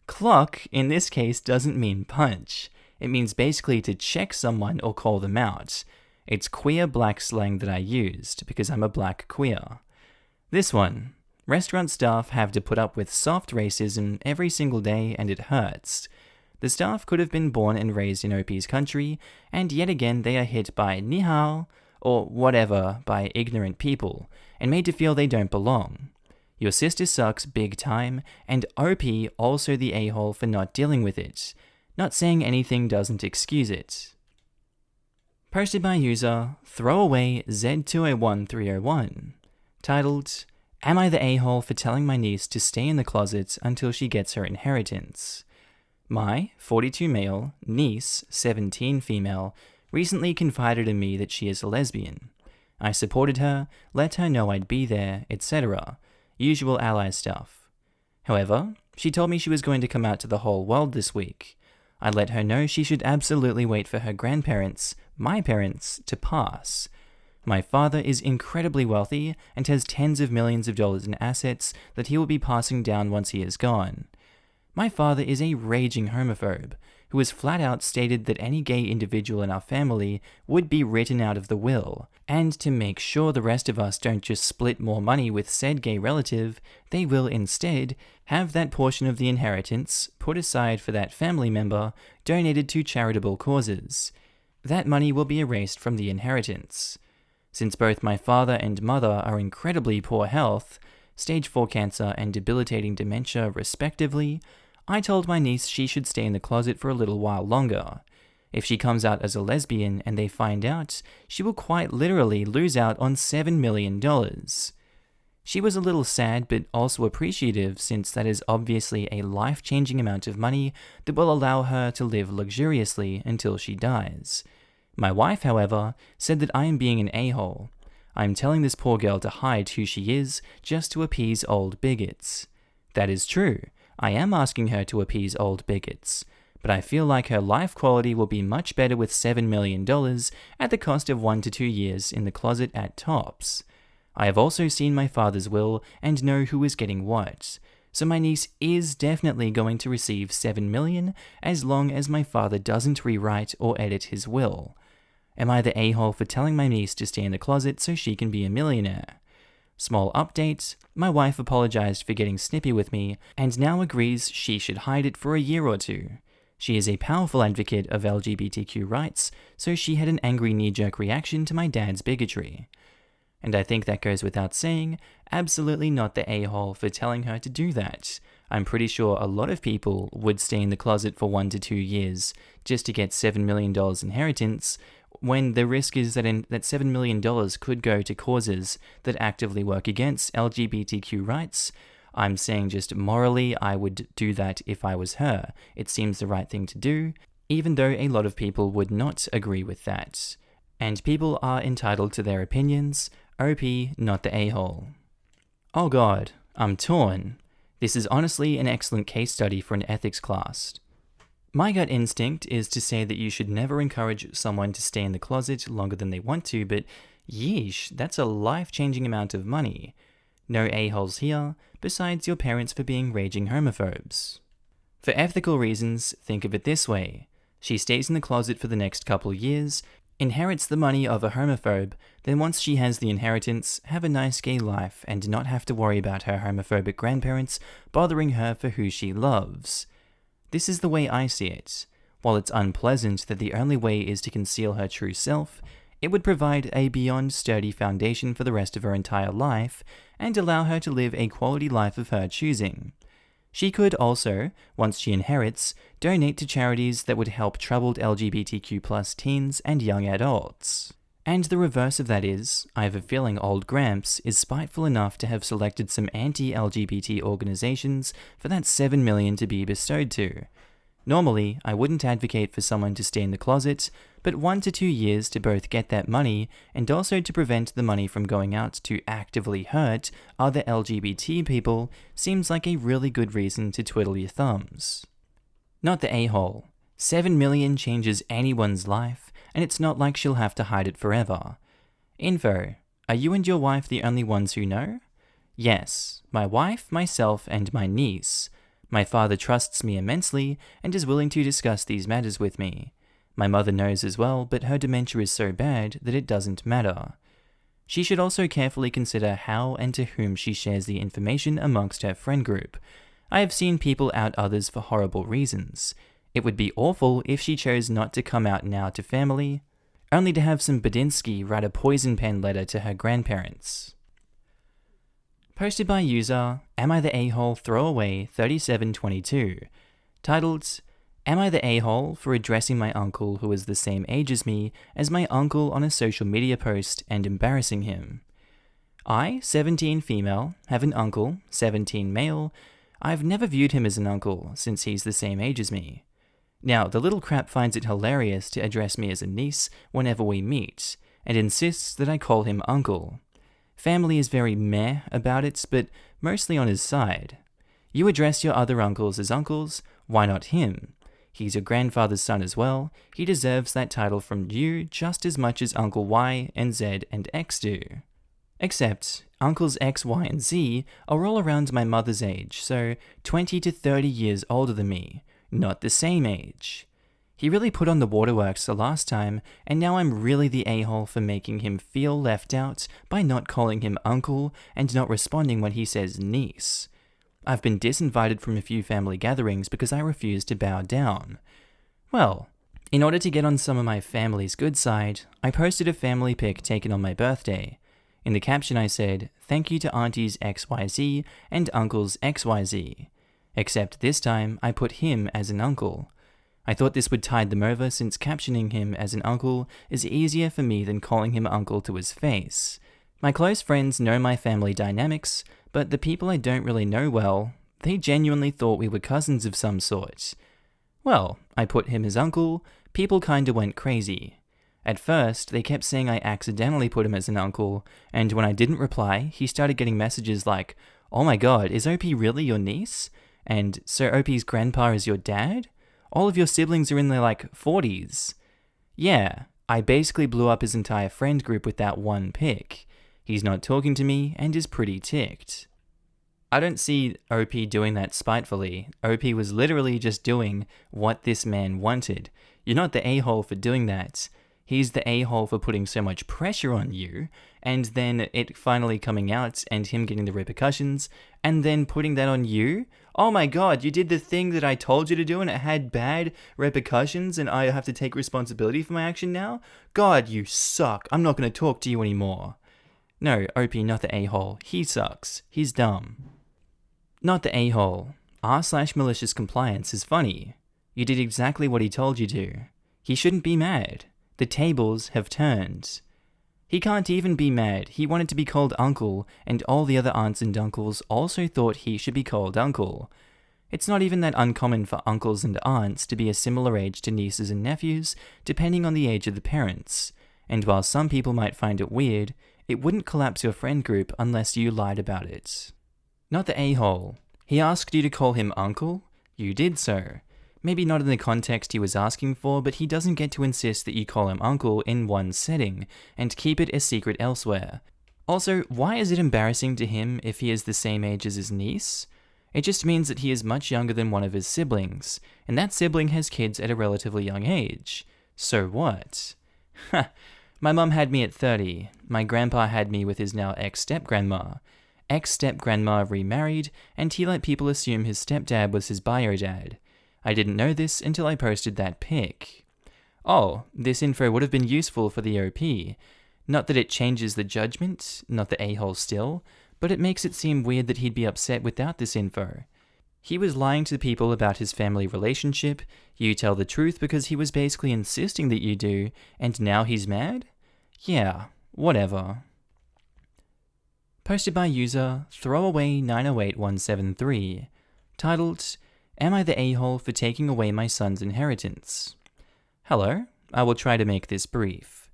Clock, in this case, doesn't mean punch. It means basically to check someone or call them out. It's queer black slang that I used, because I'm a black queer. This one. Restaurant staff have to put up with soft racism every single day, and it hurts. The staff could have been born and raised in OP's country, and yet again they are hit by ni hao, or whatever, by ignorant people, and made to feel they don't belong. Your sister sucks big time, and OP also the a-hole for not dealing with it. Not saying anything doesn't excuse it. Posted by user Throwaway Z201301, titled, Am I the a-hole for telling my niece to stay in the closet until she gets her inheritance? My 42 male, niece 17 female, recently confided in me that she is a lesbian. I supported her, let her know I'd be there, etc. Usual ally stuff. However, she told me she was going to come out to the whole world this week. I let her know she should absolutely wait for her grandparents, my parents, to pass. My father is incredibly wealthy and has tens of millions of dollars in assets that he will be passing down once he is gone. My father is a raging homophobe, who has flat out stated that any gay individual in our family would be written out of the will, and to make sure the rest of us don't just split more money with said gay relative, they will instead have that portion of the inheritance put aside for that family member donated to charitable causes. That money will be erased from the inheritance. Since both my father and mother are incredibly poor health, stage 4 cancer and debilitating dementia respectively, I told my niece she should stay in the closet for a little while longer. If she comes out as a lesbian and they find out, she will quite literally lose out on $7 million. She was a little sad but also appreciative, since that is obviously a life-changing amount of money that will allow her to live luxuriously until she dies. My wife, however, said that I am being an a-hole. I am telling this poor girl to hide who she is just to appease old bigots. That is true. I am asking her to appease old bigots, but I feel like her life quality will be much better with $7 million at the cost of 1 to 2 years in the closet at tops. I have also seen my father's will and know who is getting what, so my niece is definitely going to receive $7 million as long as my father doesn't rewrite or edit his will. Am I the a-hole for telling my niece to stay in the closet so she can be a millionaire? Small update, my wife apologized for getting snippy with me and now agrees she should hide it for a year or two. She is a powerful advocate of LGBTQ rights, so she had an angry knee-jerk reaction to my dad's bigotry. And I think that goes without saying, absolutely not the a-hole for telling her to do that. I'm pretty sure a lot of people would stay in the closet for 1 to 2 years just to get $7 million inheritance, when the risk is that that $7 million could go to causes that actively work against LGBTQ rights. I'm saying just morally I would do that if I was her. It seems the right thing to do, even though a lot of people would not agree with that. And people are entitled to their opinions. OP, not the a-hole. Oh god, I'm torn. This is honestly an excellent case study for an ethics class. My gut instinct is to say that you should never encourage someone to stay in the closet longer than they want to, but yeesh, that's a life-changing amount of money. No a-holes here, besides your parents for being raging homophobes. For ethical reasons, think of it this way. She stays in the closet for the next couple years, inherits the money of a homophobe, then once she has the inheritance, have a nice gay life and not have to worry about her homophobic grandparents bothering her for who she loves. This is the way I see it. While it's unpleasant that the only way is to conceal her true self, it would provide a beyond sturdy foundation for the rest of her entire life and allow her to live a quality life of her choosing. She could also, once she inherits, donate to charities that would help troubled LGBTQ+ teens and young adults. And the reverse of that is, I have a feeling old Gramps is spiteful enough to have selected some anti-LGBT organizations for that $7 million to be bestowed to. Normally, I wouldn't advocate for someone to stay in the closet, but 1 to 2 years to both get that money and also to prevent the money from going out to actively hurt other LGBT people seems like a really good reason to twiddle your thumbs. Not the a-hole. 7 million changes anyone's life, and it's not like she'll have to hide it forever. Info. Are you and your wife the only ones who know? Yes, my wife, myself, and my niece. My father trusts me immensely and is willing to discuss these matters with me. My mother knows as well, but her dementia is so bad that it doesn't matter. She should also carefully consider how and to whom she shares the information amongst her friend group. I have seen people out others for horrible reasons. It would be awful if she chose not to come out now to family, only to have some Badinsky write a poison pen letter to her grandparents. Posted by user AmiTheA Throwaway 3722, titled, Am I the a-hole for addressing my uncle who is the same age as me as my uncle on a social media post and embarrassing him? I, 17 female, have an uncle, 17 male. I've never viewed him as an uncle since he's the same age as me. Now, the little crap finds it hilarious to address me as a niece whenever we meet, and insists that I call him uncle. Family is very meh about it, but mostly on his side. You address your other uncles as uncles, why not him? He's your grandfather's son as well. He deserves that title from you just as much as Uncle Y and Z and X do. Except, Uncles X, Y, and Z are all around my mother's age, so 20 to 30 years older than me, not the same age. He really put on the waterworks the last time, and now I'm really the a-hole for making him feel left out by not calling him uncle and not responding when he says niece. I've been disinvited from a few family gatherings because I refused to bow down. Well, in order to get on some of my family's good side, I posted a family pic taken on my birthday. In the caption I said, thank you to aunties XYZ and uncles XYZ. Except this time I put him as an uncle. I thought this would tide them over since captioning him as an uncle is easier for me than calling him uncle to his face. My close friends know my family dynamics, but the people I don't really know well, they genuinely thought we were cousins of some sort. Well, I put him as uncle, people kinda went crazy. At first, they kept saying I accidentally put him as an uncle, and when I didn't reply, he started getting messages like, oh my god, is OP really your niece? And so OP's grandpa is your dad? All of your siblings are in their 40s. Yeah, I basically blew up his entire friend group with that one pic. He's not talking to me and is pretty ticked. I don't see OP doing that spitefully. OP was literally just doing what this man wanted. You're not the a-hole for doing that. He's the a-hole for putting so much pressure on you, and then it finally coming out and him getting the repercussions, and then putting that on you? Oh my god, you did the thing that I told you to do and it had bad repercussions and I have to take responsibility for my action now? God, you suck. I'm not going to talk to you anymore. No, OP, not the a-hole. He sucks. He's dumb. Not the a-hole. R/malicious compliance is funny. You did exactly what he told you to. He shouldn't be mad. The tables have turned. He can't even be mad. He wanted to be called uncle, and all the other aunts and uncles also thought he should be called uncle. It's not even that uncommon for uncles and aunts to be a similar age to nieces and nephews, depending on the age of the parents. And while some people might find it weird, it wouldn't collapse your friend group unless you lied about it. Not the a-hole. He asked you to call him uncle? You did so. Maybe not in the context he was asking for, but he doesn't get to insist that you call him uncle in one setting, and keep it a secret elsewhere. Also, why is it embarrassing to him if he is the same age as his niece? It just means that he is much younger than one of his siblings, and that sibling has kids at a relatively young age. So what? Ha! My mum had me at 30. My grandpa had me with his now ex-step-grandma. Ex-step-grandma remarried, and he let people assume his stepdad was his bio-dad. I didn't know this until I posted that pic. Oh, this info would have been useful for the OP. Not that it changes the judgment, not the a-hole still, but it makes it seem weird that he'd be upset without this info. He was lying to people about his family relationship, you tell the truth because he was basically insisting that you do, and now he's mad? Yeah, whatever. Posted by user Throwaway908173, titled, Am I the a-hole for taking away my son's inheritance? Hello, I will try to make this brief.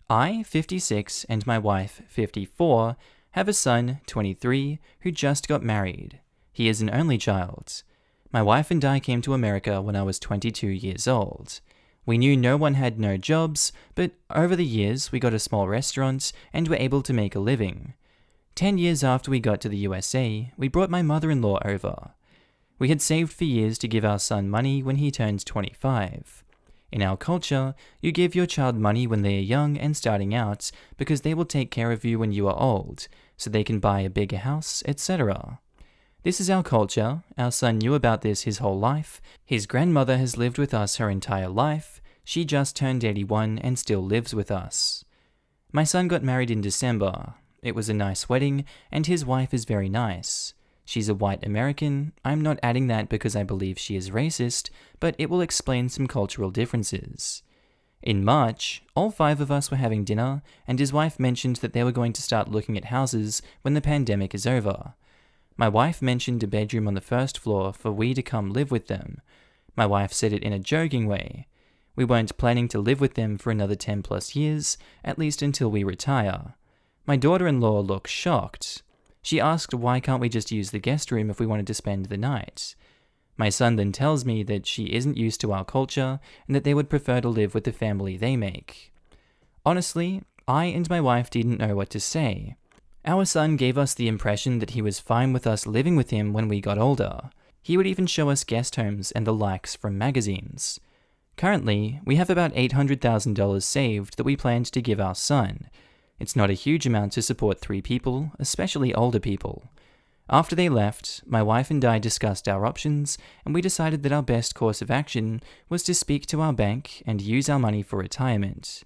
I, 56, and my wife, 54, have a son, 23, who just got married. He is an only child. My wife and I came to America when I was 22 years old. We knew no one had no jobs, but over the years we got a small restaurant and were able to make a living. 10 years after we got to the USA, we brought my mother-in-law over. We had saved for years to give our son money when he turned 25. In our culture, you give your child money when they are young and starting out because they will take care of you when you are old, so they can buy a bigger house, etc. This is our culture. Our son knew about this his whole life. His grandmother has lived with us her entire life. She just turned 81 and still lives with us. My son got married in December. It was a nice wedding, and his wife is very nice. She's a white American. I'm not adding that because I believe she is racist, but it will explain some cultural differences. In March, all 5 of us were having dinner, and his wife mentioned that they were going to start looking at houses when the pandemic is over. My wife mentioned a bedroom on the first floor for we to come live with them. My wife said it in a joking way. We weren't planning to live with them for another 10 plus years, at least until we retire. My daughter-in-law looked shocked. She asked why can't we just use the guest room if we wanted to spend the night. My son then tells me that she isn't used to our culture and that they would prefer to live with the family they make. Honestly, I and my wife didn't know what to say. Our son gave us the impression that he was fine with us living with him when we got older. He would even show us guest homes and the likes from magazines. Currently, we have about $800,000 saved that we planned to give our son. It's not a huge amount to support 3 people, especially older people. After they left, my wife and I discussed our options, and we decided that our best course of action was to speak to our bank and use our money for retirement.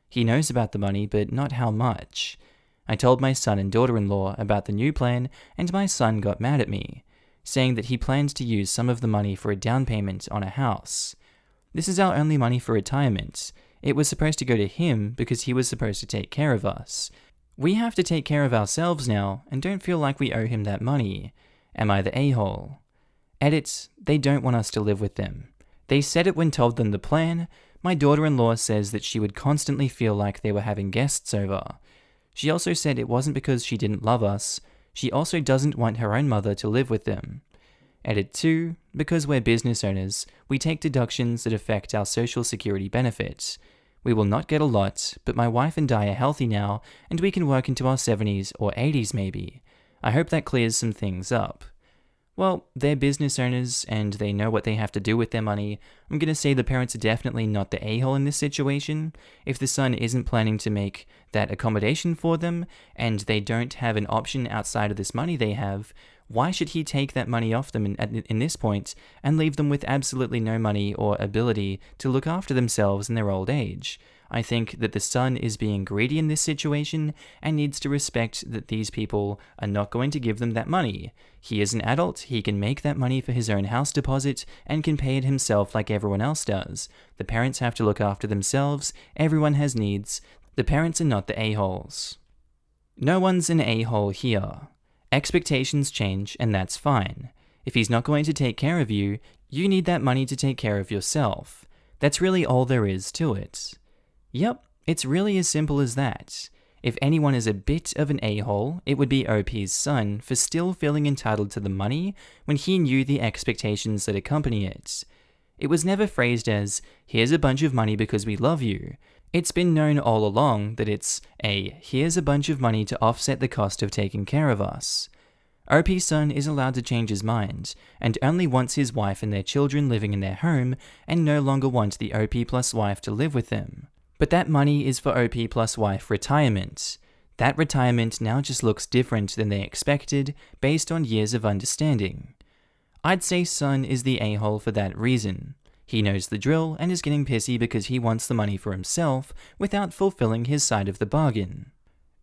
He knows about the money, but not how much. I told my son and daughter-in-law about the new plan, and my son got mad at me, saying that he plans to use some of the money for a down payment on a house. This is our only money for retirement. It was supposed to go to him because he was supposed to take care of us. We have to take care of ourselves now and don't feel like we owe him that money. Am I the a-hole? Edit, they don't want us to live with them. They said it when told them the plan. My daughter-in-law says that she would constantly feel like they were having guests over. She also said it wasn't because she didn't love us. She also doesn't want her own mother to live with them. Edit 2, because we're business owners, we take deductions that affect our social security benefits. We will not get a lot, but my wife and I are healthy now, and we can work into our 70s or 80s maybe. I hope that clears some things up. Well, they're business owners, and they know what they have to do with their money. I'm going to say the parents are definitely not the a-hole in this situation. If the son isn't planning to make that accommodation for them, and they don't have an option outside of this money they have, why should he take that money off them in this point and leave them with absolutely no money or ability to look after themselves in their old age? I think that the son is being greedy in this situation and needs to respect that these people are not going to give them that money. He is an adult, he can make that money for his own house deposit and can pay it himself like everyone else does. The parents have to look after themselves, everyone has needs. The parents are not the a-holes. No one's an a-hole here. Expectations change, and that's fine. If he's not going to take care of you, you need that money to take care of yourself. That's really all there is to it. Yep, it's really as simple as that. If anyone is a bit of an a-hole, it would be OP's son for still feeling entitled to the money when he knew the expectations that accompany it. It was never phrased as, here's a bunch of money because we love you. It's been known all along that it's a, here's a bunch of money to offset the cost of taking care of us. OP's son is allowed to change his mind, and only wants his wife and their children living in their home, and no longer wants the OP plus wife to live with them. But that money is for OP plus wife retirement. That retirement now just looks different than they expected, based on years of understanding. I'd say son is the a-hole for that reason. He knows the drill and is getting pissy because he wants the money for himself without fulfilling his side of the bargain.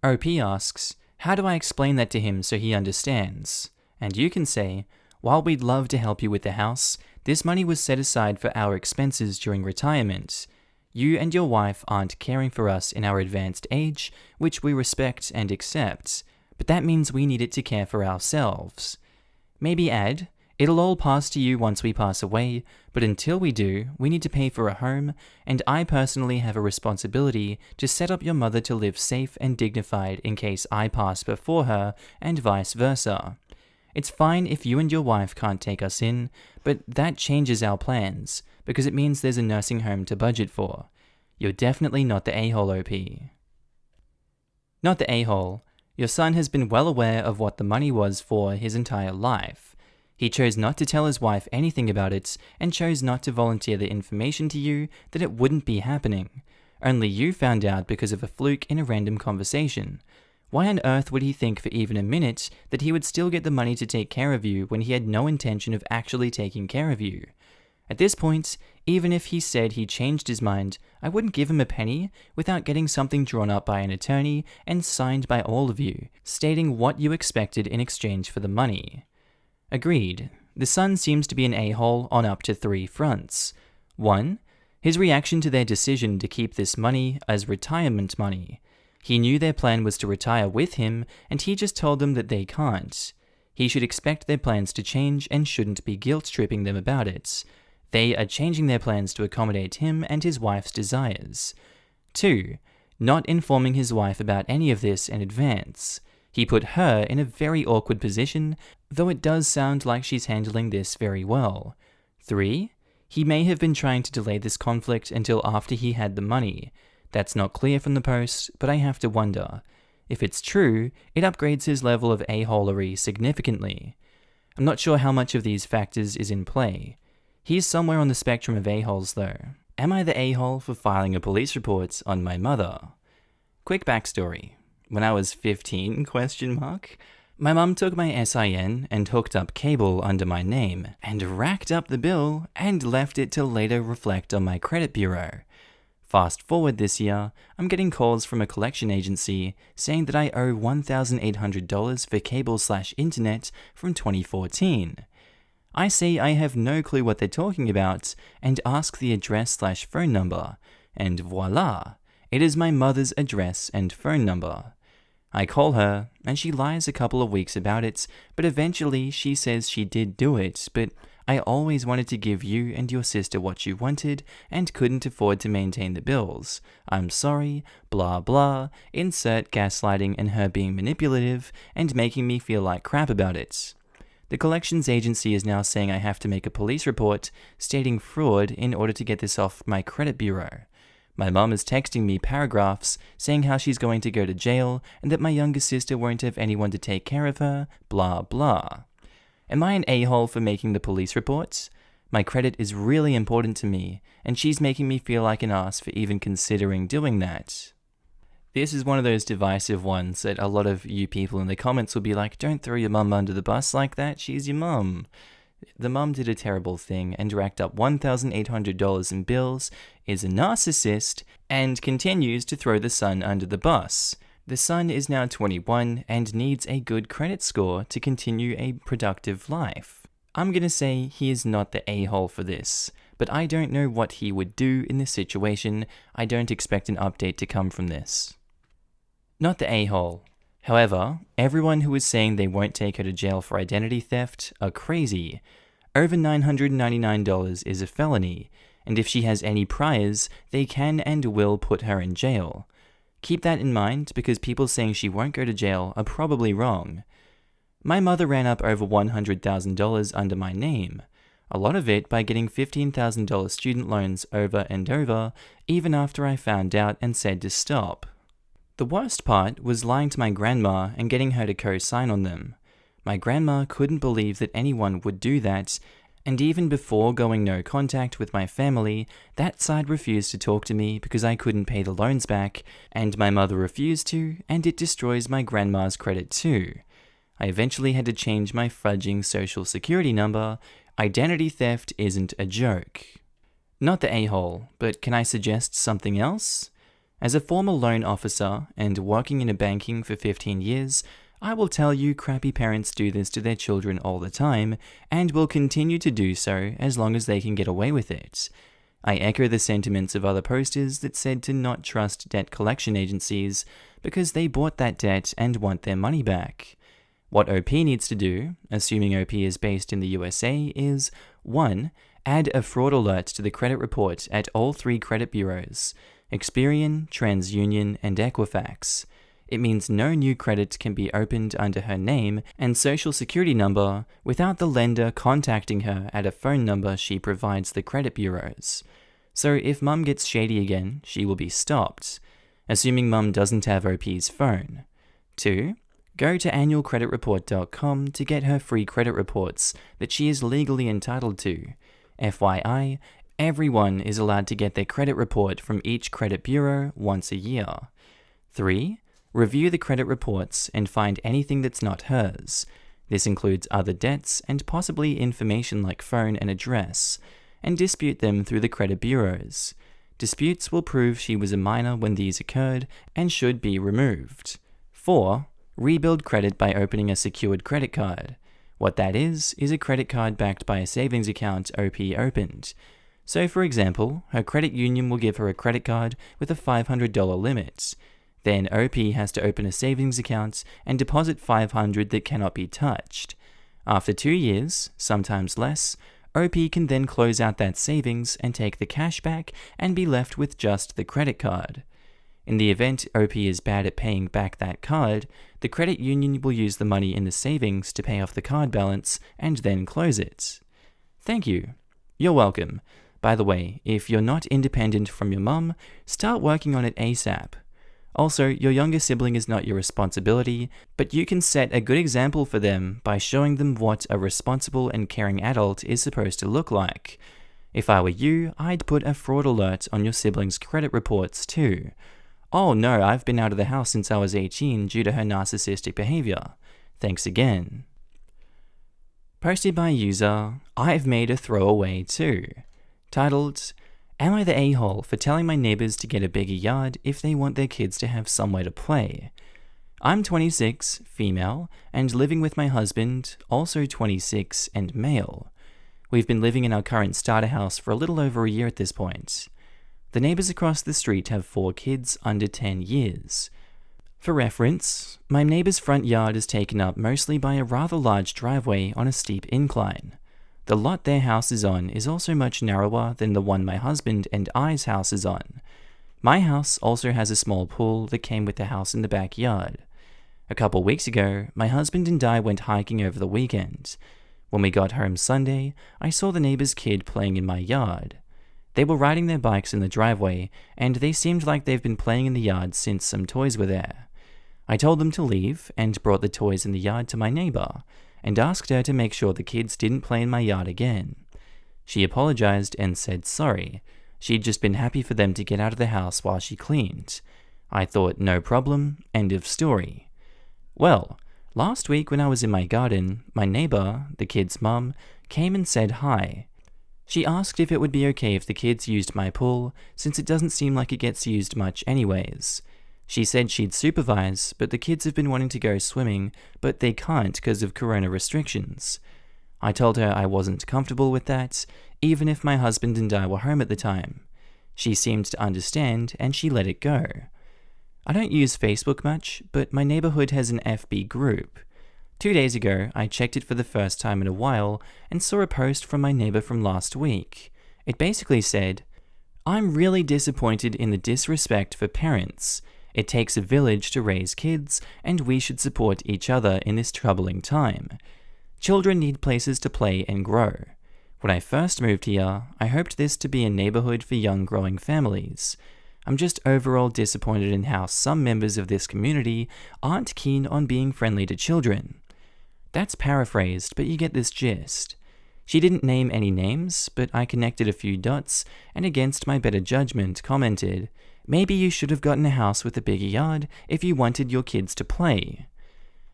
OP asks, how do I explain that to him so he understands? And you can say, while we'd love to help you with the house, this money was set aside for our expenses during retirement. You and your wife aren't caring for us in our advanced age, which we respect and accept, but that means we need it to care for ourselves. Maybe add, It'll all pass to you once we pass away, but until we do, we need to pay for a home, and I personally have a responsibility to set up your mother to live safe and dignified in case I pass before her, and vice versa. It's fine if you and your wife can't take us in, but that changes our plans, because it means there's a nursing home to budget for. You're definitely not the a-hole, OP. Not the a-hole. Your son has been well aware of what the money was for his entire life. He chose not to tell his wife anything about it, and chose not to volunteer the information to you that it wouldn't be happening. Only you found out because of a fluke in a random conversation. Why on earth would he think for even a minute that he would still get the money to take care of you when he had no intention of actually taking care of you? At this point, even if he said he changed his mind, I wouldn't give him a penny without getting something drawn up by an attorney and signed by all of you, stating what you expected in exchange for the money. Agreed. The son seems to be an a-hole on up to 3 fronts. 1. His reaction to their decision to keep this money as retirement money. He knew their plan was to retire with him, and he just told them that they can't. He should expect their plans to change and shouldn't be guilt-tripping them about it. They are changing their plans to accommodate him and his wife's desires. 2. Not informing his wife about any of this in advance. He put her in a very awkward position, though it does sound like she's handling this very well. 3. He may have been trying to delay this conflict until after he had the money. That's not clear from the post, but I have to wonder. If it's true, it upgrades his level of a-holery significantly. I'm not sure how much of these factors is in play. He's somewhere on the spectrum of a-holes though. Am I the a-hole for filing a police report on my mother? Quick backstory. When I was 15, my mum took my SIN and hooked up cable under my name, and racked up the bill and left it to later reflect on my credit bureau. Fast forward this year, I'm getting calls from a collection agency saying that I owe $1,800 for cable/internet from 2014. I say I have no clue what they're talking about, and ask the address/phone number, and voila, it is my mother's address and phone number. I call her, and she lies a couple of weeks about it, but eventually she says she did do it, but I always wanted to give you and your sister what you wanted, and couldn't afford to maintain the bills. I'm sorry, blah blah, insert gaslighting and her being manipulative, and making me feel like crap about it. The collections agency is now saying I have to make a police report, stating fraud in order to get this off my credit bureau. My mum is texting me paragraphs saying how she's going to go to jail and that my younger sister won't have anyone to take care of her, blah blah. Am I an a-hole for making the police reports? My credit is really important to me, and she's making me feel like an ass for even considering doing that. This is one of those divisive ones that a lot of you people in the comments will be like, don't throw your mum under the bus like that, she's your mum. The mum did a terrible thing and racked up $1,800 in bills, is a narcissist, and continues to throw the son under the bus. The son is now 21 and needs a good credit score to continue a productive life. I'm gonna say he is not the a-hole for this, but I don't know what he would do in this situation. I don't expect an update to come from this. Not the a-hole. However, everyone who is saying they won't take her to jail for identity theft are crazy. Over $999 is a felony, and if she has any priors, they can and will put her in jail. Keep that in mind, because people saying she won't go to jail are probably wrong. My mother ran up over $100,000 under my name, a lot of it by getting $15,000 student loans over and over, even after I found out and said to stop. The worst part was lying to my grandma and getting her to co-sign on them. My grandma couldn't believe that anyone would do that, and even before going no contact with my family, that side refused to talk to me because I couldn't pay the loans back, and my mother refused to, and it destroys my grandma's credit too. I eventually had to change my fudging social security number. Identity theft isn't a joke. Not the a-hole, but can I suggest something else? As a former loan officer and working in a banking for 15 years, I will tell you crappy parents do this to their children all the time, and will continue to do so as long as they can get away with it. I echo the sentiments of other posters that said to not trust debt collection agencies because they bought that debt and want their money back. What OP needs to do, assuming OP is based in the USA, is 1. Add a fraud alert to the credit report at all 3 credit bureaus, Experian, TransUnion, and Equifax. It means no new credit can be opened under her name and social security number without the lender contacting her at a phone number she provides the credit bureaus. So if mum gets shady again, she will be stopped, assuming mum doesn't have OP's phone. 2. Go to annualcreditreport.com to get her free credit reports that she is legally entitled to. FYI, everyone is allowed to get their credit report from each credit bureau once a year. 3. Review the credit reports and find anything that's not hers. This includes other debts and possibly information like phone and address, and dispute them through the credit bureaus. Disputes will prove she was a minor when these occurred and should be removed. 4. Rebuild credit by opening a secured credit card. What that is a credit card backed by a savings account OP opened. So for example, her credit union will give her a credit card with a $500 limit. Then OP has to open a savings account and deposit $500 that cannot be touched. After 2 years, sometimes less, OP can then close out that savings and take the cash back and be left with just the credit card. In the event OP is bad at paying back that card, the credit union will use the money in the savings to pay off the card balance and then close it. Thank you. You're welcome. By the way, if you're not independent from your mum, start working on it ASAP. Also, your younger sibling is not your responsibility, but you can set a good example for them by showing them what a responsible and caring adult is supposed to look like. If I were you, I'd put a fraud alert on your siblings' credit reports too. Oh no, I've been out of the house since I was 18 due to her narcissistic behavior. Thanks again. Posted by user, I've made a throwaway too. Titled, Am I the a-hole for telling my neighbors to get a bigger yard if they want their kids to have somewhere to play? I'm 26, female, and living with my husband, also 26 and male. We've been living in our current starter house for a little over a year at this point. The neighbors across the street have 4 kids under 10 years. For reference, my neighbor's front yard is taken up mostly by a rather large driveway on a steep incline. The lot their house is on is also much narrower than the one my husband and I's house is on. My house also has a small pool that came with the house in the backyard. A couple weeks ago, my husband and I went hiking over the weekend. When we got home Sunday, I saw the neighbor's kid playing in my yard. They were riding their bikes in the driveway, and they seemed like they've been playing in the yard since some toys were there. I told them to leave and brought the toys in the yard to my neighbor, and asked her to make sure the kids didn't play in my yard again. She apologized and said sorry. She'd just been happy for them to get out of the house while she cleaned. I thought no problem, end of story. Well, last week when I was in my garden, my neighbor, the kid's mum, came and said hi. She asked if it would be okay if the kids used my pool, since it doesn't seem like it gets used much anyways. She said she'd supervise, but the kids have been wanting to go swimming, but they can't because of corona restrictions. I told her I wasn't comfortable with that, even if my husband and I were home at the time. She seemed to understand, and she let it go. I don't use Facebook much, but my neighborhood has an FB group. 2 days ago, I checked it for the first time in a while and saw a post from my neighbor from last week. It basically said, I'm really disappointed in the disrespect for parents. It takes a village to raise kids, and we should support each other in this troubling time. Children need places to play and grow. When I first moved here, I hoped this to be a neighborhood for young growing families. I'm just overall disappointed in how some members of this community aren't keen on being friendly to children. That's paraphrased, but you get this gist. She didn't name any names, but I connected a few dots, and against my better judgment commented, maybe you should have gotten a house with a bigger yard if you wanted your kids to play.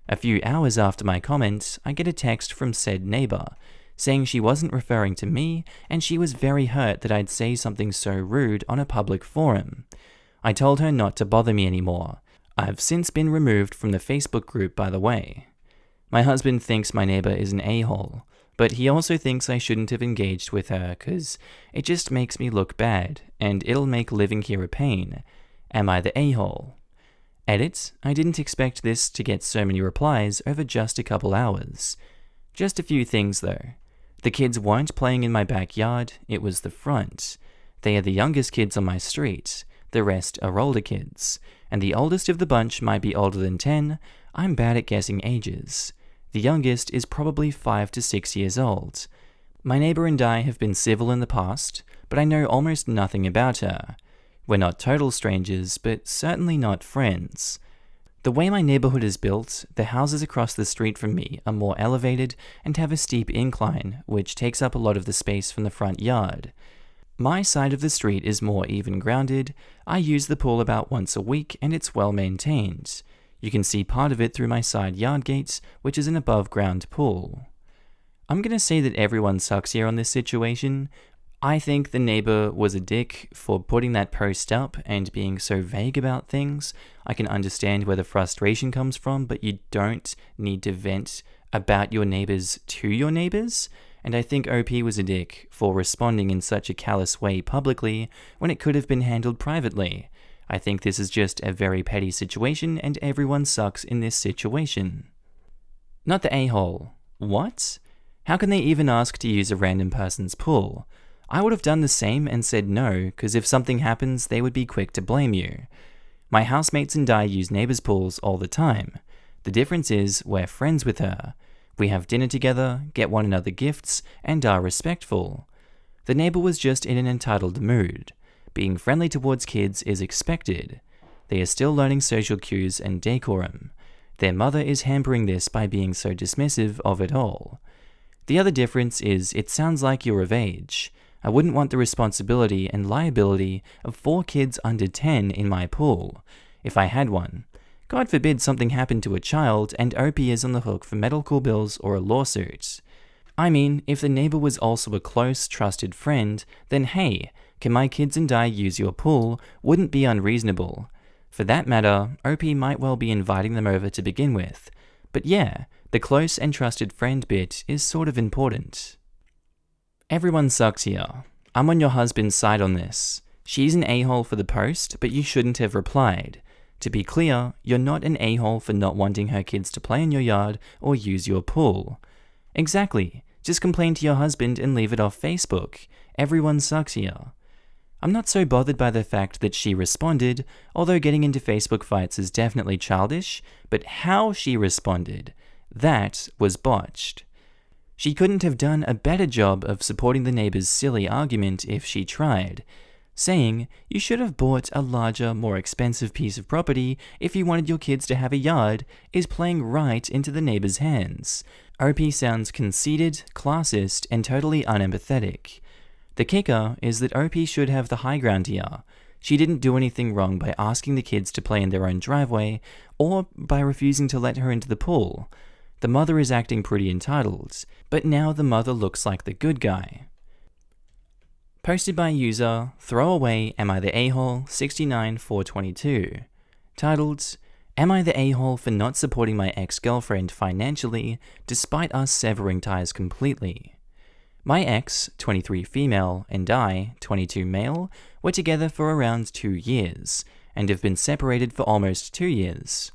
A few hours after my comment, I get a text from said neighbor, saying she wasn't referring to me, and she was very hurt that I'd say something so rude on a public forum. I told her not to bother me anymore. I've since been removed from the Facebook group, by the way. My husband thinks my neighbor is an a-hole, but he also thinks I shouldn't have engaged with her cause it just makes me look bad, and it'll make living here a pain. Am I the a-hole? Edit, I didn't expect this to get so many replies over just a couple hours. Just a few things though. The kids weren't playing in my backyard, it was the front. They are the youngest kids on my street, the rest are older kids, and the oldest of the bunch might be older than 10, I'm bad at guessing ages. The youngest is probably 5 to 6 years old. My neighbor and I have been civil in the past, but I know almost nothing about her. We're not total strangers, but certainly not friends. The way my neighborhood is built, the houses across the street from me are more elevated and have a steep incline, which takes up a lot of the space from the front yard. My side of the street is more even grounded. I use the pool about once a week and it's well maintained. You can see part of it through my side yard gates, which is an above ground pool. I'm gonna say that everyone sucks here on this situation. I think the neighbor was a dick for putting that post up and being so vague about things. I can understand where the frustration comes from, but you don't need to vent about your neighbors to your neighbors. And I think OP was a dick for responding in such a callous way publicly when it could have been handled privately. I think this is just a very petty situation and everyone sucks in this situation. Not the a-hole. What? How can they even ask to use a random person's pool? I would have done the same and said no, because if something happens, they would be quick to blame you. My housemates and I use neighbors' pools all the time. The difference is we're friends with her. We have dinner together, get one another gifts, and are respectful. The neighbor was just in an entitled mood. Being friendly towards kids is expected. They are still learning social cues and decorum. Their mother is hampering this by being so dismissive of it all. The other difference is it sounds like you're of age. I wouldn't want the responsibility and liability of 4 kids under 10 in my pool, if I had one. God forbid something happened to a child and OP is on the hook for medical bills or a lawsuit. I mean, if the neighbor was also a close, trusted friend, then hey, can my kids and I use your pool wouldn't be unreasonable. For that matter, OP might well be inviting them over to begin with. But yeah, the close and trusted friend bit is sort of important. Everyone sucks here. I'm on your husband's side on this. She's an a-hole for the post, but you shouldn't have replied. To be clear, you're not an a-hole for not wanting her kids to play in your yard or use your pool. Exactly. Just complain to your husband and leave it off Facebook. Everyone sucks here. I'm not so bothered by the fact that she responded, although getting into Facebook fights is definitely childish, but how she responded, that was botched. She couldn't have done a better job of supporting the neighbor's silly argument if she tried, saying, you should have bought a larger, more expensive piece of property if you wanted your kids to have a yard, is playing right into the neighbor's hands. OP sounds conceited, classist, and totally unempathetic. The kicker is that OP should have the high ground here. She didn't do anything wrong by asking the kids to play in their own driveway, or by refusing to let her into the pool. The mother is acting pretty entitled, but now the mother looks like the good guy. Posted by user throwaway Am I the A-hole 69422. Titled, Am I the a-hole for not supporting my ex-girlfriend financially despite us severing ties completely? My ex, 23 female, and I, 22 male, were together for around 2 years, and have been separated for almost 2 years.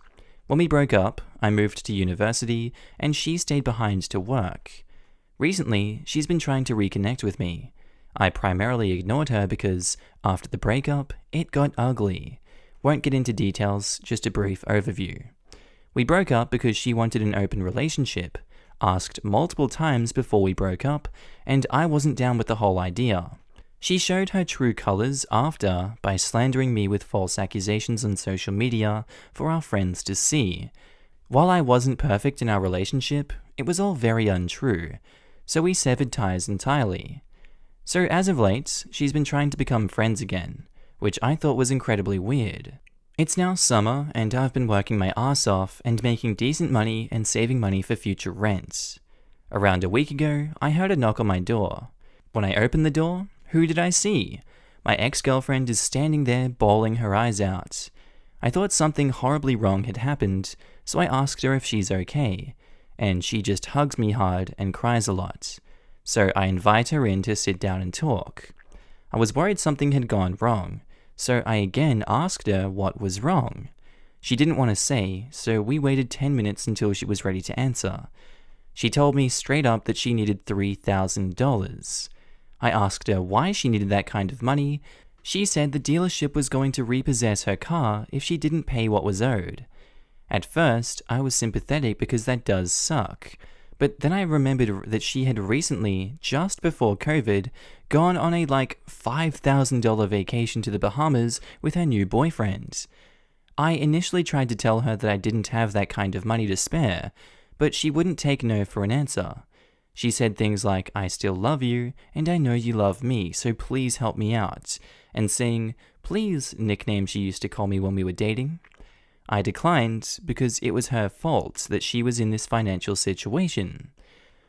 When we broke up, I moved to university, and she stayed behind to work. Recently, she's been trying to reconnect with me. I primarily ignored her because, after the breakup, it got ugly. Won't get into details, just a brief overview. We broke up because she wanted an open relationship, asked multiple times before we broke up, and I wasn't down with the whole idea. She showed her true colors after by slandering me with false accusations on social media for our friends to see. While I wasn't perfect in our relationship, it was all very untrue, so we severed ties entirely. So as of late, she's been trying to become friends again, which I thought was incredibly weird. It's now summer, and I've been working my ass off and making decent money and saving money for future rent. Around a week ago, I heard a knock on my door. When I opened the door, who did I see? My ex-girlfriend is standing there bawling her eyes out. I thought something horribly wrong had happened, so I asked her if she's okay, and she just hugs me hard and cries a lot. So I invite her in to sit down and talk. I was worried something had gone wrong, so I again asked her what was wrong. She didn't want to say, so we waited 10 minutes until she was ready to answer. She told me straight up that she needed $3,000. I asked her why she needed that kind of money. She said the dealership was going to repossess her car if she didn't pay what was owed. At first, I was sympathetic because that does suck. But then I remembered that she had recently, just before COVID, gone on a $5,000 vacation to the Bahamas with her new boyfriend. I initially tried to tell her that I didn't have that kind of money to spare, but she wouldn't take no for an answer. She said things like, "I still love you, and I know you love me, so please help me out," and saying, "Please," nickname she used to call me when we were dating. I declined because it was her fault that she was in this financial situation.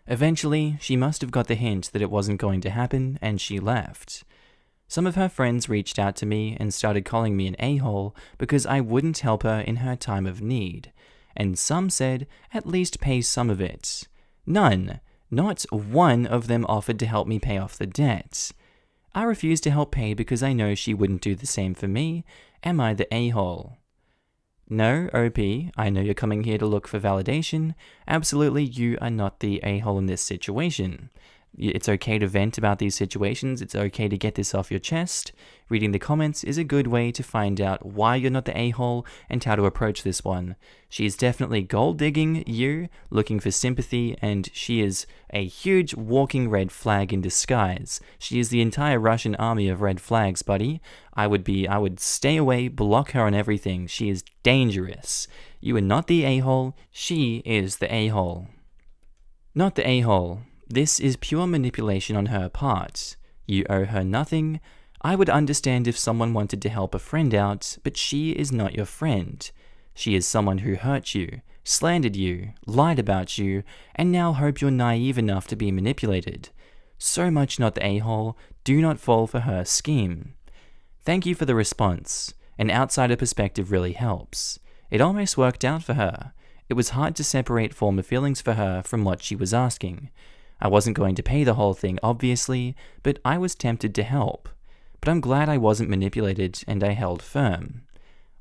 Eventually, she must have got the hint that it wasn't going to happen, and she left. Some of her friends reached out to me and started calling me an a-hole because I wouldn't help her in her time of need, and some said, "At least pay some of it." None, not one of them offered to help me pay off the debt. I refused to help pay because I know she wouldn't do the same for me. Am I the a-hole? No, OP, I know you're coming here to look for validation. Absolutely, you are not the a-hole in this situation. It's okay to vent about these situations. It's okay to get this off your chest. Reading the comments is a good way to find out why you're not the a-hole and how to approach this one. She is definitely gold-digging you, looking for sympathy, and she is a huge walking red flag in disguise. She is the entire Russian army of red flags, buddy. I would stay away, block her on everything. She is dangerous. You are not the a-hole. She is the a-hole. Not the a-hole. This is pure manipulation on her part. You owe her nothing. I would understand if someone wanted to help a friend out, but she is not your friend. She is someone who hurt you, slandered you, lied about you, and now hope you're naive enough to be manipulated. So much not the a-hole. Do not fall for her scheme. Thank you for the response. An outsider perspective really helps. It almost worked out for her. It was hard to separate former feelings for her from what she was asking. I wasn't going to pay the whole thing, obviously, but I was tempted to help. But I'm glad I wasn't manipulated and I held firm.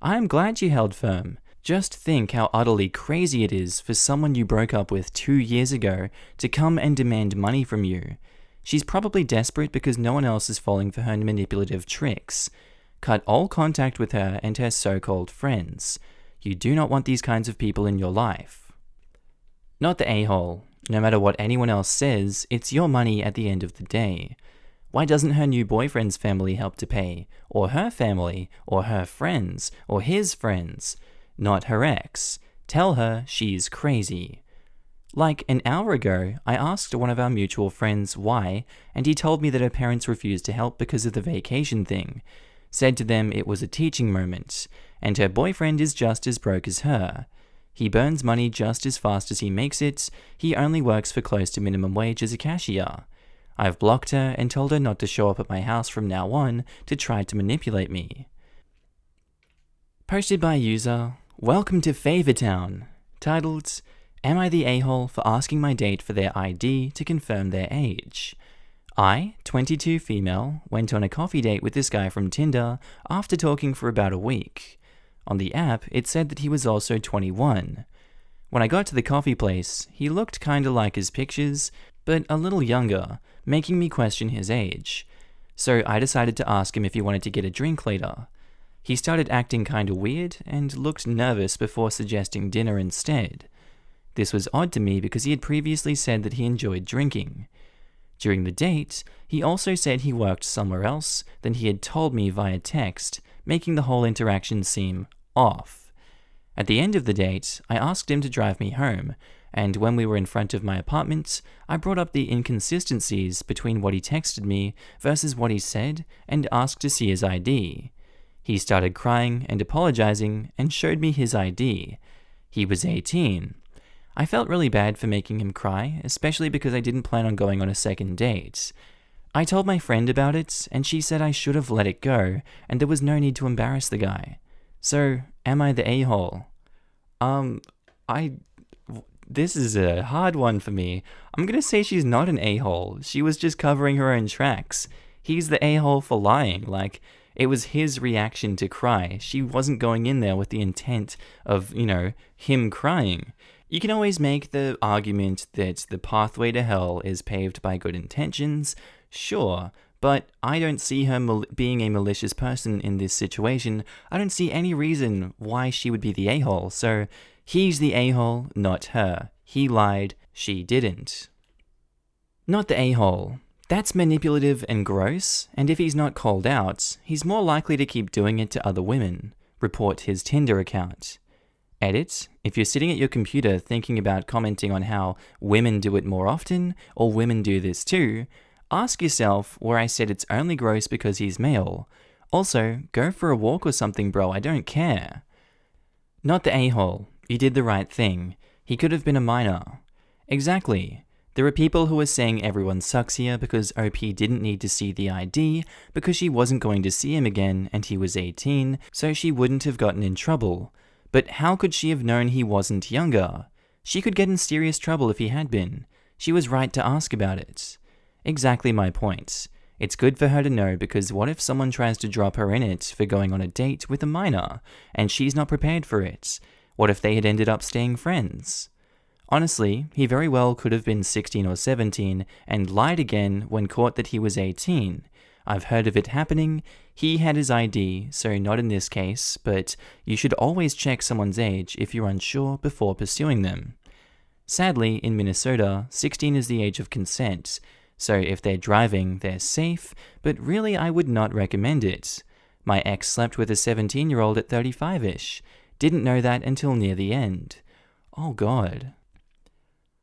I'm glad you held firm. Just think how utterly crazy it is for someone you broke up with 2 years ago to come and demand money from you. She's probably desperate because no one else is falling for her manipulative tricks. Cut all contact with her and her so-called friends. You do not want these kinds of people in your life. Not the a-hole. No matter what anyone else says, it's your money at the end of the day. Why doesn't her new boyfriend's family help to pay? Or her family? Or her friends? Or his friends? Not her ex. Tell her she's crazy. Like an hour ago, I asked one of our mutual friends why, and he told me that her parents refused to help because of the vacation thing. Said to them it was a teaching moment, and her boyfriend is just as broke as her. He burns money just as fast as he makes it. He only works for close to minimum wage as a cashier. I've blocked her and told her not to show up at my house from now on to try to manipulate me. Posted by user, Welcome to Favortown, titled, Am I the a-hole for asking my date for their ID to confirm their age? I, 22 female, went on a coffee date with this guy from Tinder after talking for about a week. On the app, it said that he was also 21. When I got to the coffee place, he looked kinda like his pictures, but a little younger, making me question his age. So I decided to ask him if he wanted to get a drink later. He started acting kinda weird and looked nervous before suggesting dinner instead. This was odd to me because he had previously said that he enjoyed drinking. During the date, he also said he worked somewhere else than he had told me via text, making the whole interaction seem off. At the end of the date, I asked him to drive me home, and when we were in front of my apartment, I brought up the inconsistencies between what he texted me versus what he said and asked to see his ID. He started crying and apologizing and showed me his ID. He was 18. I felt really bad for making him cry, especially because I didn't plan on going on a second date. I told my friend about it, and she said I should have let it go, and there was no need to embarrass the guy. So, am I the a-hole? This is a hard one for me. I'm gonna say she's not an a-hole. She was just covering her own tracks. He's the a-hole for lying. It was his reaction to cry. She wasn't going in there with the intent of, him crying. You can always make the argument that the pathway to hell is paved by good intentions, sure, but I don't see her being a malicious person in this situation. I don't see any reason why she would be the a-hole, so he's the a-hole, not her. He lied, she didn't. Not the a-hole. That's manipulative and gross, and if he's not called out, he's more likely to keep doing it to other women. Report his Tinder account. Edit, if you're sitting at your computer thinking about commenting on how women do it more often, or women do this too, ask yourself where I said it's only gross because he's male. Also, go for a walk or something, bro, I don't care. Not the a-hole. You did the right thing. He could have been a minor. Exactly. There are people who are saying everyone sucks here because OP didn't need to see the ID because she wasn't going to see him again and he was 18, so she wouldn't have gotten in trouble. But how could she have known he wasn't younger? She could get in serious trouble if he had been. She was right to ask about it. Exactly my point. It's good for her to know because what if someone tries to drop her in it for going on a date with a minor and she's not prepared for it? What if they had ended up staying friends? Honestly, he very well could have been 16 or 17 and lied again when caught that he was 18. I've heard of it happening. He had his ID, so not in this case, but you should always check someone's age if you're unsure before pursuing them. Sadly, in Minnesota, 16 is the age of consent, so if they're driving, they're safe, but really I would not recommend it. My ex slept with a 17-year-old at 35-ish. Didn't know that until near the end. Oh god.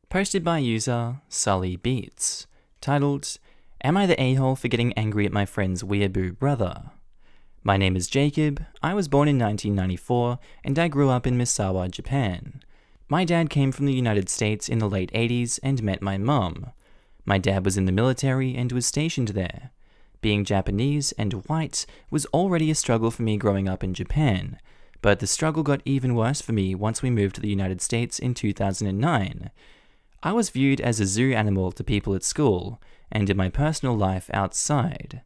Posted by user Sully Beats, titled, Am I the a-hole for getting angry at my friend's Weeaboo brother? My name is Jacob, I was born in 1994, and I grew up in Misawa, Japan. My dad came from the United States in the late 80s and met my mum. My dad was in the military and was stationed there. Being Japanese and white was already a struggle for me growing up in Japan, but the struggle got even worse for me once we moved to the United States in 2009. I was viewed as a zoo animal to people at school, and in my personal life outside.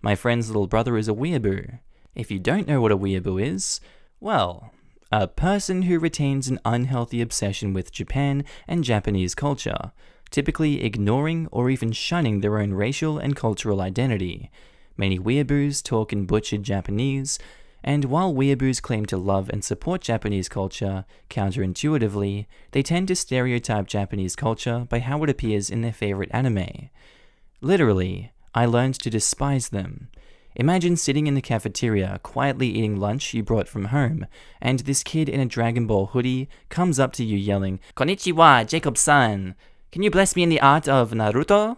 My friend's little brother is a weeaboo. If you don't know what a weeaboo is, well, a person who retains an unhealthy obsession with Japan and Japanese culture, typically ignoring or even shunning their own racial and cultural identity. Many weeaboos talk in butchered Japanese, and while weeaboos claim to love and support Japanese culture, counterintuitively, they tend to stereotype Japanese culture by how it appears in their favorite anime. Literally, I learned to despise them. Imagine sitting in the cafeteria, quietly eating lunch you brought from home, and this kid in a Dragon Ball hoodie comes up to you yelling, "Konnichiwa, Jacob-san! Can you bless me in the art of Naruto?"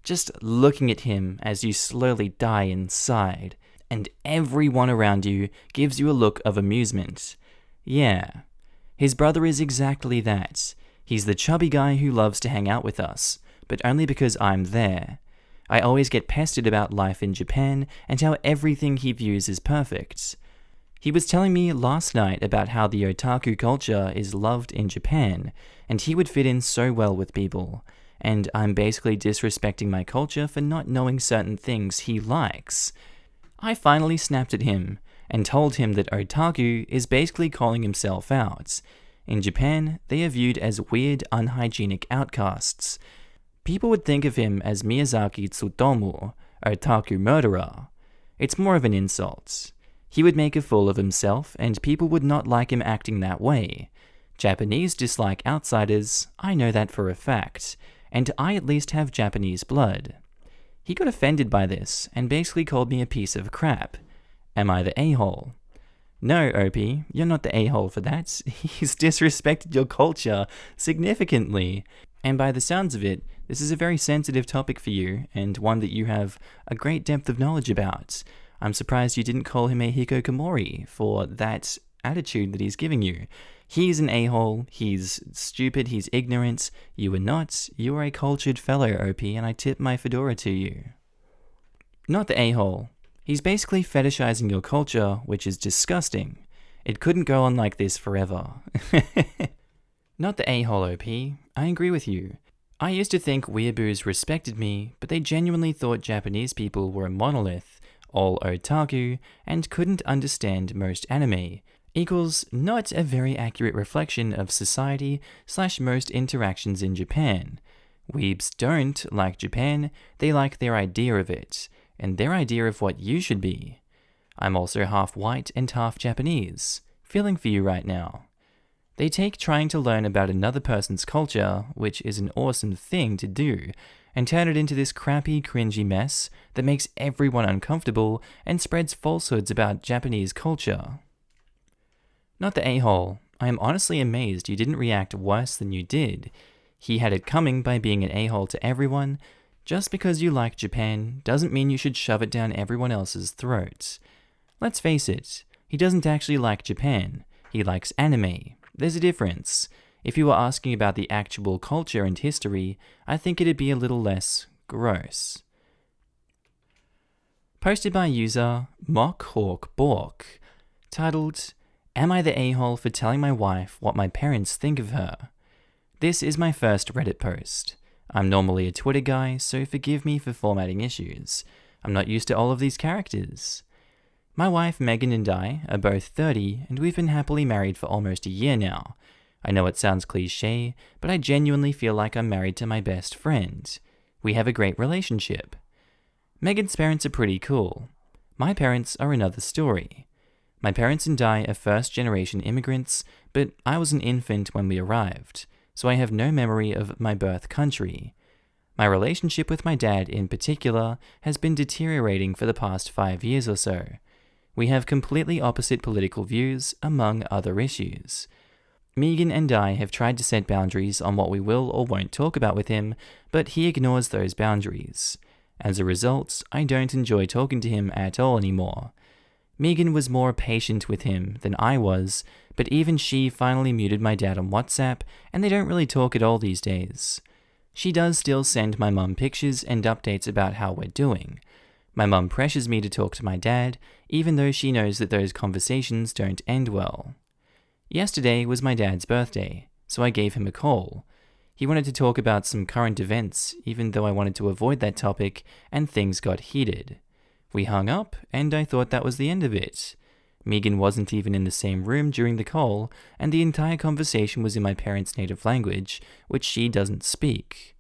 Just looking at him as you slowly die inside, and everyone around you gives you a look of amusement. Yeah, his brother is exactly that. He's the chubby guy who loves to hang out with us, but only because I'm there. I always get pestered about life in Japan and how everything he views is perfect. He was telling me last night about how the otaku culture is loved in Japan, and he would fit in so well with people, and I'm basically disrespecting my culture for not knowing certain things he likes. I finally snapped at him and told him that otaku is basically calling himself out. In Japan, they are viewed as weird, unhygienic outcasts. People would think of him as Miyazaki Tsutomu, otaku murderer. It's more of an insult. He would make a fool of himself, and people would not like him acting that way. Japanese dislike outsiders, I know that for a fact, and I at least have Japanese blood. He got offended by this, and basically called me a piece of crap. Am I the a-hole? No, OP, you're not the a-hole for that. He's disrespected your culture significantly. And by the sounds of it, this is a very sensitive topic for you, and one that you have a great depth of knowledge about. I'm surprised you didn't call him a hikikomori for that attitude that he's giving you. He's an a-hole, he's stupid, he's ignorant. You are not. You are a cultured fellow, OP, and I tip my fedora to you. Not the a-hole. He's basically fetishizing your culture, which is disgusting. It couldn't go on like this forever. Not the a-hole, OP. I agree with you. I used to think weeaboos respected me, but they genuinely thought Japanese people were a monolith, all otaku, and couldn't understand most anime, equals not a very accurate reflection of society / most interactions in Japan. Weebs don't like Japan, they like their idea of it, and their idea of what you should be. I'm also half white and half Japanese. Feeling for you right now. They take trying to learn about another person's culture, which is an awesome thing to do, and turn it into this crappy, cringy mess that makes everyone uncomfortable and spreads falsehoods about Japanese culture. Not the a-hole. I am honestly amazed you didn't react worse than you did. He had it coming by being an a-hole to everyone. Just because you like Japan doesn't mean you should shove it down everyone else's throats. Let's face it, he doesn't actually like Japan. He likes anime. There's a difference. If you were asking about the actual culture and history, I think it'd be a little less gross. Posted by user MockHawkBork, titled, Am I the a-hole for telling my wife what my parents think of her? This is my first Reddit post. I'm normally a Twitter guy, so forgive me for formatting issues. I'm not used to all of these characters. My wife Megan and I are both 30, and we've been happily married for almost a year now. I know it sounds cliche, but I genuinely feel like I'm married to my best friend. We have a great relationship. Megan's parents are pretty cool. My parents are another story. My parents and I are first-generation immigrants, but I was an infant when we arrived, so I have no memory of my birth country. My relationship with my dad in particular has been deteriorating for the past 5 years or so. We have completely opposite political views, among other issues. Megan and I have tried to set boundaries on what we will or won't talk about with him, but he ignores those boundaries. As a result, I don't enjoy talking to him at all anymore. Megan was more patient with him than I was, but even she finally muted my dad on WhatsApp, and they don't really talk at all these days. She does still send my mum pictures and updates about how we're doing. My mum pressures me to talk to my dad, even though she knows that those conversations don't end well. Yesterday was my dad's birthday, so I gave him a call. He wanted to talk about some current events, even though I wanted to avoid that topic, and things got heated. We hung up, and I thought that was the end of it. Megan wasn't even in the same room during the call, and the entire conversation was in my parents' native language, which she doesn't speak.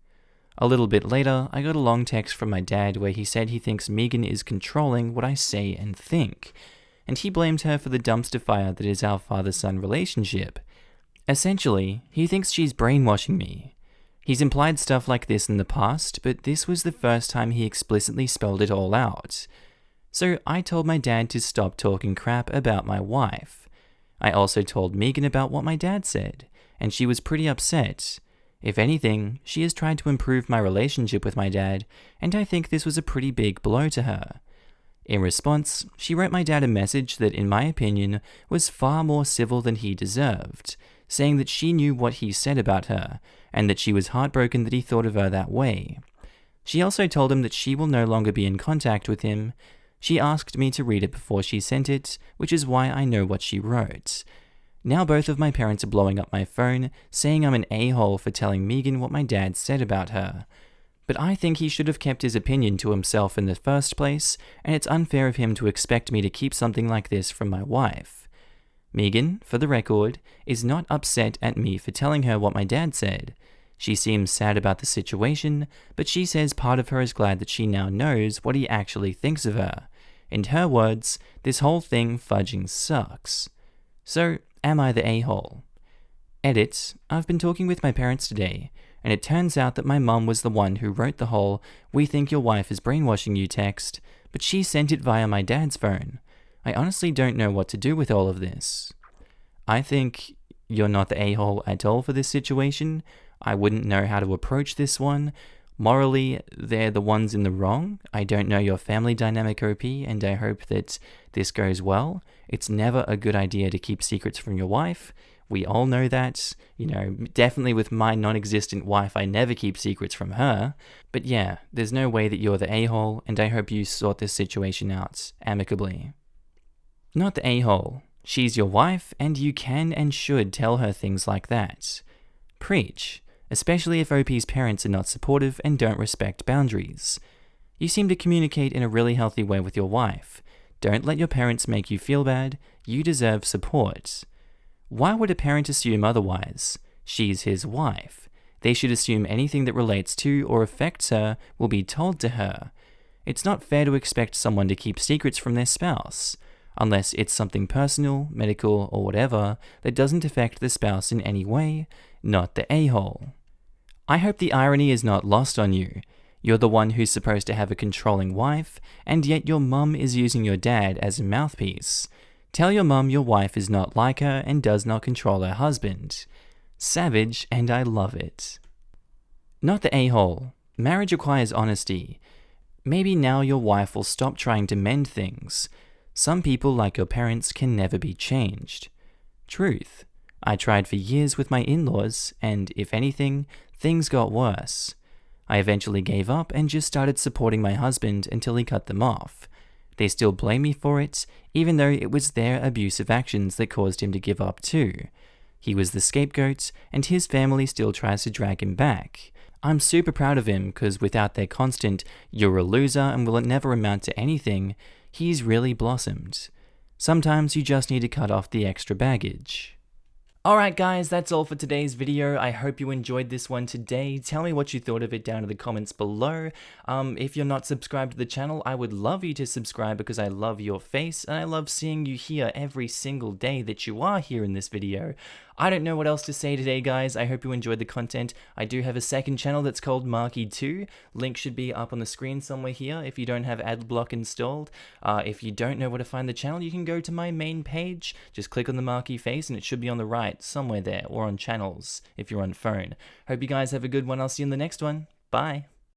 A little bit later, I got a long text from my dad where he said he thinks Megan is controlling what I say and think, and he blamed her for the dumpster fire that is our father-son relationship. Essentially, he thinks she's brainwashing me. He's implied stuff like this in the past, but this was the first time he explicitly spelled it all out. So I told my dad to stop talking crap about my wife. I also told Megan about what my dad said, and she was pretty upset. If anything, she has tried to improve my relationship with my dad, and I think this was a pretty big blow to her. In response, she wrote my dad a message that, in my opinion, was far more civil than he deserved, saying that she knew what he said about her, and that she was heartbroken that he thought of her that way. She also told him that she will no longer be in contact with him. She asked me to read it before she sent it, which is why I know what she wrote. Now both of my parents are blowing up my phone, saying I'm an a-hole for telling Megan what my dad said about her. But I think he should have kept his opinion to himself in the first place, and it's unfair of him to expect me to keep something like this from my wife. Megan, for the record, is not upset at me for telling her what my dad said. She seems sad about the situation, but she says part of her is glad that she now knows what he actually thinks of her. In her words, this whole thing fudging sucks. So, am I the a-hole? Edit, I've been talking with my parents today, and it turns out that my mum was the one who wrote the whole "we think your wife is brainwashing you" text, but she sent it via my dad's phone. I honestly don't know what to do with all of this. I think you're not the a-hole at all for this situation. I wouldn't know how to approach this one. Morally, they're the ones in the wrong. I don't know your family dynamic, OP, and I hope that this goes well. It's never a good idea to keep secrets from your wife. We all know that. Definitely with my non-existent wife, I never keep secrets from her. But yeah, there's no way that you're the a-hole, and I hope you sort this situation out amicably. Not the a-hole. She's your wife, and you can and should tell her things like that. Preach. Especially if OP's parents are not supportive and don't respect boundaries. You seem to communicate in a really healthy way with your wife. Don't let your parents make you feel bad. You deserve support. Why would a parent assume otherwise? She's his wife. They should assume anything that relates to or affects her will be told to her. It's not fair to expect someone to keep secrets from their spouse, unless it's something personal, medical, or whatever that doesn't affect the spouse in any way, not the a-hole. I hope the irony is not lost on you. You're the one who's supposed to have a controlling wife, and yet your mum is using your dad as a mouthpiece. Tell your mum your wife is not like her and does not control her husband. Savage, and I love it. Not the a-hole. Marriage requires honesty. Maybe now your wife will stop trying to mend things. Some people, like your parents, can never be changed. Truth. I tried for years with my in-laws, and if anything, things got worse. I eventually gave up and just started supporting my husband until he cut them off. They still blame me for it, even though it was their abusive actions that caused him to give up too. He was the scapegoat, and his family still tries to drag him back. I'm super proud of him because without their constant, "you're a loser and will never amount to anything," he's really blossomed. Sometimes you just need to cut off the extra baggage. Alright guys, that's all for today's video. I hope you enjoyed this one today. Tell me what you thought of it down in the comments below. If you're not subscribed to the channel, I would love you to subscribe because I love your face and I love seeing you here every single day that you are here in this video. I don't know what else to say today, guys. I hope you enjoyed the content. I do have a second channel that's called Markee 2. Link should be up on the screen somewhere here if you don't have adblock installed. If you don't know where to find the channel, you can go to my main page. Just click on the Markee face and it should be on the right somewhere there, or on channels if you're on phone. Hope you guys have a good one. I'll see you in the next one. Bye.